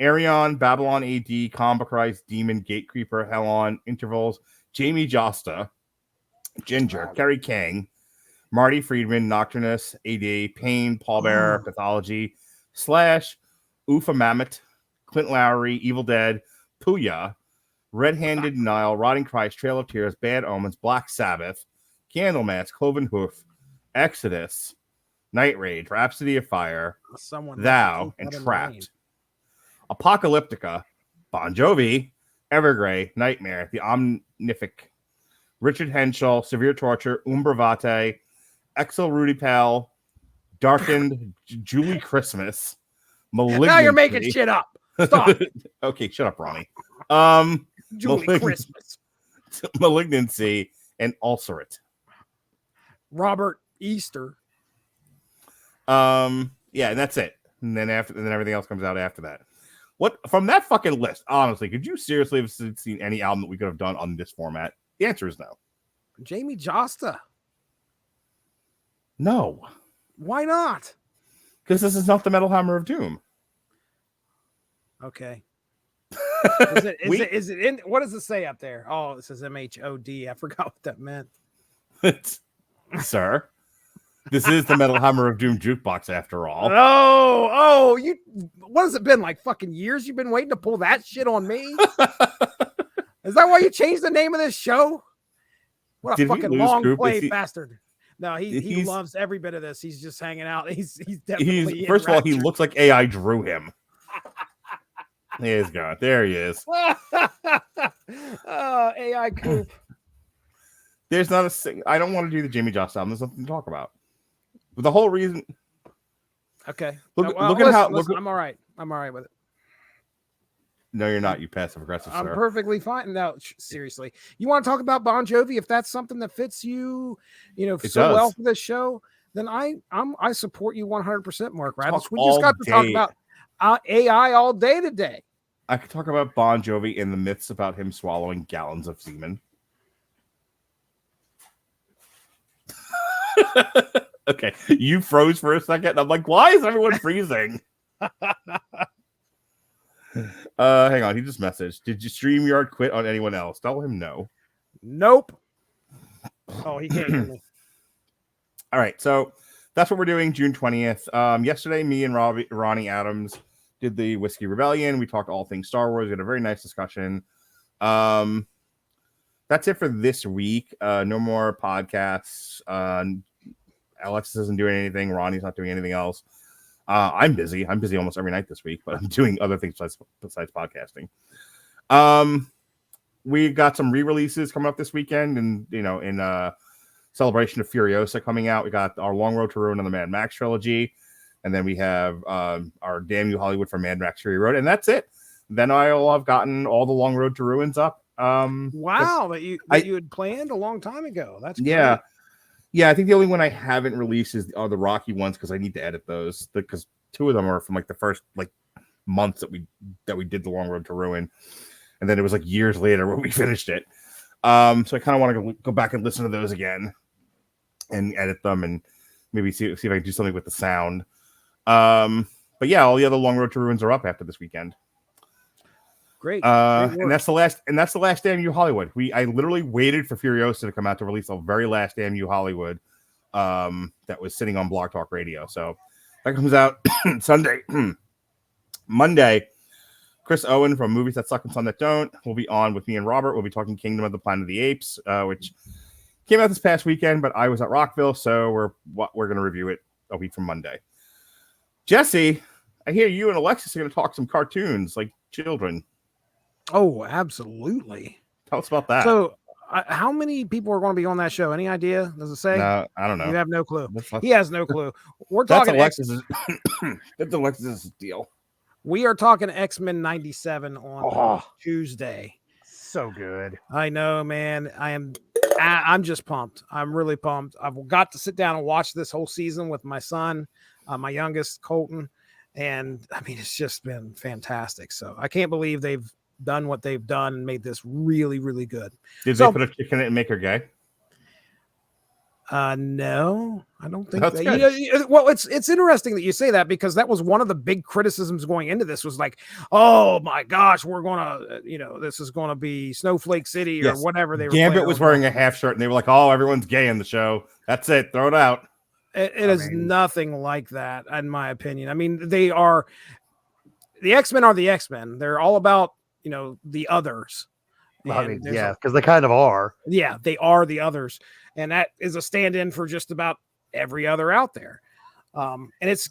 Arion, Babylon AD, Combo Christ, Demon, Gatecreeper, Hellon, Intervals, Jamie Josta, Ginger, Kerry Kang, Marty Friedman, Nocturnus, AD, Pain, Pallbearer, Pathology, Slash, Ufa Mammoth, Clint Lowry, Evil Dead, Puya, Red-Handed Nile, Rotting Christ, Trail of Tears, Bad Omens, Black Sabbath, Candlemass, Cloven Hoof, Exodus, Night Rage, Rhapsody of Fire, Thou, and Trapped. Apocalyptica, Bon Jovi, Evergrey, Nightmare, The Omnific, Richard Henshaw, Severe Torture, Umbravate, Exo Rudy Pal, Darkened, Julie Christmas, Malignancy. Now you're making shit up. Stop. Okay, shut up, Ronnie. Julie Christmas, Malignancy, and Ulcerate. Robert Easter. Yeah, and that's it. And then everything else comes out after that. What from that fucking list? Honestly, could you seriously have seen any album that we could have done on this format? The answer is no. Jamie Josta. No. Why not? Because this is not the Metal Hammer of Doom. Okay. Is it in? What does it say up there? Oh, it says MHOD. I forgot what that meant. Sir, this is the Metal Hammer of Doom jukebox after all. You. What has it been like? Fucking years you've been waiting to pull that shit on me? Is that why you changed the name of this show? What a fucking long play bastard. No, he loves every bit of this. He's just hanging out. He's definitely first of all, he looks like AI drew him. He's gone. There he is. AI coop. There's not a thing. I don't want to do the Jamie Jost album. There's nothing to talk about. But the whole reason. Okay. Look at how. I'm all right. I'm all right with it. No, you're not. You passive aggressive. I'm sir. perfectly fine. No, seriously. You want to talk about Bon Jovi? If that's something that fits you, well for this show, then I support you 100%, Mark Radulich. We just got to talk about AI all day today. I could talk about Bon Jovi and the myths about him swallowing gallons of semen. Okay, you froze for a second. And I'm like, why is everyone freezing? Hang on. He just messaged. Did you StreamYard quit on anyone else? Tell him no. Nope. Oh, he can't hear me. All right, so that's what we're doing. June 20th. Yesterday, me and Ronnie Adams did the Whiskey Rebellion. We talked all things Star Wars. We had a very nice discussion. That's it for this week. No more podcasts. Alexis isn't doing anything. Ronnie's not doing anything else. I'm busy. I'm busy almost every night this week, but I'm doing other things besides podcasting. We got some re-releases coming up this weekend, and in celebration of Furiosa coming out, we got our Long Road to Ruin on the Mad Max trilogy, and then we have our Damn You Hollywood for Mad Max Fury Road, and that's it. Then I'll have gotten all the Long Road to Ruins up. Wow, that you had planned a long time ago. That's great. Yeah, I think the only one I haven't released are the Rocky ones because I need to edit those because two of them are from like the first months that we did the Long Road to Ruin, and then it was like years later when we finished it. So I kind of want to go back and listen to those again and edit them and maybe see if I can do something with the sound. But yeah, all the other Long Road to Ruins are up after this weekend. Great. And that's the last Damn You Hollywood. I literally waited for Furiosa to come out to release the very last Damn You Hollywood that was sitting on Blog Talk Radio. So that comes out Sunday. Monday, Chris Owen from Movies That Suck and Some That Don't will be on with me and Robert. We'll be talking Kingdom of the Planet of the Apes, which came out this past weekend, but I was at Rockville, so we're going to review it a week from Monday. Jesse, I hear you and Alexis are going to talk some cartoons like children. Oh, absolutely. Tell us about that. So, how many people are going to be on that show? Any idea? Does it say? No, I don't know. You have no clue. He has no clue. We're talking Alexis's. That's Alexis's deal. We are talking X-Men 97 on Tuesday. So good. I know, man. I'm just pumped. I'm really pumped. I've got to sit down and watch this whole season with my son, my youngest, Colton. And I mean, it's just been fantastic. So I can't believe they've done what they've done and made this really, really good. Did they put a chick in it and make her gay? No, I don't think That's that. good. Well, it's interesting that you say that because that was one of the big criticisms going into this was like, oh my gosh, we're gonna, this is gonna be Snowflake City or Yes. whatever they were. Gambit was wearing a half shirt, and they were like, "Oh, everyone's gay in the show. That's it. Throw it out." It is nothing like that, in my opinion. I mean, the X-Men are the X-Men. They're all about the others. I mean, yeah, because they kind of are. Yeah, they are the others. And that is a stand-in for just about every other out there. And it's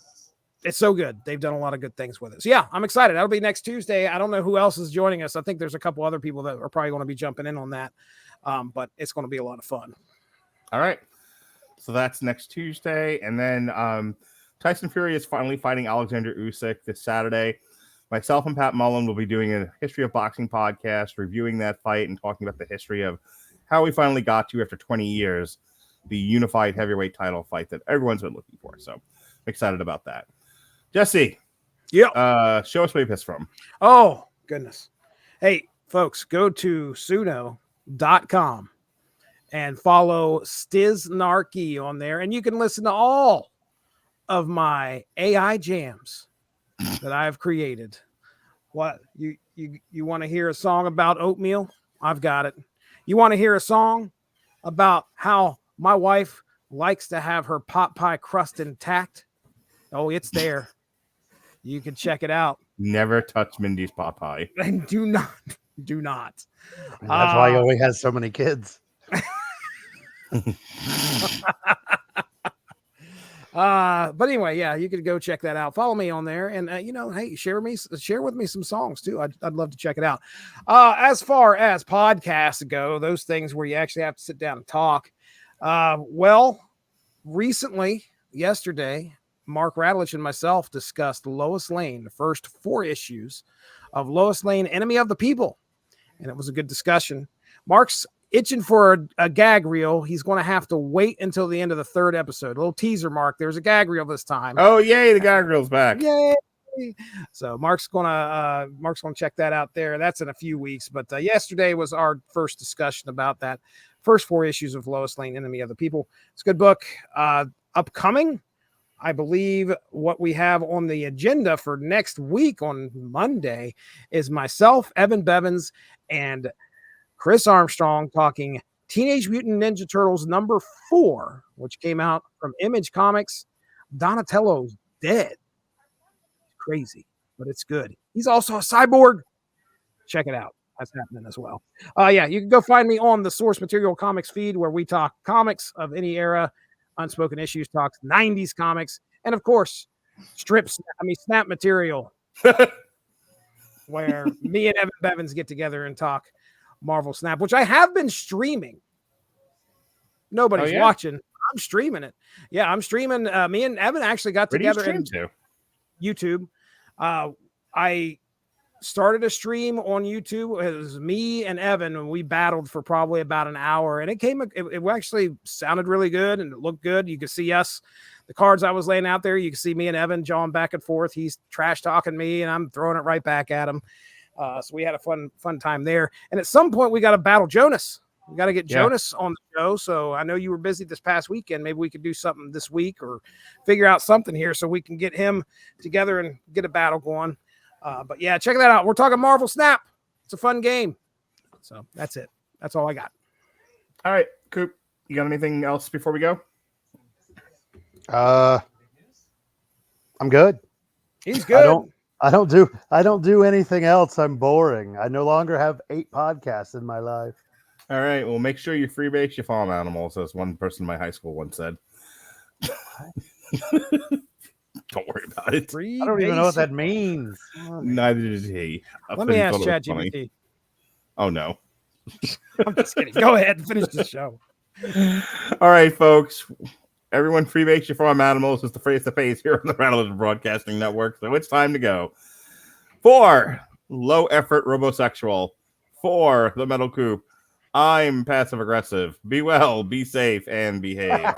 so good. They've done a lot of good things with it. So yeah, I'm excited. That'll be next Tuesday. I don't know who else is joining us. I think there's a couple other people that are probably going to be jumping in on that. But it's going to be a lot of fun. All right. So that's next Tuesday. And then Tyson Fury is finally fighting Alexander Usyk this Saturday. Myself and Pat Mullen will be doing a history of boxing podcast, reviewing that fight and talking about the history of how we finally got to, after 20 years, the unified heavyweight title fight that everyone's been looking for. So I'm excited about that. Jesse. Yeah. Show us where you pissed from. Oh, goodness. Hey, folks, go to suno.com and follow Stiznarky on there, and you can listen to all of my AI jams that I've created. What you want to hear a song about oatmeal? I've got it. You want to hear a song about how my wife likes to have her pot pie crust intact? Oh, it's there. You can check it out. Never touch Mindy's pot pie. And do not. And that's why he only has so many kids. But anyway, yeah, you could go check that out. Follow me on there, and hey, share with me some songs too. I'd love to check it out. As far as podcasts go, those things where you actually have to sit down and talk. Well, recently, yesterday, Mark Radulich and myself discussed Lois Lane, the first 4 issues of Lois Lane, Enemy of the People, and it was a good discussion. Mark's itching for a gag reel. He's going to have to wait until the end of the 3rd episode. A little teaser, Mark. There's a gag reel this time. Oh, yay! The gag reel's back. Yay! So Mark's gonna check that out there. That's in a few weeks. But yesterday was our first discussion about that first 4 issues of Lois Lane, Enemy of the People. It's a good book. Upcoming, I believe what we have on the agenda for next week on Monday is myself, Evan Bevins, and Chris Armstrong talking Teenage Mutant Ninja Turtles number 4, which came out from Image Comics. Donatello's dead. Crazy, but it's good. He's also a cyborg. Check it out. That's happening as well. Yeah, you can go find me on the Source Material Comics feed where we talk comics of any era, Unspoken Issues talks 90s comics, and of course, Snap Material, where me and Evan Bevins get together and talk Marvel Snap, which I have been streaming. Nobody's watching. I'm streaming it. Yeah, I'm streaming. Me and Evan actually got together in YouTube. I started a stream on YouTube. It was me and Evan, and we battled for probably about an hour, and it actually sounded really good and it looked good. You could see us, the cards I was laying out there. You can see me and Evan jawing back and forth. He's trash talking me, and I'm throwing it right back at him. So we had a fun time there. And at some point, we got to battle Jonas. We got to get Jonas on the show. So I know you were busy this past weekend. Maybe we could do something this week or figure out something here so we can get him together and get a battle going. But yeah, check that out. We're talking Marvel Snap. It's a fun game. So that's it. That's all I got. All right, Coop, you got anything else before we go? I'm good. He's good. I don't do anything else. I'm boring. I no longer have 8 podcasts in my life. All right. Well, make sure you freebase your farm animals, as one person in my high school once said. Don't worry about it. I don't even know what that means. Neither did he. Let me ask ChatGPT. Oh, no. I'm just kidding. Go ahead and finish the show. All right, folks. Everyone freebase your farm animals is the face-to-face here on the Radulich Broadcasting Network. So it's time to go. For Low Effort Robosexual. For the Metal Coop. I'm passive aggressive. Be well, be safe, and behave.